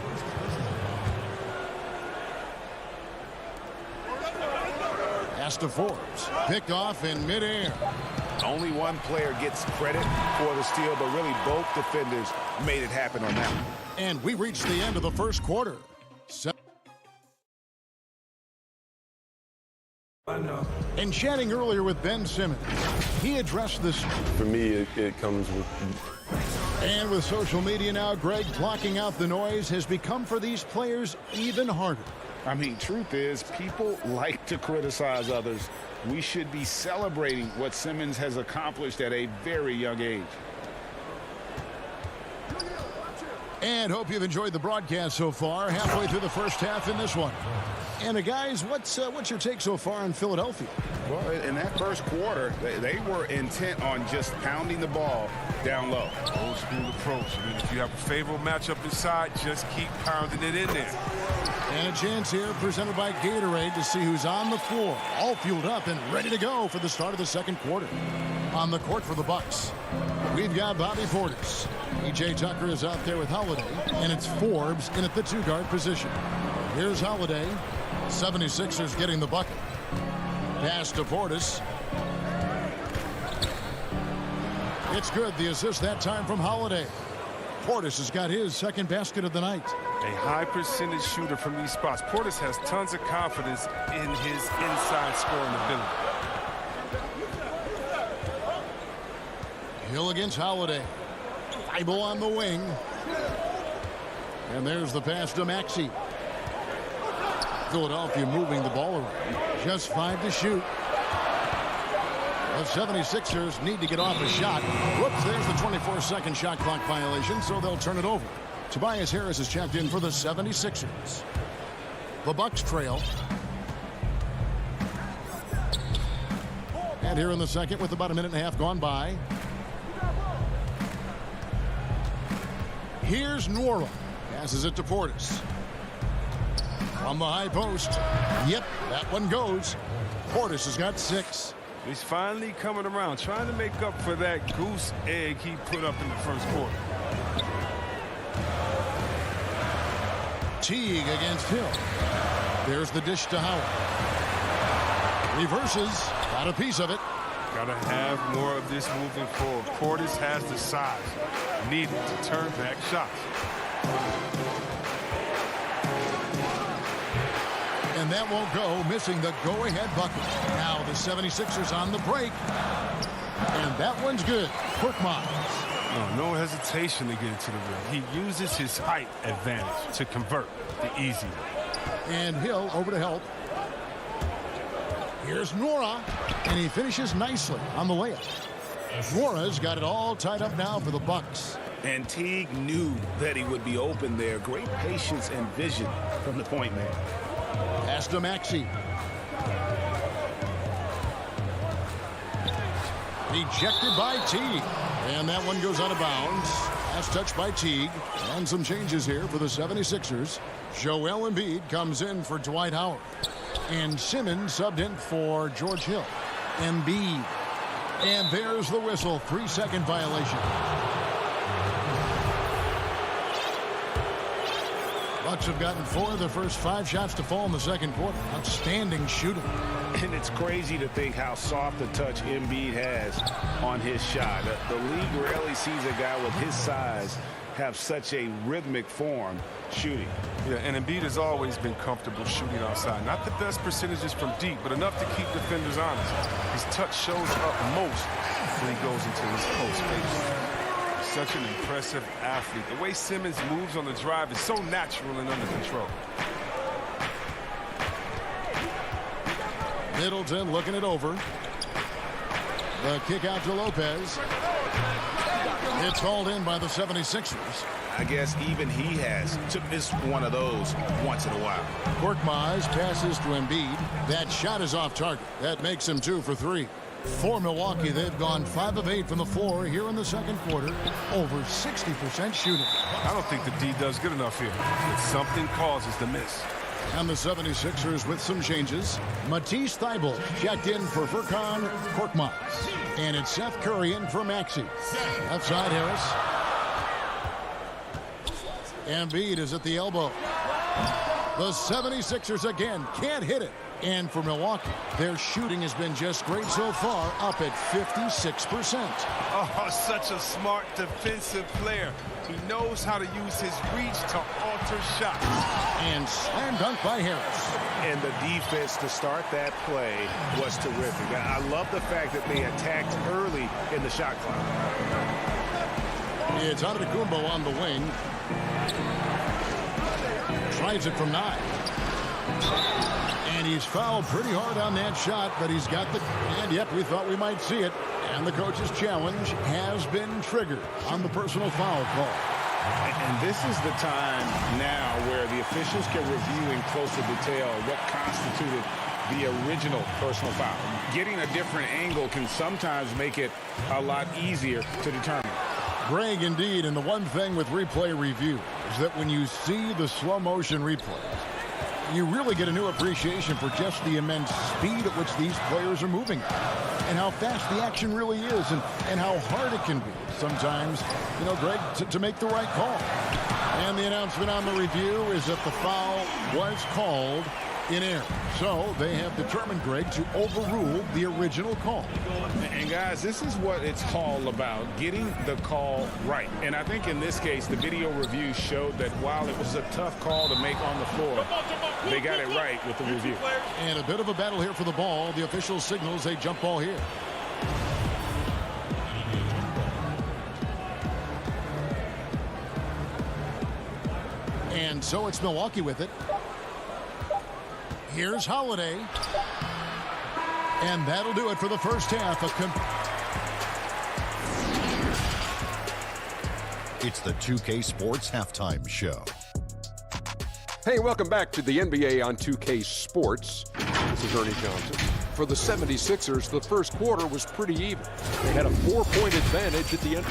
Pass to Forbes. Picked off in midair. Only one player gets credit for the steal, but really both defenders made it happen on that one. And we reached the end of the first quarter. And chatting earlier with Ben Simmons, he addressed this. For me, it comes with... And with social media now, Greg, blocking out the noise has become for these players even harder. I mean, truth is, people like to criticize others. We should be celebrating what Simmons has accomplished at a very young age. And hope you've enjoyed the broadcast so far. Halfway through the first half in this one. And guys, what's your take so far on Philadelphia? Well, in that first quarter, they were intent on just pounding the ball down low. Old school approach. I mean, if you have a favorable matchup inside, just keep pounding it in there. And a chance here presented by Gatorade to see who's on the floor. All fueled up and ready to go for the start of the second quarter. On the court for the Bucks, we've got Bobby Portis. E.J. Tucker is out there with Holiday, and it's Forbes in at the 2-guard position. Here's Holiday. 76ers getting the bucket. Pass to Portis. It's good. The assist that time from Holiday. Portis has got his second basket of the night. A high percentage shooter from these spots. Portis has tons of confidence in his inside scoring ability. Hill against Holiday. Bible on the wing. And there's the pass to Maxey. Philadelphia moving the ball around. Just 5 to shoot. The 76ers need to get off a shot. Whoops, there's the 24-second shot clock violation, so they'll turn it over. Tobias Harris is checked in for the 76ers. The Bucks trail. And here in the second with about a minute and a half gone by. Here's Nwora. Passes it to Portis. From the high post. Yep, that one goes. Portis has got 6. He's finally coming around, trying to make up for that goose egg he put up in the first quarter. Teague against Hill. There's the dish to Howard. Reverses. Got a piece of it. Got to have more of this moving forward. Portis has the size needed to turn back shots. And that won't go, missing the go-ahead bucket. Now the 76ers on the break. And that one's good. Quick Miles. No hesitation to get it to the rim. He uses his height advantage to convert the easy. And Hill over to help. Here's Nwora, and he finishes nicely on the layup. Nwora's got it all tied up now for the Bucks. And Teague knew that he would be open there. Great patience and vision from the point man. Pass to Maxey. Rejected by Teague. And that one goes out of bounds. That's touched by Teague. And some changes here for the 76ers. Joel Embiid comes in for Dwight Howard. And Simmons subbed in for George Hill. Embiid. And there's the whistle. 3-second violation. Bucks have gotten 4 of their first 5 shots to fall in the second quarter. Outstanding shooting. And it's crazy to think how soft a touch Embiid has on his shot. The league rarely sees a guy with his size have such a rhythmic form shooting. Yeah, and Embiid has always been comfortable shooting outside. Not the best percentages from deep, but enough to keep defenders honest. His touch shows up most when he goes into his post phase. Such an impressive athlete. The way Simmons moves on the drive is so natural and under control. Middleton looking it over. The kick out to Lopez. It's called in by the 76ers. I guess even he has to miss one of those once in a while. Korkmaz passes to Embiid. That shot is off target. That makes him 2 for 3. For Milwaukee, they've gone 5 of 8 from the floor here in the second quarter. Over 60% shooting. I don't think the D does good enough here. But something causes the miss. And the 76ers with some changes. Matisse Thybulle checked in for Furkan Korkmaz. And it's Seth Curry in for Maxey. Left side, Harris. Embiid is at the elbow. The 76ers again can't hit it. And for Milwaukee, their shooting has been just great so far, up at 56%. Oh, such a smart defensive player. He knows how to use his reach to alter shots. And slam dunk by Harris. And the defense to start that play was terrific. I love the fact that they attacked early in the shot clock. It's Antetokounmpo on the wing. Tries it from 9. And he's fouled pretty hard on that shot, but he's got the... And yep, we thought we might see it. And the coach's challenge has been triggered on the personal foul call. And this is the time now where the officials can review in closer detail what constituted the original personal foul. Getting a different angle can sometimes make it a lot easier to determine. Greg, indeed, and the one thing with replay review is that when you see the slow motion replays, you really get a new appreciation for just the immense speed at which these players are moving and how fast the action really is and how hard it can be sometimes, you know, Greg, to make the right call. And the announcement on the review is that the foul was called in error. So they have determined, Greg, to overrule the original call. And guys, this is what it's all about, getting the call right. And I think in this case, the video review showed that while it was a tough call to make on the floor, they got it right with the review. And a bit of a battle here for the ball. The official signals a jump ball here. And so it's Milwaukee with it. Here's Holiday. And that'll do it for the first half. It's the 2K Sports Halftime Show. Hey, welcome back to the NBA on 2K Sports. This is Ernie Johnson. For the 76ers, the first quarter was pretty even. They had a 4-point advantage at the end.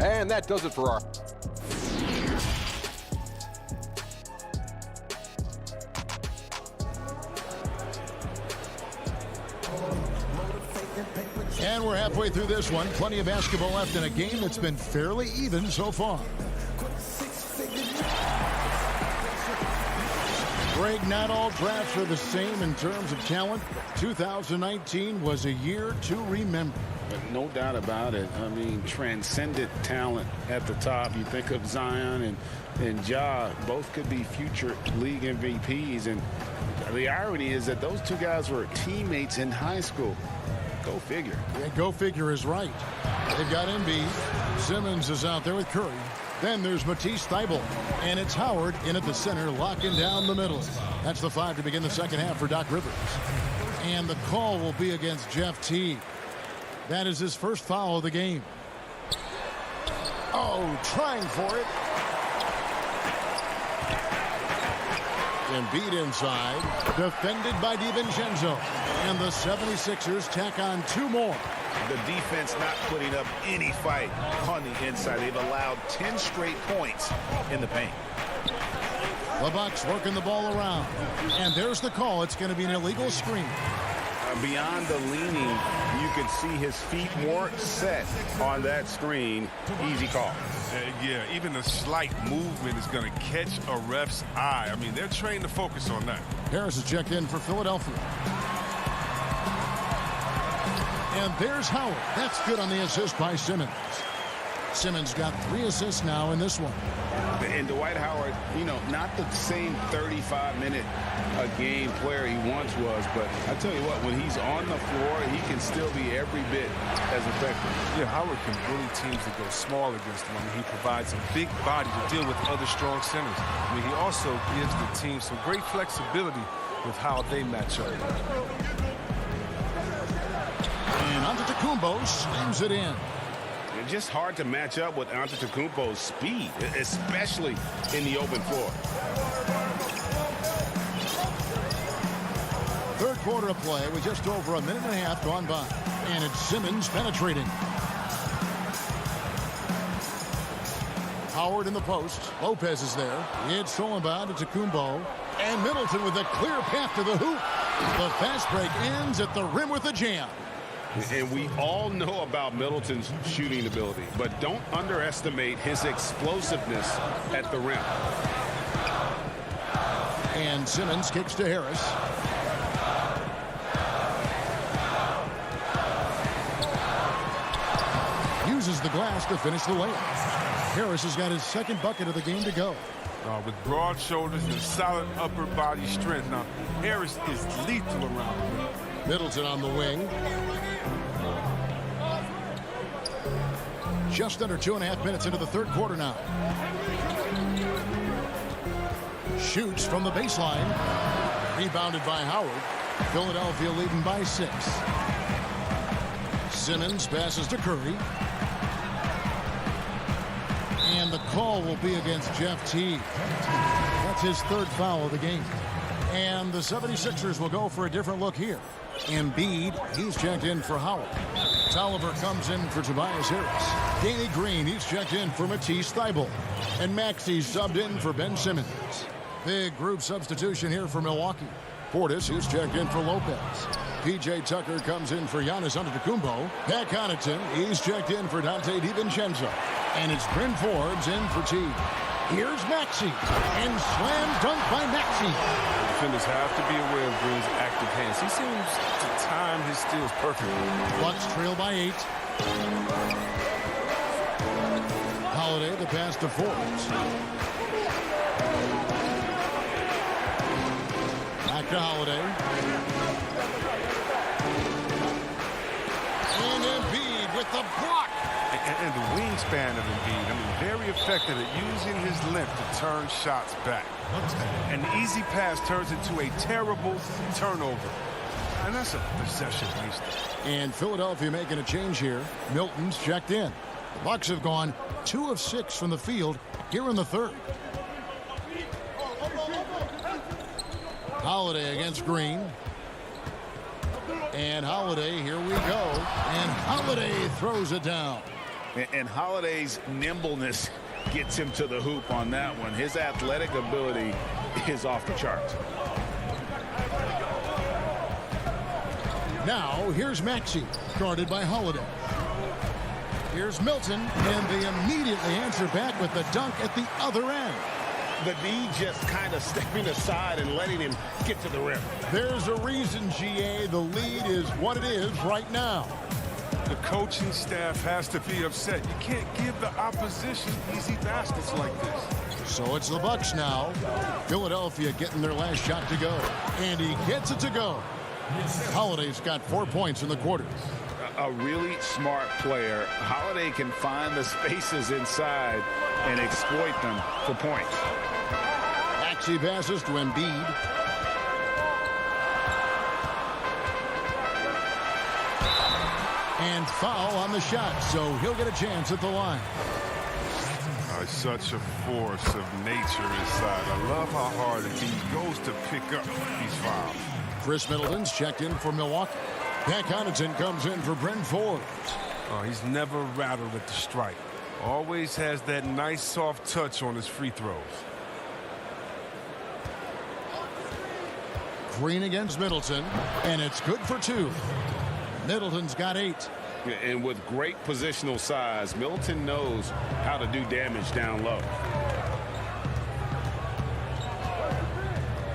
And that does it for our... And we're halfway through this one. Plenty of basketball left in a game that's been fairly even so far. Greg, not all drafts are the same in terms of talent. 2019 was a year to remember. But no doubt about it. I mean, transcendent talent at the top. You think of Zion and Ja, both could be future league MVPs. And the irony is that those two guys were teammates in high school. Go figure. Yeah, go figure is right. They've got Embiid. Simmons is out there with Curry. Then there's Matisse Thybulle. And it's Howard in at the center, locking down the middle. That's the 5 to begin the second half for Doc Rivers. And the call will be against Jeff Teague. That is his first foul of the game. Oh, trying for it. Embiid inside, defended by DiVincenzo. And the 76ers tack on 2 more. The defense not putting up any fight on the inside. They've allowed 10 straight points in the paint. The Bucks working the ball around. And there's the call. It's going to be an illegal screen. beyond the leaning, you could see his feet more set on that screen. Easy call. Yeah, even a slight movement is going to catch a ref's eye. I mean, they're trained to focus on that. Harris is checked in for Philadelphia. And there's Howard. That's good on the assist by Simmons. Simmons got 3 assists now in this one. And Dwight Howard, you know, not the same 35-minute-a-game player he once was, but I tell you what, when he's on the floor, he can still be every bit as effective. Yeah, Howard can bully teams that go small against him. I mean, he provides a big body to deal with other strong centers. I mean, he also gives the team some great flexibility with how they match up. And Antetokounmpo slams it in. It's just hard to match up with Antetokounmpo's speed, especially in the open floor. Third quarter of play with just over a minute and a half gone by. And it's Simmons penetrating. Howard in the post. Lopez is there. It's stolen by Antetokounmpo. And Middleton with a clear path to the hoop. The fast break ends at the rim with a jam. And we all know about Middleton's shooting ability, but don't underestimate his explosiveness at the rim. And Simmons kicks to Harris. Uses the glass to finish the layup. Harris has got his second bucket of the game to go. With broad shoulders and solid upper body strength. Now, Harris is lethal around him. Middleton on the wing. Just under 2.5 minutes into the third quarter now. Shoots from the baseline. Rebounded by Howard. Philadelphia leading by 6. Simmons passes to Curry. And the call will be against Jeff Teague. That's his third foul of the game. And the 76ers will go for a different look here. Embiid, he's checked in for Howard. Tolliver comes in for Tobias Harris. Danny Green, he's checked in for Matisse Thybulle. And Maxey's subbed in for Ben Simmons. Big group substitution here for Milwaukee. Portis, who's checked in for Lopez. P.J. Tucker comes in for Giannis Antetokounmpo. Pat Connaughton, he's checked in for Dante DiVincenzo. And it's Bryn Forbes in for Teague. Here's Maxey. And slam dunk by Maxey. Defenders have to be aware of Green's active hands. He seems to time his steals perfectly. Bucks trail by 8. Holiday, the pass to Forbes. Back to Holiday. And Embiid with the block. And the wingspan of Embiid, I mean, very effective at using his length to turn shots back. An easy pass turns into a terrible turnover. And that's a possession waster. And Philadelphia making a change here. Milton's checked in. The Bucks have gone 2 of 6 from the field here in the third. Holiday against Green. And Holiday, here we go. And Holiday throws it down. And Holiday's nimbleness gets him to the hoop on that one. His athletic ability is off the charts. Now, here's Maxey, guarded by Holiday. Here's Milton, and they immediately answer back with the dunk at the other end. The D just kind of stepping aside and letting him get to the rim. There's a reason, GA. The lead is what it is right now. The coaching staff has to be upset. You can't give the opposition easy baskets like this. So it's the Bucks now. Philadelphia getting their last shot to go. And he gets it to go. Holiday's got 4 points in the quarter. A really smart player. Holiday can find the spaces inside and exploit them for points. Maxey passes to Embiid. And foul on the shot, so he'll get a chance at the line. Such a force of nature inside. I love how hard he goes to pick up these fouls. Chris Middleton's checked in for Milwaukee. Pat Connaughton comes in for Bryn Forbes. Oh, he's never rattled at the stripe. Always has that nice soft touch on his free throws. Green against Middleton, and it's good for 2. Middleton's got 8. And with great positional size, Middleton knows how to do damage down low.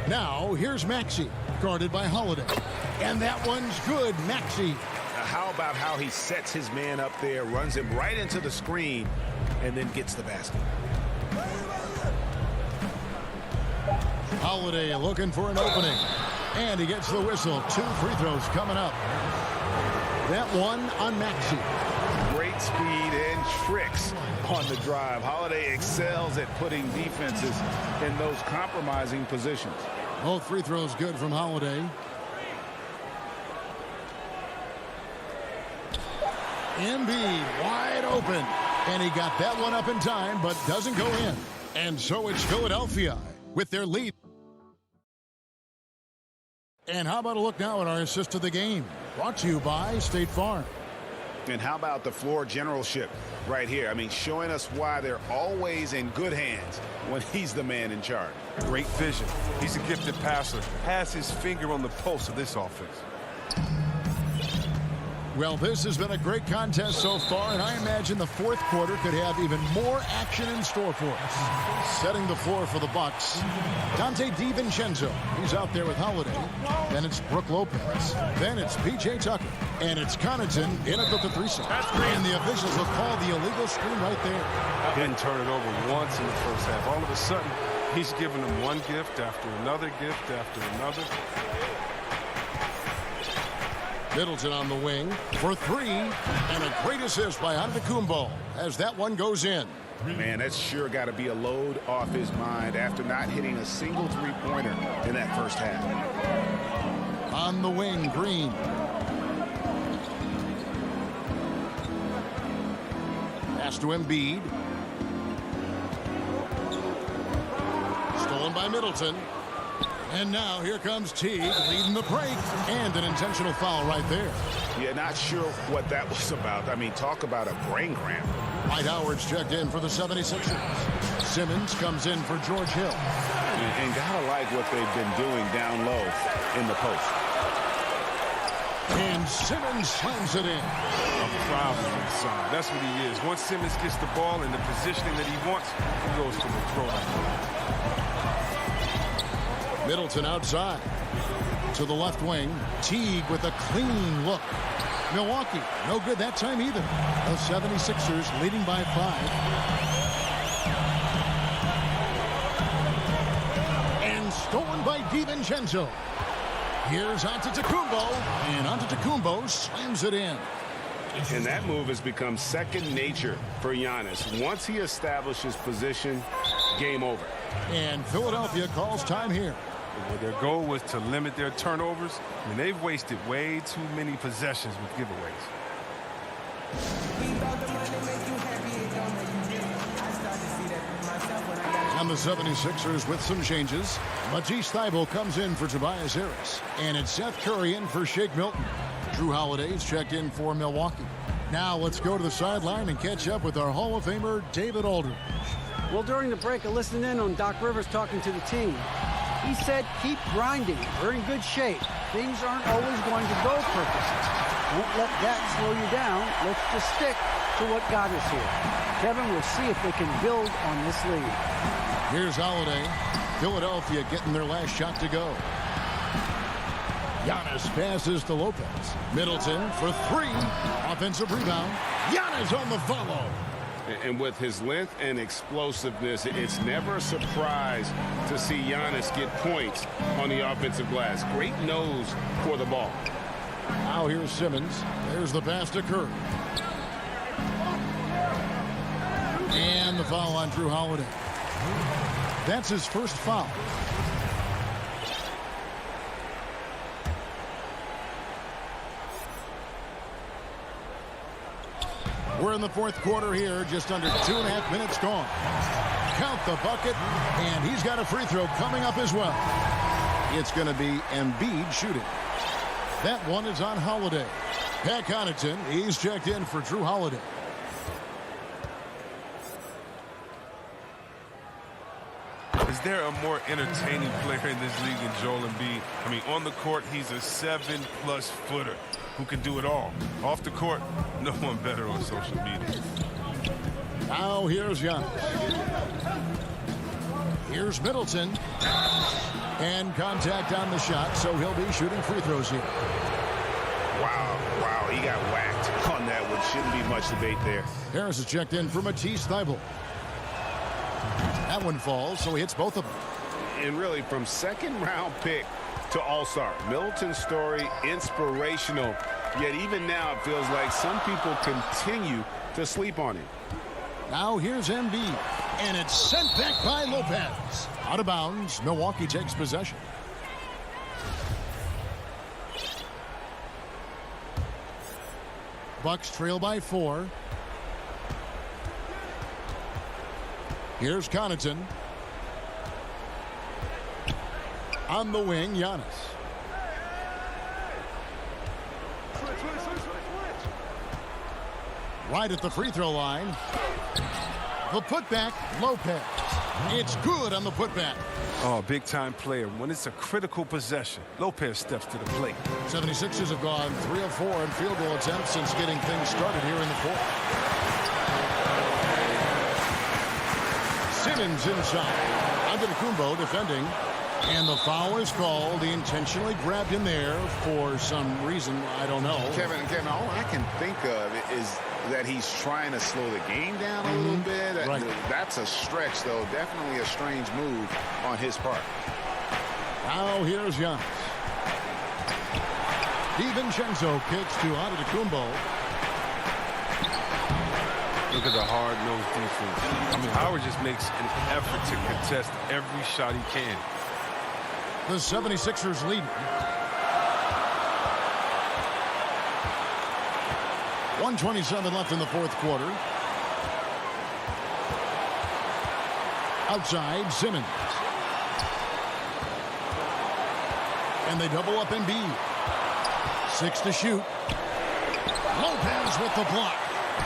Now, here's Maxey, guarded by Holiday. And that one's good, Maxey. How about how he sets his man up there, runs him right into the screen, and then gets the basket. Holiday looking for an opening. And he gets the whistle. 2 free throws coming up. That one on Maxey. Great speed and tricks on the drive. Holiday excels at putting defenses in those compromising positions. Both free throws good from Holiday. Embiid wide open. And he got that one up in time, but doesn't go in. And so it's Philadelphia with their lead. And how about a look now at our assist of the game? Brought to you by State Farm. And how about the floor generalship right here? I mean, showing us why they're always in good hands when he's the man in charge. Great vision. He's a gifted passer. Has his finger on the pulse of this offense. Well, this has been a great contest so far, and I imagine the fourth quarter could have even more action in store for us. Setting the floor for the Bucks, Dante DiVincenzo. He's out there with Holiday. Then it's Brook Lopez. Then it's P.J. Tucker. And it's Connaughton in at the 3 set. And the officials will call the illegal screen right there. Didn't turn it over once in the first half. All of a sudden, he's giving them one gift after another gift after another. Middleton on the wing for 3, and a great assist by Antetokounmpo as that one goes in. Man, that's sure got to be a load off his mind after not hitting a single three-pointer in that first half. On the wing, Green. Pass to Embiid. Stolen by Middleton. And now here comes Teague leading the break, and an intentional foul right there. Yeah, not sure what that was about. I mean, talk about a brain cramp. Dwight Howard's checked in for the 76ers. Simmons comes in for George Hill. And gotta like what they've been doing down low in the post. And Simmons slams it in. A problem inside. That's what he is. Once Simmons gets the ball in the positioning that he wants, he goes for the throwdown. Middleton outside to the left wing. Teague with a clean look. Milwaukee, no good that time either. The 76ers leading by 5. And stolen by DiVincenzo. Here's Antetokounmpo, and Antetokounmpo slams it in. And that move has become second nature for Giannis. Once he establishes position, game over. And Philadelphia calls time here. Well, their goal was to limit their turnovers. I mean, they've wasted way too many possessions with giveaways. And the 76ers with some changes. Matisse Thybulle comes in for Tobias Harris. And it's Seth Curry in for Shake Milton. Drew Holiday's checked in for Milwaukee. Now let's go to the sideline and catch up with our Hall of Famer, David Aldridge. Well, during the break, I listened in on Doc Rivers talking to the team. He said, keep grinding. We're in good shape. Things aren't always going to go perfectly. Don't let that slow you down. Let's just stick to what got us here. Kevin, we'll see if they can build on this lead. Here's Holiday. Philadelphia getting their last shot to go. Giannis passes to Lopez. Middleton for 3. Offensive rebound. Giannis on the follow. And with his length and explosiveness, it's never a surprise to see Giannis get points on the offensive glass. Great nose for the ball. Now here's Simmons. There's the pass to Curry. And the foul on Drew Holiday. That's his first foul. We're in the fourth quarter here, just under 2.5 minutes gone. Count the bucket, and he's got a free throw coming up as well. It's going to be Embiid shooting. That one is on Holiday. Pat Connaughton, he's checked in for Drew Holiday. His there a more entertaining player in this league than Joel Embiid? I mean, on the court, he's a 7+ footer who can do it all. Off the court, no one better on social media. Now here's Giannis. Here's Middleton. And contact on the shot, so he'll be shooting free throws here. Wow, he got whacked on that one. Shouldn't be much debate there. Harris is checked in for Matisse Thybulle. That one falls, so he hits both of them. And really, from second-round pick to all-star, Middleton's story, inspirational. Yet even now, it feels like some people continue to sleep on him. Now here's Embiid, and it's sent back by Lopez. Out of bounds, Milwaukee takes possession. Bucks trail by 4. Here's Connaughton. On the wing, Giannis. Right at the free throw line. The putback, Lopez. It's good on the putback. Oh, big-time player. When it's a critical possession, Lopez steps to the plate. 76ers have gone 3 of 4 in field goal attempts since getting things started here in the fourth. Simmons inside. Antetokounmpo defending. And the foul is called. He intentionally grabbed him there for some reason. I don't know. Kevin, all I can think of is that he's trying to slow the game down a little bit. Right. That's a stretch, though. Definitely a strange move on his part. Now here's Giannis. DiVincenzo kicks to Antetokounmpo. Look at the hard-nosed defense. I mean, Howard just makes an effort to contest every shot he can. The 76ers lead. 1:27 left in the fourth quarter. Outside, Simmons. And they double up Embiid. 6 to shoot. Lopez with the block.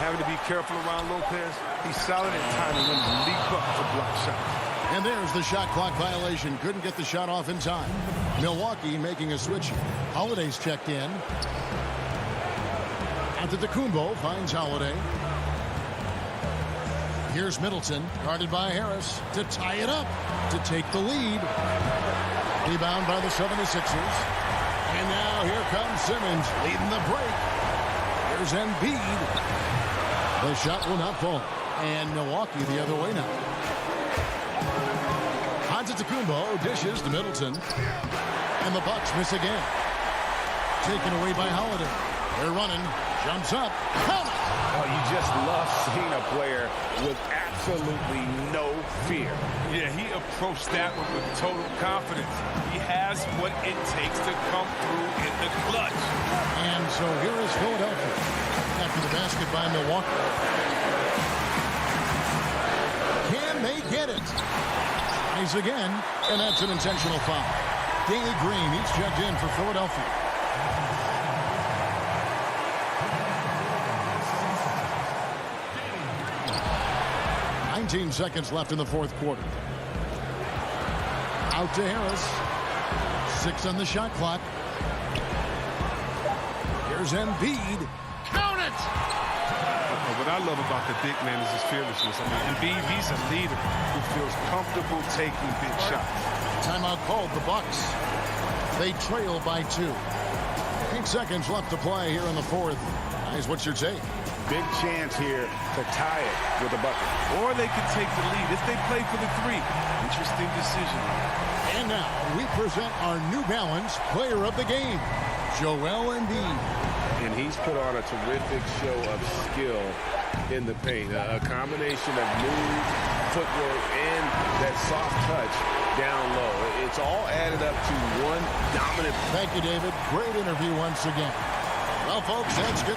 Having to be careful around Lopez. He's solid in timing when he leap up to block shots. And there's the shot clock violation. Couldn't get the shot off in time. Milwaukee making a switch. Holiday's checked in. Antetokounmpo finds Holiday. Here's Middleton, guarded by Harris, to tie it up, to take the lead. Rebound by the 76ers. And now here comes Simmons, leading the break. Here's Embiid. The shot will not fall. And Milwaukee the other way now. Antetokounmpo dishes to Middleton. And the Bucks miss again. Taken away by Holiday. They're running. Jumps up. Count it! Oh, you just love seeing a player with absolutely no fear. Yeah, he approached that one with total confidence. He has what it takes to come through in the clutch. And so here is Philadelphia after the basket by Milwaukee. Can they get it? He's again, and that's an intentional foul. Danny Green, he's checked in for Philadelphia. 19 seconds left in the fourth quarter. Out to Harris. 6 on the shot clock. Here's Embiid. Count it! What I love about the big man is his fearlessness. I mean, Embiid, he's a leader who feels comfortable taking big shots. Timeout called the Bucks. They trail by 2. 8 seconds left to play here in the fourth. Guys, what's your take? Big chance here to tie it with a bucket. Or they could take the lead if they play for the 3. Interesting decision. And now we present our New Balance Player of the Game, Joel Embiid. And he's put on a terrific show of skill in the paint. A combination of move, footwork, and that soft touch down low. It's all added up to one dominant. Thank you, David. Great interview once again. Well, folks, that's good.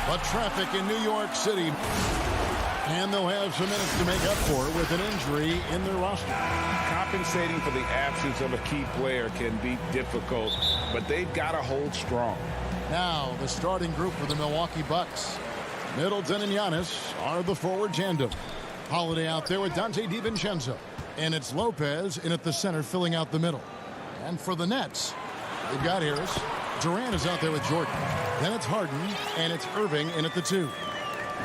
But traffic in New York City. And they'll have some minutes to make up for it with an injury in their roster. Compensating for the absence of a key player can be difficult, but they've got to hold strong. Now, the starting group for the Milwaukee Bucks. Middleton and Giannis are the forward tandem. Holiday out there with Dante DiVincenzo. And it's Lopez in at the center filling out the middle. And for the Nets, they've got Harris. Durant is out there with Jordan. Then it's Harden, and it's Irving in at the 2.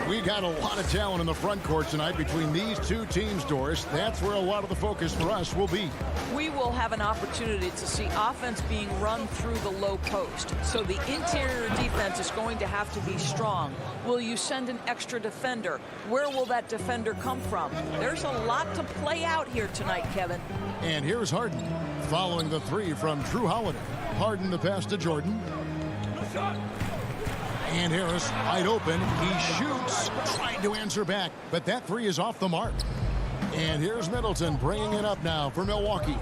We got a lot of talent in the front court tonight between these two teams, Doris. That's where a lot of the focus for us will be. We will have an opportunity to see offense being run through the low post. So the interior defense is going to have to be strong. Will you send an extra defender? Where will that defender come from? There's a lot to play out here tonight, Kevin. And here's Harden following the 3 from Drew Holiday. Harden the pass to Jordan. And Harris wide open. He shoots, trying to answer back, but that 3 is off the mark. And here's Middleton bringing it up now for Milwaukee.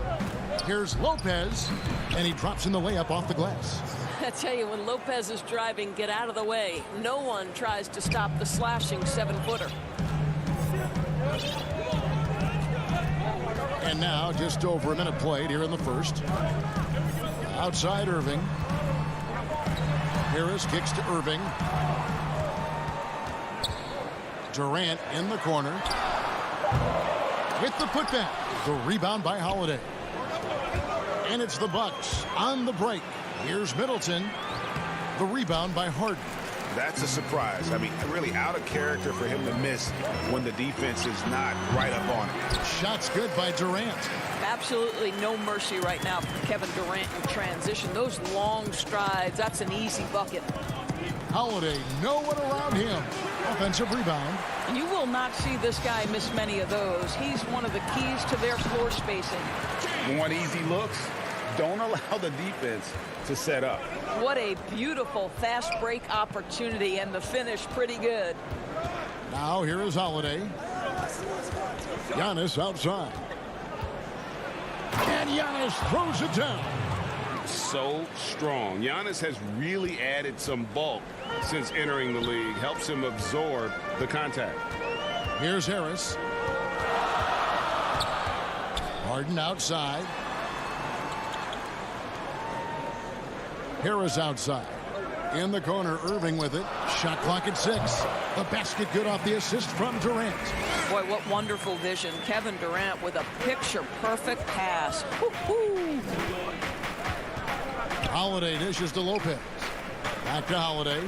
Here's Lopez, and he drops in the layup off the glass. I tell you, when Lopez is driving, get out of the way. No one tries to stop the slashing 7-footer. And now just over a minute played here in the first. Outside Irving. Harris kicks to Irving. Durant in the corner. With the putback. The rebound by Holiday. And it's the Bucks on the break. Here's Middleton. The rebound by Harden. That's a surprise. I mean, really out of character for him to miss when the defense is not right up on him. Shots good by Durant. Absolutely no mercy right now for Kevin Durant in transition. Those long strides, that's an easy bucket. Holiday, no one around him. Offensive rebound. You will not see this guy miss many of those. He's one of the keys to their floor spacing. Want easy looks? Don't allow the defense to set up. What a beautiful fast break opportunity, and the finish pretty good. Now here is Holiday. Giannis outside. And Giannis throws it down. So strong. Giannis has really added some bulk since entering the league. Helps him absorb the contact. Here's Harris. Harden outside. Harris outside. In the corner, Irving with it. Shot clock at 6. The basket good off the assist from Durant. Boy, what wonderful vision. Kevin Durant with a picture-perfect pass. Woo-hoo. Holiday dishes to Lopez. Back to Holiday.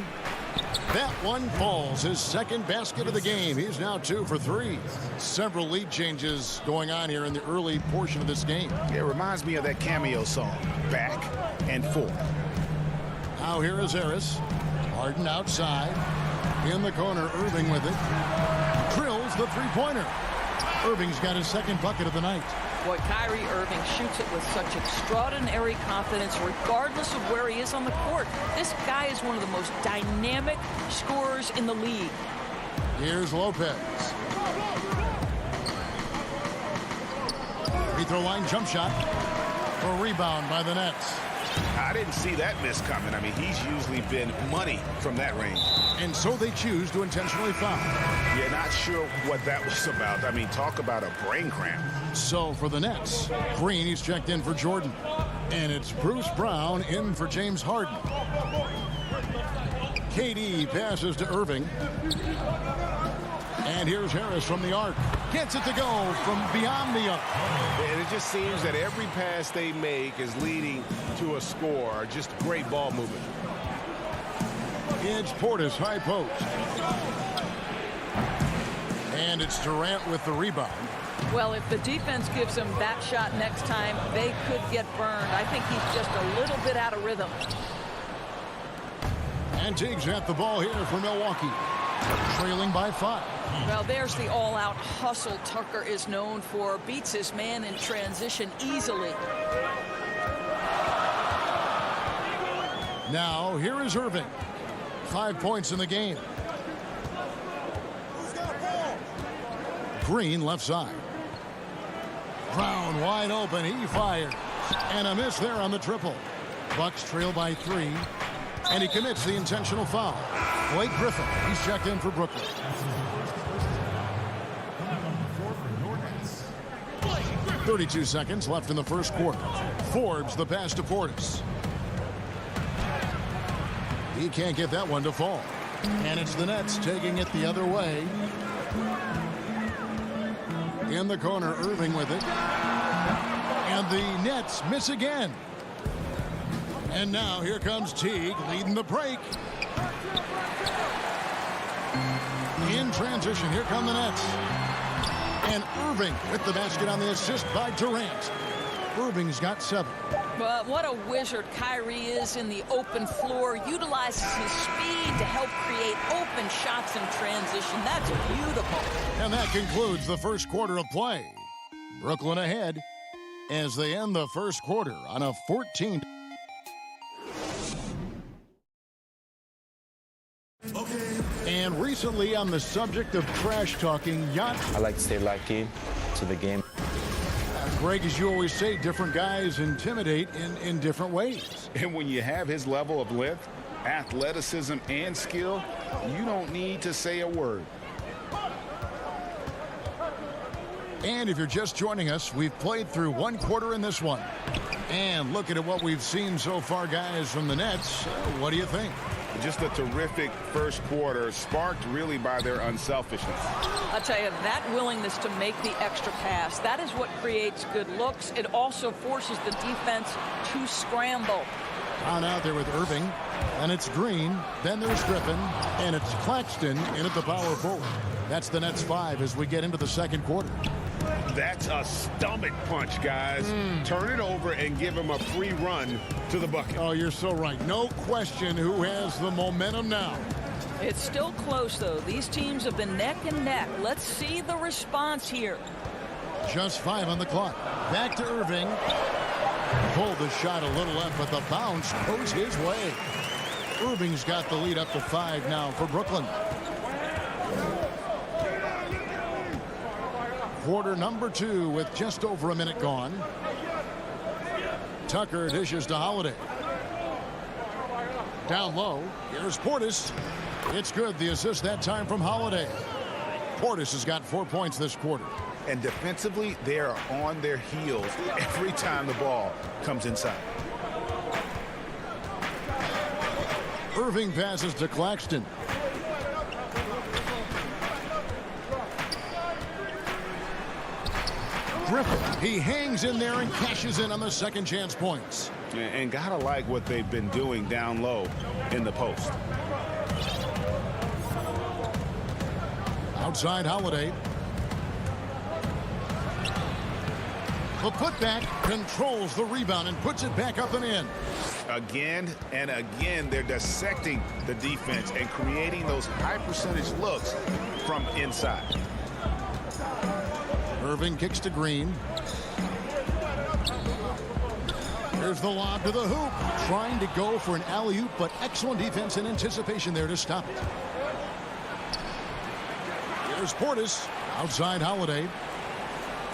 That one falls. His second basket of the game. He's now 2 for 3. Several lead changes going on here in the early portion of this game. It reminds me of that cameo song, Back and Forth. Now here is Harris. Harden outside. In the corner, Irving with it. Drills the three-pointer. Irving's got his second bucket of the night. Boy, Kyrie Irving shoots it with such extraordinary confidence regardless of where he is on the court. This guy is one of the most dynamic scorers in the league. Here's Lopez. Free throw line jump shot. A rebound by the Nets. I didn't see that miss coming. I mean, he's usually been money from that range. And so they choose to intentionally foul. Yeah, not sure what that was about. I mean, talk about a brain cramp. So for the Nets, Green, he's checked in for Jordan. And it's Bruce Brown in for James Harden. KD passes to Irving. And here's Harris from the arc. Gets it to go from beyond the arc. And it just seems that every pass they make is leading to a score. Just great ball movement. It's Portis, high post. And it's Durant with the rebound. Well, if the defense gives him that shot next time, they could get burned. I think he's just a little bit out of rhythm. And Teague's at the ball here for Milwaukee. trailing by 5. Well, there's the all-out hustle Tucker is known for. Beats his man in transition easily. Now, here is Irving. 5 points in the game. Green left side. Brown wide open. He fires. And a miss there on the triple. Bucks trail by 3. And he commits the intentional foul. Blake Griffin, he's checked in for Brooklyn. 32 seconds left in the first quarter. Forbes the pass to Portis. He can't get that one to fall. And it's the Nets taking it the other way. In the corner, Irving with it. And the Nets miss again. And now here comes Teague leading the break. In transition, here come the Nets. And Irving with the basket on the assist by Durant. Irving's got 7. But what a wizard Kyrie is in the open floor. Utilizes his speed to help create open shots in transition. That's beautiful. And that concludes the first quarter of play. Brooklyn ahead as they end the first quarter on a 14. And recently on the subject of trash talking, I like to stay locked in to the game. Greg, as you always say, different guys intimidate in different ways. And when you have his level of length, athleticism, and skill, you don't need to say a word. And if you're just joining us, we've played through one quarter in this one. And looking at what we've seen so far, guys, from the Nets, what do you think? Just a terrific first quarter, sparked really by their unselfishness. I'll tell you, that willingness to make the extra pass, that is what creates good looks. It also forces the defense to scramble. On out there with Irving, and it's Green, then there's Griffin, and it's Claxton in at the power forward. That's the Nets 5 as we get into the second quarter. That's a stomach punch, guys. Turn it over and give him a free run to the bucket. Oh, you're so right. No question who has the momentum now. It's still close, though. These teams have been neck and neck. Let's see the response here. Just 5 on the clock. Back to Irving. Pulled the shot a little left, but the bounce goes his way. Irving's got the lead up to 5 now for Brooklyn. Quarter number 2 with just over a minute gone. Tucker dishes to Holiday. Down low. Here's Portis. It's good. The assist that time from Holiday. Portis has got 4 points this quarter. And defensively, they are on their heels every time the ball comes inside. Irving passes to Claxton. Griffin, he hangs in there and cashes in on the second chance points. And gotta like what they've been doing down low in the post. Outside Holiday. The putback controls the rebound and puts it back up and in. Again and again, they're dissecting the defense and creating those high percentage looks from inside. Irving kicks to Green. Here's the lob to the hoop. Trying to go for an alley-oop, but excellent defense and anticipation there to stop it. Here's Portis. Outside Holiday.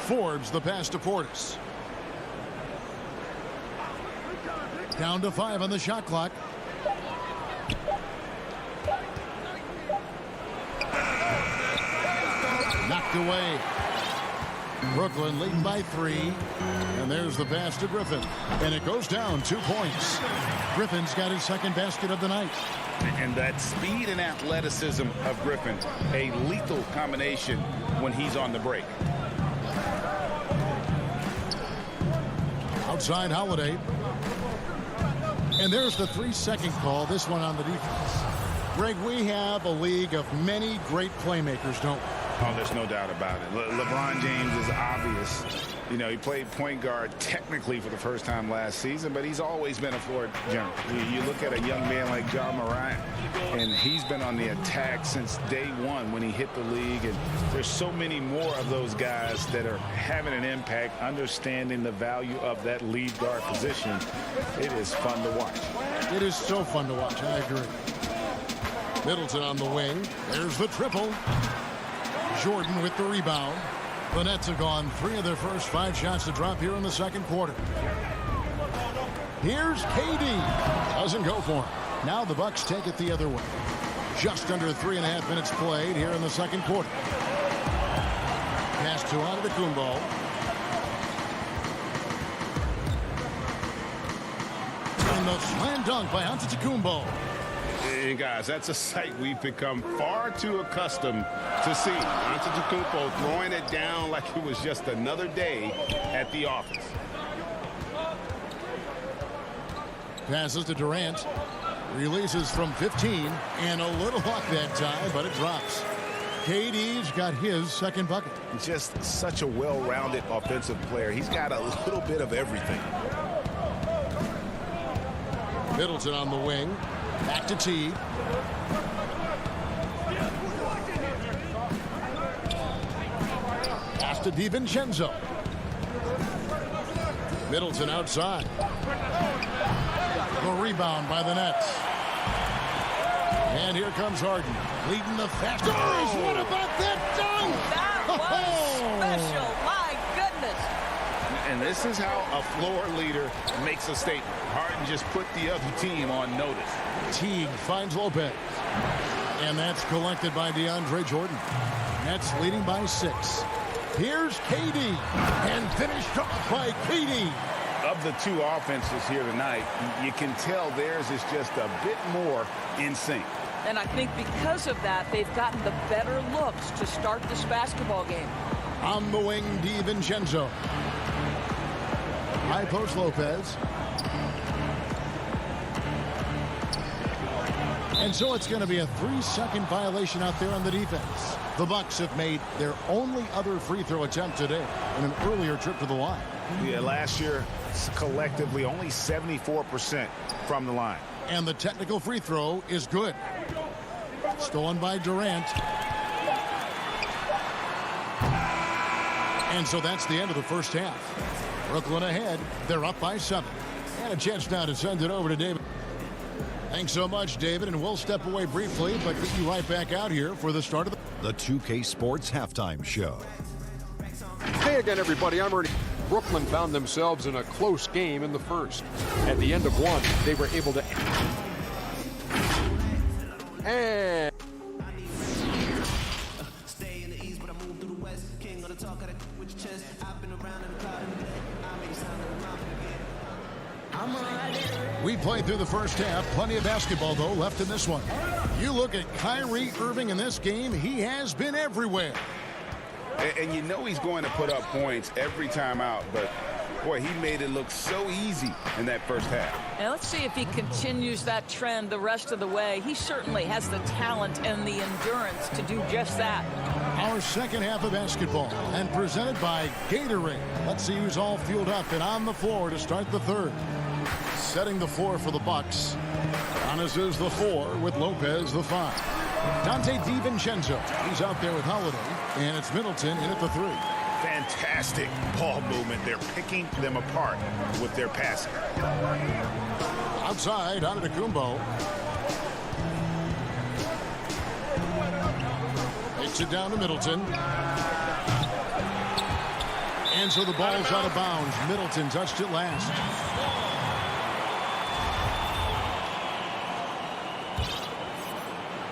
Forbes the pass to Portis. Down to 5 on the shot clock. Knocked away. Brooklyn leading by 3. And there's the pass to Griffin. And it goes down 2 points. Griffin's got his second basket of the night. And that speed and athleticism of Griffin, a lethal combination when he's on the break. Outside Holiday. And there's the 3-second call, this one on the defense. Greg, we have a league of many great playmakers, don't we? Oh, there's no doubt about it. LeBron James is obvious. You know, he played point guard technically for the first time last season, but he's always been a floor general. You look at a young man like John Morant, and he's been on the attack since day one when he hit the league. And there's so many more of those guys that are having an impact, understanding the value of that lead guard position. It is fun to watch. It is so fun to watch. I agree. Middleton on the wing. There's the triple. Jordan with the rebound. The Nets have gone 3 of their first 5 shots to drop here in the second quarter. Here's KD. Doesn't go for him. Now the Bucks take it the other way. Just under 3.5 minutes played here in the second quarter. Pass to Antetokounmpo. And the slam dunk by Antetokounmpo. And guys, that's a sight we've become far too accustomed to see. Antetokounmpo throwing it down like it was just another day at the office. Passes to Durant. Releases from 15. And a little luck that time, but it drops. KD's got his second bucket. Just such a well-rounded offensive player. He's got a little bit of everything. Middleton on the wing. Back to T. Pass to DiVincenzo. Middleton outside. The rebound by the Nets. And here comes Harden, leading the fast. Oh, what about that dunk? That was special. My goodness. And this is how a floor leader makes a statement. Harden just put the other team on notice. Teague finds Lopez. And that's collected by DeAndre Jordan. Nets leading by 6. Here's KD. And finished off by KD. Of the 2 offenses here tonight, you can tell theirs is just a bit more in sync. And I think because of that, they've gotten the better looks to start this basketball game. On the wing, DiVincenzo. High post Lopez. And so it's going to be a 3-second violation out there on the defense. The Bucks have made their only other free throw attempt today in an earlier trip to the line. Yeah, last year, collectively, only 74% from the line. And the technical free throw is good. Stolen by Durant. And so that's the end of the first half. Brooklyn ahead. They're up by 7. And a chance now to send it over to David. Thanks so much, David, and we'll step away briefly, but get you right back out here for the start of the 2K Sports Halftime Show. Hey again, everybody. I'm Ernie. Brooklyn found themselves in a close game in the first. At the end of one, they were able to... And... We played through the first half. Plenty of basketball, though, left in this one. You look at Kyrie Irving in this game. He has been everywhere. And you know he's going to put up points every time out, but boy, he made it look so easy in that first half. And let's see if he continues that trend the rest of the way. He certainly has the talent and the endurance to do just that. Our second half of basketball, and presented by Gatorade. Let's see who's all fueled up and on the floor to start the third. Setting the floor for the Bucks. Giannis is the 4 with Lopez the 5. Dante DiVincenzo, he's out there with Holiday, and it's Middleton in at the 3. Fantastic ball movement. They're picking them apart with their passing. Outside, Antetokounmpo. Takes it down to Middleton. And so the ball's out of bounds. Middleton touched it last.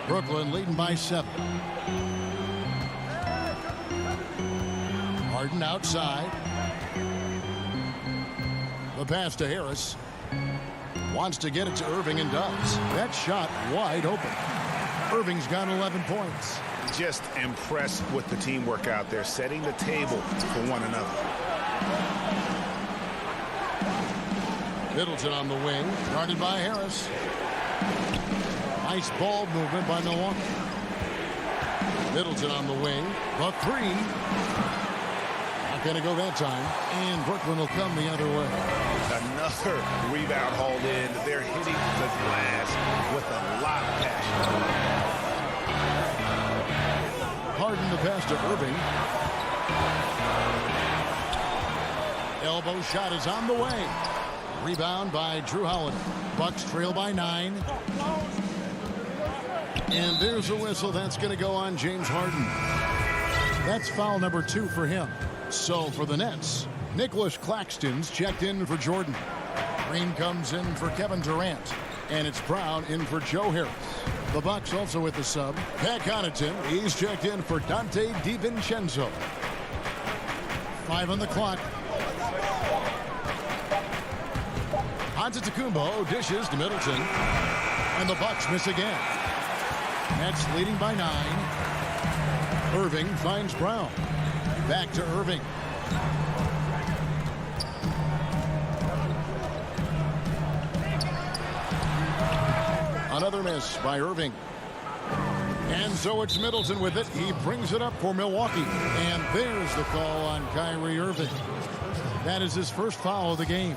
Brooklyn leading by 7. Harden outside. The pass to Harris. Wants to get it to Irving and does. That shot wide open. Irving's got 11 points. Just impressed with the teamwork out there, setting the table for one another. Middleton on the wing, guarded by Harris. Nice ball movement by Milwaukee. Middleton on the wing. The three. Not going to go that time. And Brooklyn will come the other way. Another rebound hauled in. They're hitting the glass with a lot of passion. Harden the pass to Irving. Elbow shot is on the way. Rebound by Drew Holiday. Bucks trail by 9. And there's a whistle. That's going to go on James Harden. That's foul number 2 for him. So for the Nets, Nicholas Claxton's checked in for Jordan. Green comes in for Kevin Durant. And it's Brown in for Joe Harris. The Bucks also with the sub. Pat Connaughton, he's checked in for Dante DiVincenzo. 5 on the clock. Antetokounmpo dishes to Middleton. And the Bucks miss again. Nets leading by 9. Irving finds Brown. Back to Irving. Another miss by Irving. And so it's Middleton with it. He brings it up for Milwaukee. And there's the call on Kyrie Irving. That is his first foul of the game.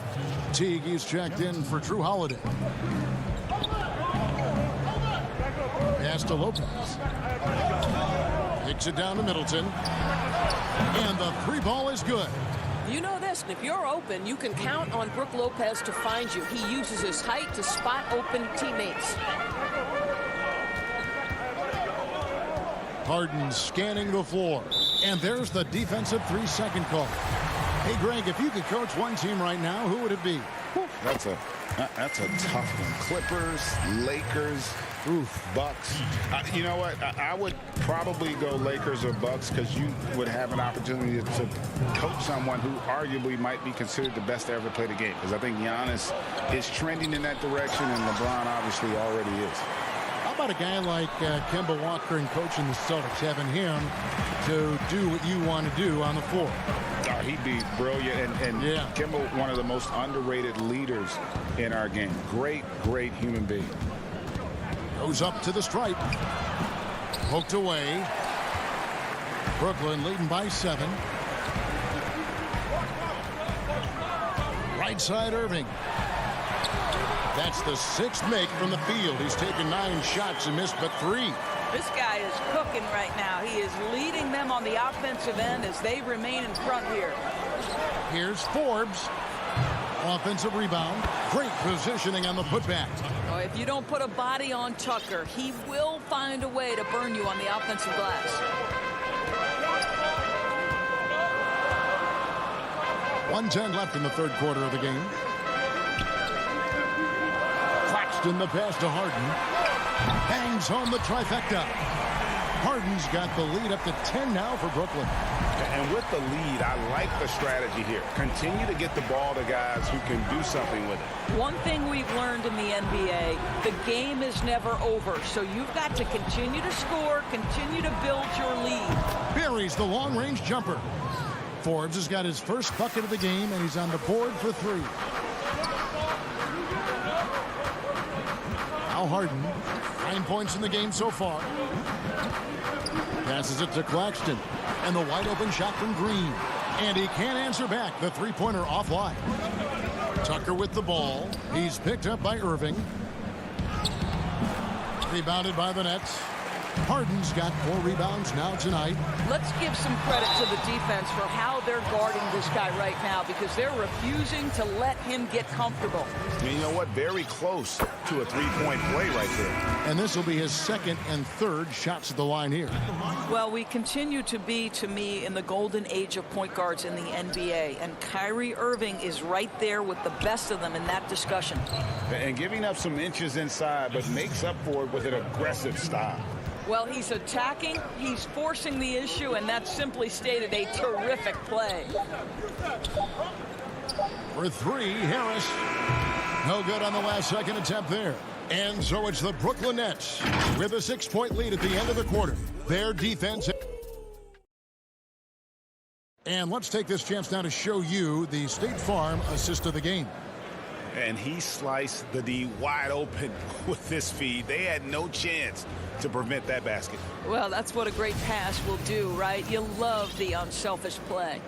Teague, he's checked in for Drew Holiday. Pass to Lopez. Kicks it down to Middleton. And the 3-ball is good. You know this, if you're open, you can count on Brook Lopez to find you. He uses his height to spot open teammates. Harden scanning the floor. And there's the defensive 3-second call. Hey, Greg, if you could coach one team right now, who would it be? That's a tough one. Clippers, Lakers, Bucks. You know what? I would probably go Lakers or Bucks because you would have an opportunity to coach someone who arguably might be considered the best to ever play the game. Because I think Giannis is trending in that direction, and LeBron obviously already is. How about a guy like Kemba Walker and coaching the Celtics, having him to do what you want to do on the floor? He'd be brilliant, and yeah. Kemba, one of the most underrated leaders in our game. Great, great human being. Goes up to the stripe. Poked away. Brooklyn leading by 7. Right side Irving. That's the 6th make from the field. He's taken 9 shots and missed but 3. This guy is cooking right now. He is leading them on the offensive end as they remain in front here. Here's Forbes. Offensive rebound. Great positioning on the putback. Oh, if you don't put a body on Tucker, he will find a way to burn you on the offensive glass. .110 left in the third quarter of the game. Claxton the pass to Harden. Hangs home the trifecta. Harden's got the lead up to 10 now for Brooklyn. And with the lead, I like the strategy here. Continue to get the ball to guys who can do something with it. One thing we've learned in the NBA, the game is never over. So you've got to continue to score, continue to build your lead. Buries the long-range jumper. Forbes has got his first bucket of the game, and he's on the board for 3. Now Harden, 9 points in the game so far. Passes it to Claxton. And the wide open shot from Green. And he can't answer back. The 3-pointer offline. Tucker with the ball. He's picked up by Irving. Rebounded by the Nets. Harden's got 4 rebounds now tonight. Let's give some credit to the defense for how they're guarding this guy right now because they're refusing to let him get comfortable. And you know what? Very close to a 3-point play right there. And this will be his 2nd and 3rd shots at the line here. Well, we continue to be, to me, in the golden age of point guards in the NBA. And Kyrie Irving is right there with the best of them in that discussion. And giving up some inches inside, but makes up for it with an aggressive style. Well, he's attacking, he's forcing the issue, and that's simply stated a terrific play. For 3, Harris. No good on the last second attempt there. And so it's the Brooklyn Nets with a 6-point lead at the end of the quarter. Their defense. And let's take this chance now to show you the State Farm assist of the game. And he sliced the D wide open with this feed. They had no chance to prevent that basket. Well, that's what a great pass will do, right? You love the unselfish play.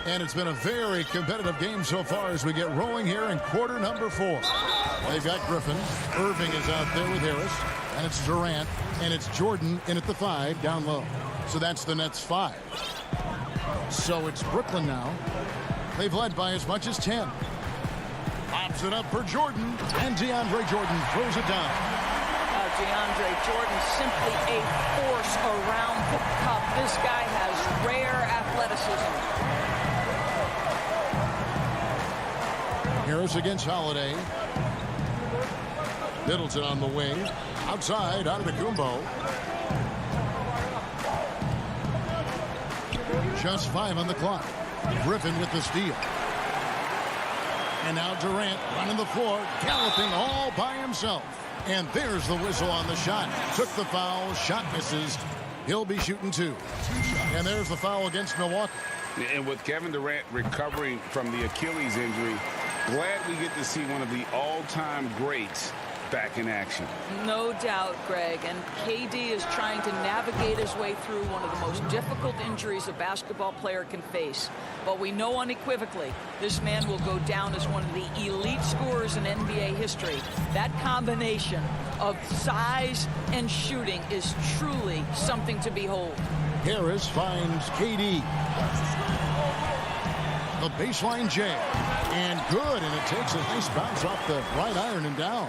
And it's been a very competitive game so far as we get rolling here in quarter number 4. They've got Griffin. Irving is out there with Harris. And it's Durant. And it's Jordan in at the 5 down low. So that's the Nets 5. So it's Brooklyn now. They've led by as much as 10. Pops it up for Jordan. And DeAndre Jordan throws it down. DeAndre Jordan simply a force around the cup. This guy has rare athleticism. Harris against Holiday. Middleton on the wing. Outside, Antetokounmpo. Just 5 on the clock. Griffin with the steal. And now Durant running the floor, galloping all by himself. And there's the whistle on the shot. Took the foul, shot misses. He'll be shooting 2. And there's the foul against Milwaukee. And with Kevin Durant recovering from the Achilles injury, glad we get to see one of the all-time greats back in action. No doubt, Greg. And KD is trying to navigate his way through one of the most difficult injuries a basketball player can face. But we know unequivocally this man will go down as one of the elite scorers in NBA history. That combination of size and shooting is truly something to behold. Harris finds KD. The baseline J. And good. And it takes a nice bounce off the right iron and down.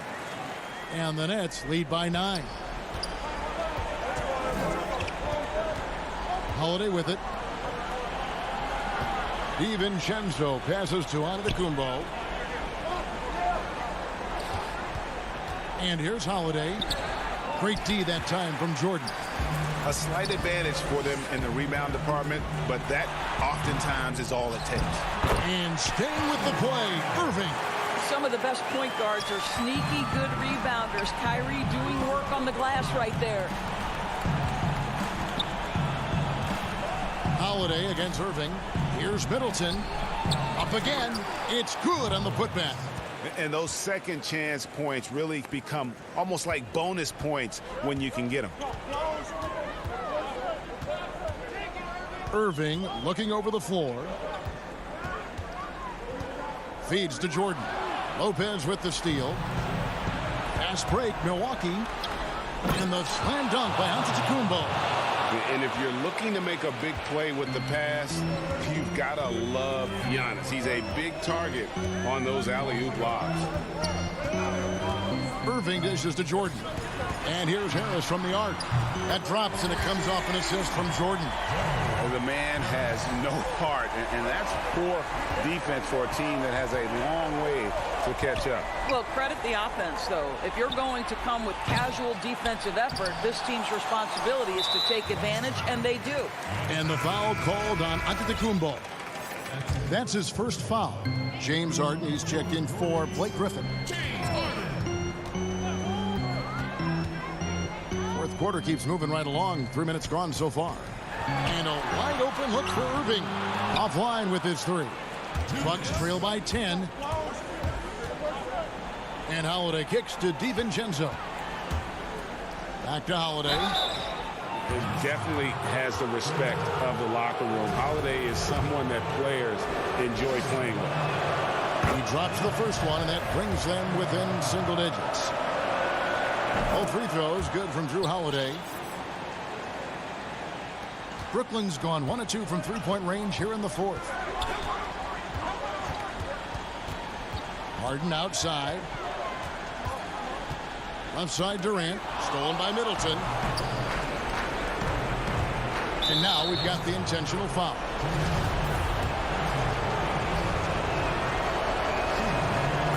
And the Nets lead by 9. Holiday with it. DiVincenzo passes to Antetokounmpo. And here's Holiday. Great D that time from Jordan. A slight advantage for them in the rebound department, but that oftentimes is all it takes. And staying with the play, Irving. Some of the best point guards are sneaky good rebounders. Kyrie doing work on the glass right there. Holiday against Irving. Here's Middleton. Up again. It's good on the putback. And those second chance points really become almost like bonus points when you can get them. Irving looking over the floor. Feeds to Jordan. Lopez with the steal. Fast break, Milwaukee. And the slam dunk by Antetokounmpo. And if you're looking to make a big play with the pass, you've got to love Giannis. He's a big target on those alley-oop lobs. Irving dishes to Jordan. And here's Harris from the arc. That drops, and it comes off an assist from Jordan. The man has no heart, and that's poor defense for a team that has a long way to catch up. Well, credit the offense, though. If you're going to come with casual defensive effort, this team's responsibility is to take advantage, and they do. And the foul called on Antetokounmpo. That's his first foul. James Harden, he's checked in for Blake Griffin. Fourth quarter keeps moving right along. 3 minutes gone so far. And a wide open look for Irving. Offline with his 3. Bucks trail by 10. And Holiday kicks to DiVincenzo. Back to Holiday. It definitely has the respect of the locker room. Holiday is someone that players enjoy playing with. He drops the first one, and that brings them within single digits. All free throws good from Drew Holiday. Brooklyn's gone 1 of 2 from three-point range here in the fourth. Harden outside. Left side Durant. Stolen by Middleton. And now we've got the intentional foul.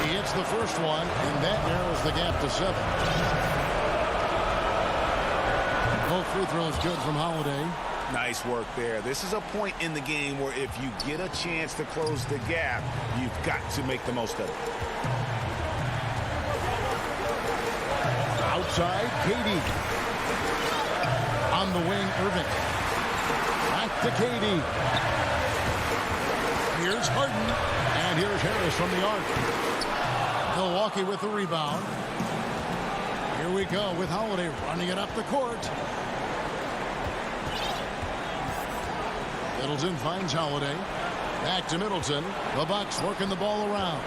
He hits the first one, and that narrows the gap to 7. Both free throws good from Holiday. Nice work there. This is a point in the game where if you get a chance to close the gap, you've got to make the most of it. Outside, KD. On the wing, Irving. Back to KD. Here's Harden. And And here's Harris from the arc. Milwaukee with the rebound. Here we go with Holiday running it up the court. Middleton finds Holiday. Back to Middleton. The Bucks working the ball around.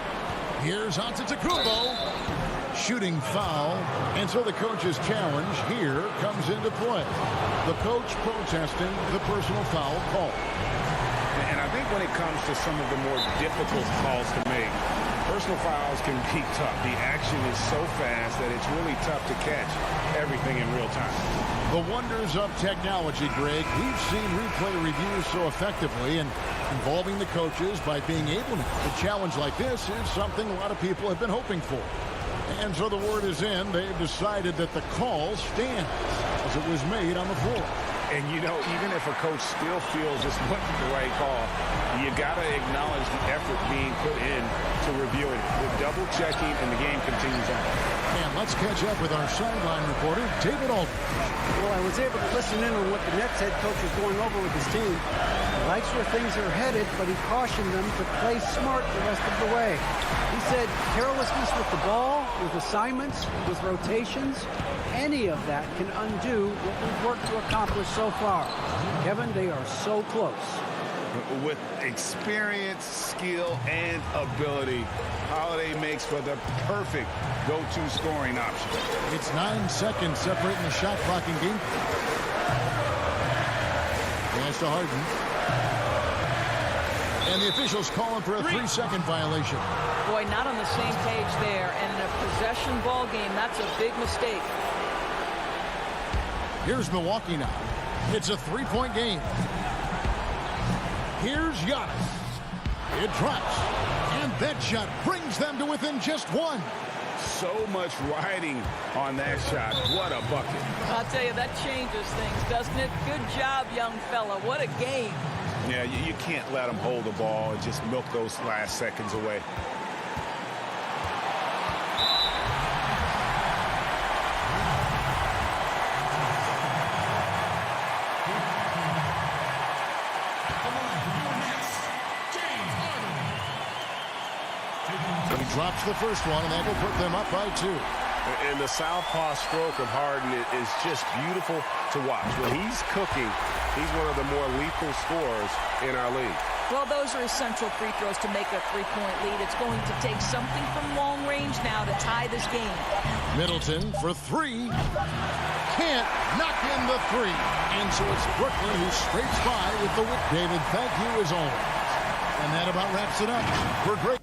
Here's Antetokounmpo. Shooting foul. And so the coach's challenge here comes into play. The coach protesting the personal foul call. And I think when it comes to some of the more difficult calls to make, personal fouls can be tough. The action is so fast that it's really tough to catch everything in real time. The wonders of technology, Greg. We've seen replay reviews so effectively, and involving the coaches by being able to make a challenge like this is something a lot of people have been hoping for. And so the word is in. They've decided that the call stands as it was made on the floor. And, you know, even if a coach still feels this wasn't the right call, you got to acknowledge the effort being put in to review it. The double checking, and the game continues on. And let's catch up with our sideline reporter, David Aldridge. Well, I was able to listen in on what the Nets head coach was going over with his team. He likes where things are headed, but he cautioned them to play smart the rest of the way. He said carelessness with the ball, with assignments, with rotations, any of that can undo what we've worked to accomplish so far. Kevin, they are so close. With experience, skill, and ability, Holiday makes for the perfect go-to scoring option. It's 9 seconds separating the shot clock in game. Pass to Harden. And the officials calling for a 3-second violation. Boy, not on the same page there. And in a possession ball game, that's a big mistake. Here's Milwaukee now. It's a 3-point game. Here's Giannis. It drops. And that shot brings them to within just one. So much riding on that shot. What a bucket. I'll tell you, that changes things, doesn't it? Good job, young fella. What a game. Yeah, you can't let him hold the ball and just milk those last seconds away. Drops the first one, and that will put them up by 2. And the southpaw stroke of Harden is just beautiful to watch. When he's cooking, he's one of the more lethal scorers in our league. Well, those are essential free throws to make a 3-point lead. It's going to take something from long range now to tie this game. Middleton for 3. Can't knock in the 3. And so it's Brooklyn who scrapes by with the win. David, thank you as always. And that about wraps it up. For great.